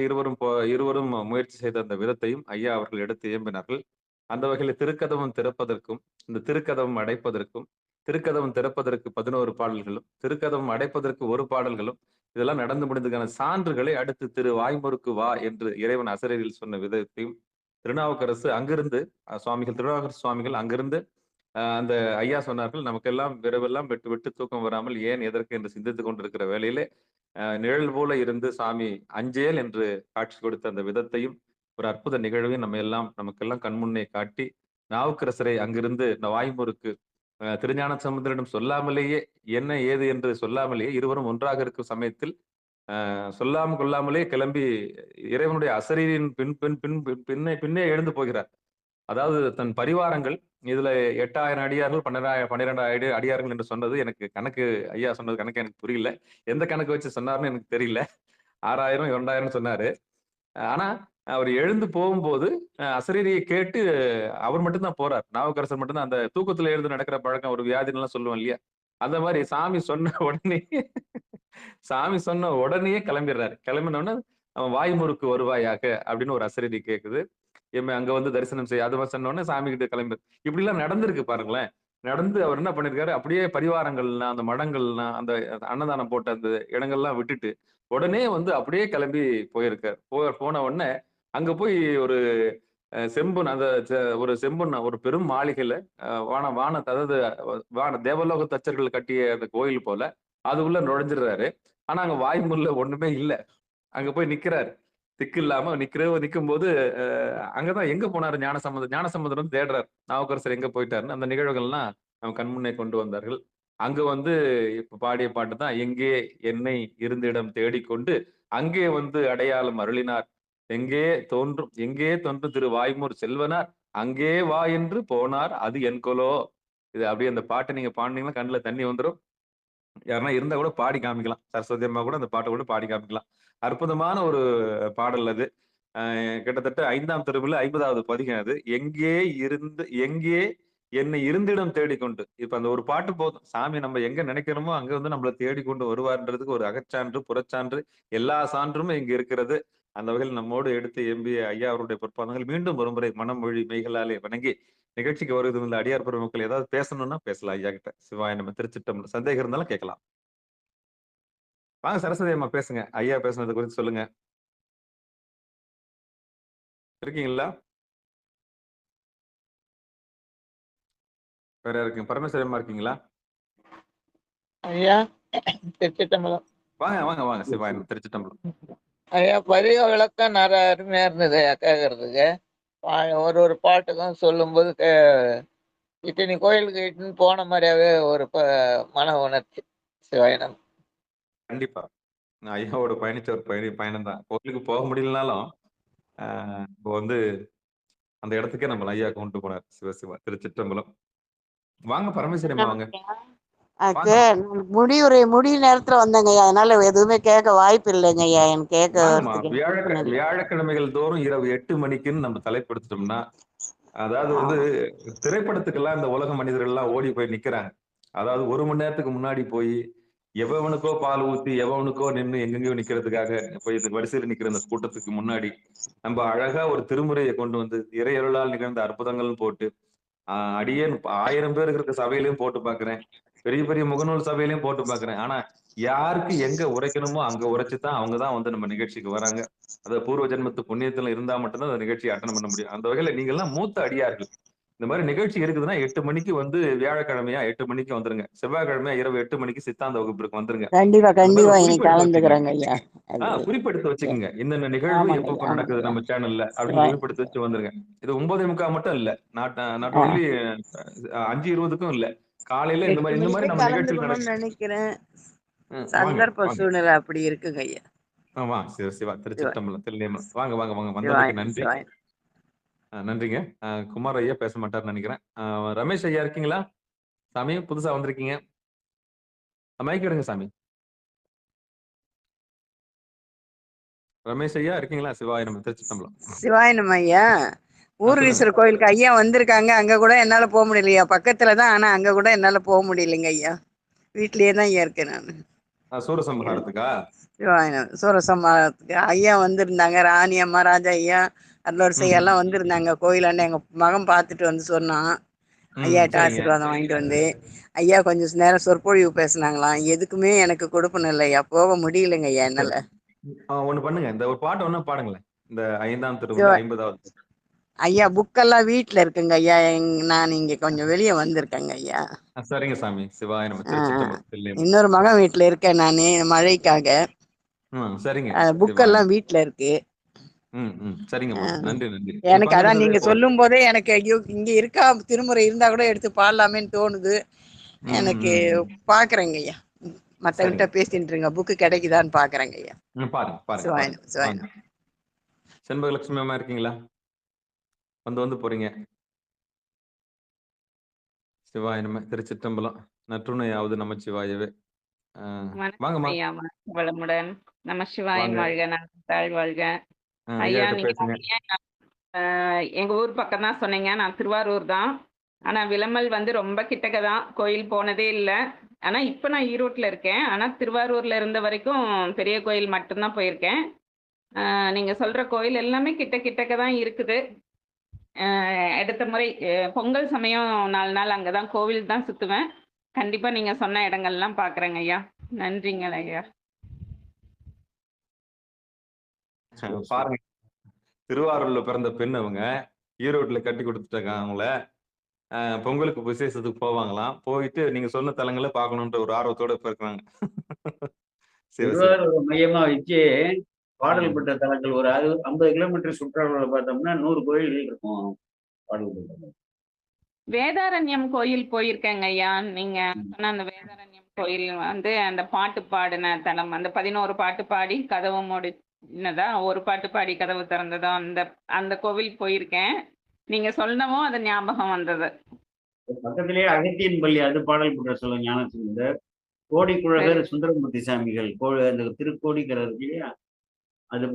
இருவரும் முயற்சி செய்த அந்த விதத்தையும் ஐயா அவர்கள் எடுத்து இயம்பினார்கள். அந்த வகையில திருக்கதவம் திறப்பதற்கும் இந்த திருக்கதவம் அடைப்பதற்கும் திருக்கதவம் திறப்பதற்கு 11 பாடல்களும் திருக்கதவம் அடைப்பதற்கு 1 பாடல்களும் இதெல்லாம் நடந்து முடிந்ததுக்கான சான்றுகளை அடுத்து திரு வாய்முறுக்கு வா என்று இறைவன் அசரீரில் சொன்ன விதத்தையும் திருநாவுக்கரசு அங்கிருந்து திருநாவுக்கரசு சுவாமிகள் அங்கிருந்து அந்த ஐயா சொன்னார்கள், நமக்கெல்லாம் விரைவெல்லாம் விட்டு விட்டு தூக்கம் வராமல் ஏன் எதற்கு என்று சிந்தித்துக் கொண்டிருக்கிற வேளையிலே நிழல் போல இருந்து சாமி அஞ்சேல் என்று காட்சி கொடுத்த அந்த விதத்தையும் ஒரு அற்புத நிகழ்வை நமக்கெல்லாம் கண்முன்னே காட்டி நாவுக்கரசரை அங்கிருந்து வாய்மூருக்கு திருஞான சம்பந்தரிடம் சொல்லாமலேயே என்ன ஏது என்று சொல்லாமலேயே இருவரும் ஒன்றாக இருக்கும் சமயத்தில் சொல்லாமல் கொள்ளாமலே கிளம்பி இறைவனுடைய அசரீரின் பின்னே எழுந்து போகிறார். அதாவது தன் பரிவாரங்கள் இதுல 8000 அடியார்கள் 12,000 அடியார்கள் என்று சொன்னது எனக்கு கணக்கு ஐயா சொன்னது கணக்கு எனக்கு புரியல. எந்த கணக்கு வச்சு சொன்னார்னு எனக்கு தெரியல. 6000 2000 சொன்னாரு. ஆனா அவர் எழுந்து போகும்போது அசரீரியை கேட்டு அவர் மட்டும்தான் போறார். நாவுக்கரசர் மட்டும்தான். அந்த தூக்கத்துல எழுந்து நடக்கிற பழக்கம் ஒரு வியாதின்னு எல்லாம் சொல்லுவோம் இல்லையா, அந்த மாதிரி சாமி சொன்ன உடனே சாமி சொன்ன உடனேயே கிளம்பிடுறாரு. கிளம்பின உடனே அவன் வாய் முறுக்கு வருவாயாக அப்படின்னு ஒரு அசரீரி கேக்குது. எம்மை அங்க வந்து தரிசனம் செய்ய அது சொன்ன உடனே சாமி கிட்ட கிளம்பி இப்படி எல்லாம் நடந்திருக்கு பாருங்களேன். நடந்து அவர் என்ன பண்ணிருக்காரு, அப்படியே பரிவாரங்கள்லாம், அந்த மடங்கள்லாம், அந்த அன்னதானம் போட்ட அந்த இடங்கள்லாம் விட்டுட்டு, உடனே வந்து அப்படியே கிளம்பி போயிருக்காரு. போன உடனே அங்க போய் ஒரு செம்புன் அந்த ஒரு செம்புன் ஒரு பெரும் மாளிகையில வான வான அதாவது வான தேவலோக தச்சர்கள் கட்டிய அந்த கோயில் போல அது உள்ள நுழைஞ்சிடுறாரு. ஆனா அங்க வாய்மொழில ஒண்ணுமே இல்ல. அங்க போய் நிக்கிறாரு. திக்கு இல்லாம நிக்கும்போது அங்கதான் எங்க போனாரு ஞானசம்பந்தர்? ஞானசம்பந்தர் வந்து தேடுறாரு. நாவுக்கரசர் எங்க போயிட்டாருன்னு அந்த நிகழ்வுகள்லாம் நம்ம கண்முன்னே கொண்டு வந்தார்கள். அங்க வந்து இப்ப பாடிய பாட்டு தான் எங்கே என்னை இருந்திடம் தேடிக்கொண்டு அங்கே வந்து அடையாளம் அருளினார். எங்கே தோன்றும் திரு வாய்மூர் செல்வனார் அங்கே வா என்று போனார் அது என்கொலோ. இது அப்படியே அந்த பாட்டை நீங்க பாடுனீங்கன்னா கண்ணுல தண்ணி வந்துரும். யாருன்னா இருந்தா கூட பாடி காமிக்கலாம். சரஸ்வதி அம்மா கூட அந்த பாட்ட கூட பாடி காமிக்கலாம். அற்புதமான ஒரு பாடல் அது. கிட்டத்தட்ட 5ஆம் திருமுறையில 50வது பதிகம் அது. எங்கே என்னை இருந்திடம் தேடிக்கொண்டு. இப்ப அந்த ஒரு பாட்டு போதும். சாமி நம்ம எங்க நினைக்கிறோமோ அங்க வந்து நம்மள தேடிக்கொண்டு வருவார்ன்றதுக்கு ஒரு அகச்சான்று, புறச்சான்று எல்லா சான்றும் இங்க இருக்கிறது. அந்த வகையில் நம்மோடு எடுத்து எம்பிய ஐயா அவருடைய பொற்பாதங்கள் மீண்டும் ஒருமுறை மனம், மொழி, மெய்களாலே வணங்கி நிகழ்ச்சிக்கு வருகை தந்த அடியார் பெருமக்கள் ஏதாவது பேசணும்னா பேசலாம் ஐயா கிட்ட. சிவாய நம்ம திருச்சிற்றம்பலம். சந்தேகம் இருந்தாலும் கேட்கலாம். வாங்க சரஸ்வதி அம்மா பேசுங்க. ஐயா பேசுனது குறித்து சொல்லுங்க. இருக்கீங்களா? வேற இருக்கீங்க? பரமேஸ்வரி அம்மா இருக்கீங்களா? ஐயா திருச்சிட்டம்பலம். வாங்க வாங்க வாங்க சிவாயம் திருச்சிட்டம்பலம். ஐயா பதிக விளக்கம் நிறைய அருமையா இருந்தது ஐயா கேட்கறதுக்கு. ஒரு ஒரு பாட்டுக்கும் சொல்லும்போது இத்தனி கோயிலுக்கு இட்டுன்னு போன மாதிரியாவே ஒரு மன உணர்ச்சி. சிவாயனம். கண்டிப்பா. நான் ஐயாவோட பயணிச்ச ஒரு பயணம் தான். கோயிலுக்கு போக முடியலனாலும் இப்போ வந்து அந்த இடத்துக்கே நம்ம ஐயா கொண்டு போனார். சிவ சிவா திருச்சிற்றம்பலம். வாங்க பரமேஸ்வரி அம்மா வாங்க. வாங்க. முடி நேரத்துல வந்தேங்க ஐயா, அதனால எதுவுமே கேட்க வாய்ப்பு இல்லைங்க ஐயா. எனக்கு வாங்கம்மா. கேட்க வியாழக்கிழமைகள் தோறும் இரவு 8 மணிக்குன்னு நம்ம தலைப்படுத்திட்டோம்னா, அதாவது வந்து திரைப்படத்துக்கெல்லாம் இந்த உலக மனிதர்கள் எல்லாம் ஓடி போய் நிக்கிறாங்க. அதாவது 1 மணி நேரத்துக்கு முன்னாடி போய் எவனுக்கோ பால் ஊத்தி எவனுக்கோ நின்னு எங்கெங்கயோ நிக்கிறதுக்காக போய் இந்த வரிசையில் நிக்கிற அந்த கூட்டத்துக்கு முன்னாடி நம்ம அழகா ஒரு திருமுறையை கொண்டு வந்து இறையருளால் நிகழ்ந்த அற்புதங்கள் போட்டு அடியேன் 1000 பேர் இருக்கிற சபையிலையும் போட்டு பாக்குறேன். பெரிய பெரிய முகநூல் சபையிலையும் போட்டு பாக்குறேன். ஆனா யாருக்கு எங்க உரைக்கணுமோ அங்க உரைச்சுதான் அவங்கதான் வந்து நம்ம நிகழ்ச்சிக்கு வராங்க. அது பூர்வ ஜென்மத்து புண்ணியத்துல இருந்தா மட்டும்தான் அந்த நிகழ்ச்சியை அட்டன் பண்ண முடியும். அந்த வகையில நீங்க எல்லாம் மூத்த அடியார்கள். இந்த மாதிரி நிகழ்ச்சி இருக்குதுன்னா 8 மணிக்கு வந்து வியாழக்கிழமையா 8 மணிக்கு வந்துருங்க. செவ்வாய்க்கிழமையா இரவு 8 மணிக்கு சித்தாந்த வகுப்பிற்கு வந்துருங்க. கண்டிப்பா அந்த மாதிரி ஒரு இன்னைக்கு குறிப்பெடுத்து வச்சுக்கங்க. கலந்துக்கிறேங்க ஐயா. குறிப்பெடுத்து வச்சுக்கோங்க. இந்த நிகழ்வு ஆமாங்க ஐயா, எப்பப்ப ஆமாங்க நடக்குது ஐயா. நம்ம சேனல்ல அப்படின்னு குறிப்பெடுத்து வச்சு வந்துருங்க. இது 9:45 மட்டும் இல்ல. நாட் ஒன்லி 5:20க்கும் இல்ல. காலையில இந்த 8 மாதிரி மணிக்கே நம்ம நிகழ்ச்சிகள் கலந்துக்கணும்னு நினைக்கிறேன். வாங்க சந்தர்ப்ப வாங்க. சூழ்நிலை அப்படி இருக்குங்க ஐயா. வாங்க சிவா சிவா திருச்சிற்றம்பலம் தில்லையம்பலம். வாங்க வாங்க வாங்க வந்தமைக்கு சிவாயனம் நன்றி. சிவாயனம். நன்றிங்க. குமார் ஐயா பேச மாட்டார்னு நினைக்கிறேன். ரமேஷ் ஐயா இருக்கீங்களா? சாமி புதுசா வந்திருக்கீங்க. மைக் எடுங்க சாமி. ரமேஷ் ஐயா இருக்கீங்களா? சிவாயனம் திருச்சிற்றம்பலம். சிவாயனம் ஐயா. சொல்லுங்க. ஊர்வீஸ்வரர் கோயிலுக்கு ஐயா வந்திருக்காங்க. அங்க கூட என்னால போக முடியலையா. பக்கத்துலதான், ஆனா அங்க கூட என்னால போக முடியலைங்க ஐயா. வீட்லயே தான் ஐயா இருக்கேன் நான். சூரசம்ஹாரத்துக்கா? சிவாயனம் சூரசம்ஹாரத்துக்கு ஐயா வந்திருந்தாங்க. ராணி அம்மா, ராஜா ஐயா, அருளரசு எல்லாம் வந்திருந்தாங்க கோயிலாண்ட. எங்க மகன் பார்த்துட்டு வந்து சொன்னான். ஐயாட்ட சரிங்க. ஆசீர்வாதம் வாங்கிட்டு வந்து ஐயா கொஞ்சம் நேரம் சொற்பொழிவு பேசினாங்களாம். எதுக்குமே எனக்கு கொடுப்பணும் இல்லையா, போக முடியலைங்க ஐயா என்னால. ஒண்ணு பண்ணுங்க. இந்த ஒரு பாட்டு ஒண்ணு பாடுங்களேன். இந்த 5ஆம் திருமுறை 50வது. ஐயா புக்கெல்லாம் வீட்டுல இருக்குங்க ஐயா. நான் இங்க கொஞ்சம் வெளியே வந்திருக்கேங்க ஐயா. சரிங்க சாமி. சிவாய நம்ம திருச்சிற்றம்பலம். இன்னொரு மகன் வீட்டுல இருக்கேன் நானு மழைக்காக. சரிங்க. புக்கெல்லாம் வீட்டுல இருக்கு. சரிங்கம்மா. நன்றி நன்றி. எனக்கு அதான் நீங்க சொல்லும் போதே எனக்கு ஐயோ இங்க இருக்கா திருமுறை இருந்தா கூட எடுத்து பாடலாமேன்னு தோணுது. எனக்கு பாக்குறேங்க ஐயா. மத்தவங்கிட்ட பேசிட்டு இருங்க, புக்கு கிடைக்குதான்னு பாக்குறேங்க ஐயா. பாருங்க. செண்பகலட்சுமி அம்மா இருக்கீங்களா? வந்து போறீங்க. சிவாய நம்ம திருச்சிற்றம்பலம். நற்றுணையாவது நமச்சிவாயவே. வாங்கம்மா. வளமுடன். நம சிவாயம் வாழ்க, நலத்தாள் வாழ்க. ஐயா நீங்க எங்க ஊர் பக்கம் தான் சொன்னீங்க. நான் திருவாரூர் தான். ஆனா விளமல் வந்து ரொம்ப கிட்டக்க தான், கோயில் போனதே இல்லை. ஆனா இப்ப நான் ஈரோட்ல இருக்கேன். ஆனா திருவாரூர்ல இருந்த வரைக்கும் பெரிய கோயில் மட்டும்தான் போயிருக்கேன். நீங்க சொல்ற கோயில் எல்லாமே கிட்டக்க தான் இருக்குது. அடுத்த முறை பொங்கல் சமயம் 4 நாள் அங்கதான் கோவில் தான் சுத்துவேன். கண்டிப்பா நீங்க சொன்ன இடங்கள்லாம் பார்க்குறேங்க ஐயா. நன்றிங்க ஐயா. பாருங்க, திருவாரூர்ல பிறந்த பெண் அவங்க. ஈரோட்ல கட்டி கொடுத்துட்டாங்க அவங்கள. பொங்கலுக்கு விசேஷத்துக்கு போவாங்களாம். போயிட்டு நீங்க சொன்ன தலங்களை பார்க்கணுன்ற ஒரு ஆர்வத்தோட இப்ப இருக்கிறாங்க. சிவ சிவ. திருவாரூர் மையமா வச்சு பாடல்பட்ட தலங்கள் ஒரு 50 கிலோமீட்டர் சுற்றுலாவில் பார்த்தோம்னா 100 கோயில்கள் இருக்கும். பாடல்பட்ட வேதாரண்யம் கோயில் போயிருக்கேங்க ஐயா. நீங்க சொன்ன அந்த வேதாரண்யம் கோயில் வந்து அந்த பாட்டு பாடின தலம், அந்த 11 பாட்டு பாடி கதவு மூடினதா, ஒரு பாட்டு பாடி கதவு திறந்ததா, அந்த அந்த கோவில் போயிருக்கேன். நீங்க சொன்னவும் அது ஞாபகம் வந்தது. பக்கத்திலேயே அகத்தியன் பள்ளி, அது பாடல்பட்ட சொல்ல ஞானசுந்தர். கோடிக்குழகர் சுந்தரமூர்த்தி சாமிகள், அந்த திருக்கோடிக்கிறது இல்லையா, அது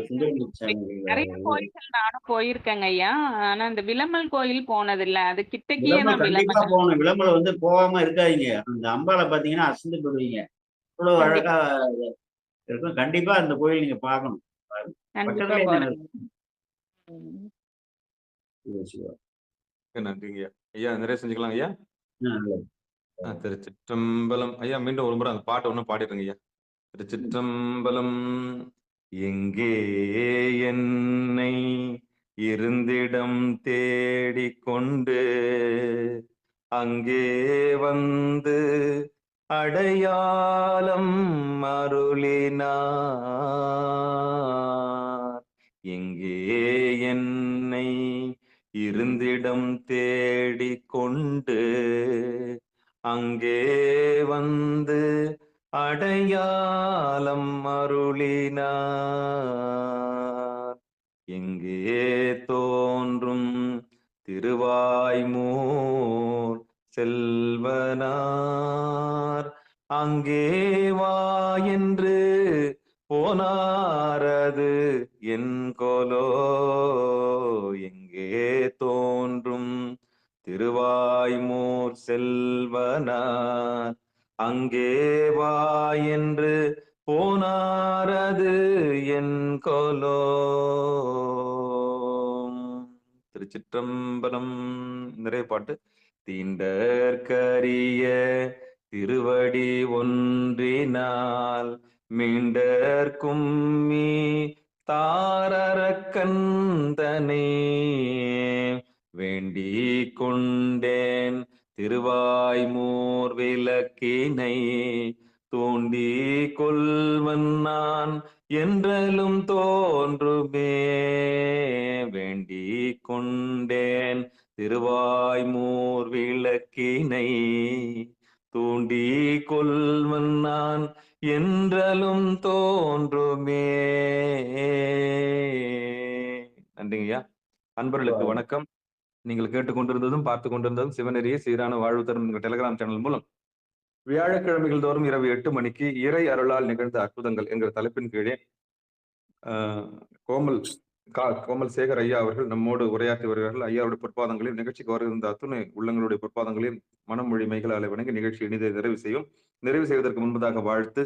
சுந்தரமூர்த்தி சாமிகள். நிறைய கோயில்கள் நானும் போயிருக்கேங்க ஐயா. ஆனா இந்த விளமல் கோயில் போனதில்லை. அது கிட்டக்கே விளம்பரம் தான் கண்டிப்பா விளமல். போகணும். விளம்பரம் வந்து போகாம இருக்காதீங்க. அந்த அம்பாலை பாத்தீங்கன்னா அசந்து போடுவீங்க. இவ்வளவு அழகா இருக்கும். கண்டிப்பா அந்த கோயில் நீங்க பார்க்கணும். கண்டிப்பா பக்கத்துலயே போறேன். நன்றிங்க ஐயா. நிறைய செஞ்சுக்கலாம் ஐயா. நல்லது. திருச்சிற்றம்பலம் ஐயா. மீண்டும் ஒரு முறை அந்த பாட்டை ஒன்றும் பாடிடுங்க ஐயா. திருச்சிற்றம்பலம். எங்கே என்னை இருந்திடம் தேடிக்கொண்டு அங்கே வந்து அடையாளம் அருளினார். எங்கே என்னை இருந்திடம் தேடிக்கொண்டு அங்கே வந்து அடையாளம் அருளினார். எங்கே தோன்றும் திருவாய்மூர் செல்வனார், அங்கே வா என்று போனாரது என் கொலோ. எங்கே தோன்றும் திருவாய்மூர் செல்வனார், அங்கே வா என்று போனாரது என் கொலோ. திருச்சிற்றம்பலம். நிறைய பாட்டு. தீண்டற்கரிய திருவடி ஒன்றினால் மீண்டற்கும்மி தாரரக்கந்தனே வேண்டிக் கொண்டேன் திருவாய்மூர் விளக்கினை தூண்டி கொள்வன் நான் என்றலும் தோன்றுமே. வேண்டிக் கொண்டேன் திருவாய்மூர் விளக்கினை தூண்டி கொள்வன் நான் என்றலும் தோன்றுமே. நன்றிங்கய்யா. அன்பர்களுக்கு வணக்கம். நீங்கள் கேட்டுக்கொண்டிருந்ததும் பார்த்து கொண்டிருந்ததும் சிவநெறிய சீரான வாழ்வு தரும் டெலிகிராம் சேனல் மூலம் வியாழக்கிழமைகள் தோறும் இரவு 8 மணிக்கு இறை அருளால் நிகழ்ந்த அற்புதங்கள் என்கிற தலைப்பின் கீழே கோமல் சேகர் ஐயா அவர்கள் நம்மோடு உரையாற்றி வருகிறார்கள். ஐயாவுடைய பொற்பாதங்களில் நிகழ்ச்சிக்கு வருகின்ற அத்துணை உள்ளங்களுடைய பொற்பாதங்களில் மனமொழி மைகளால் வணங்கி நிகழ்ச்சி இனிதை நிறைவு செய்யும். நிறைவு செய்வதற்கு முன்பதாக வாழ்த்து.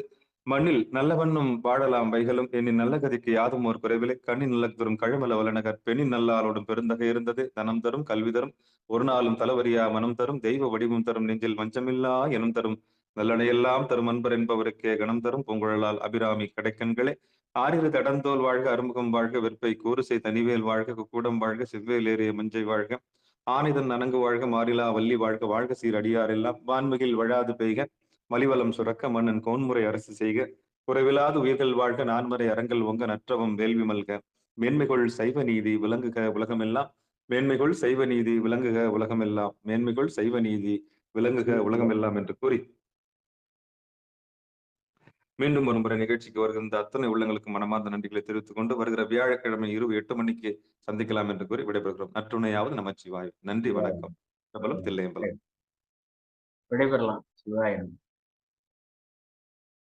மண்ணில் நல்லவண்ணும் வாழலாம் வைகளும் எண்ணின் நல்ல கதிக்கு யாதும் ஒரு குறைவிலை கண்ணின் நல்ல தரும் கழமல வல்லநகர் பெண்ணின் நல்லாளோடும் பெருந்தகை இருந்தது தனம் தரும் கல்வி தரும் ஒரு நாளும் தலவரியா மனம் தரும் தெய்வ வடிவம் தரும் நெஞ்சில் மஞ்சமில்லா எனும் தரும் நல்லனையெல்லாம் தரும் அன்பர் என்பவருக்கே கணம் தரும் பொங்குழலால் அபிராமி கடைக்கண்களே. ஆறிரு தடந்தோல் வாழ்க அறுமுகம் வாழ்க வெற்பை கூறுசை தனிவேல் வாழ்க குக்கூடம் வாழ்க செவ்வேல் ஏறிய மஞ்சை வாழ்க ஆனிதன் நனங்கு வாழ்க மாறிலா வள்ளி வாழ்க வாழ்க சீர் அடியாரெல்லாம் வான்மிகில் வழாது பெய்க மலிவலம் சுரக்க மன்னன் கோன்முறை அரசு செய்க குறைவிலாது உயிர்கள் வாழ்க நான்மறை அரங்கல் ஒங்க நற்றவம் வேள்வி மல்க மேன்மைகொள் சைவ நீதி விளங்குக உலகமெல்லாம் மேன்மைகொள் சைவ நீதி விளங்குக உலகமெல்லாம் மேன்மைகொள் சைவ நீதி விளங்குக உலகமெல்லாம் என்று கூறி மீண்டும் ஒரு முறை நிகழ்ச்சிக்கு வருகின்ற அத்தனை உள்ளங்களுக்கு மனமார்ந்த நன்றிகளை தெரிவித்துக் கொண்டு வருகிற வியாழக்கிழமை இரவு 8 மணிக்கு சந்திக்கலாம் என்று கூறி விடைபெறுகிறோம். நற்றுணையாவது நமச்சிவாய். நன்றி, வணக்கம். பிரபலம் தில்லையம்பலம். விடைபெறலாம். சிவாயம்.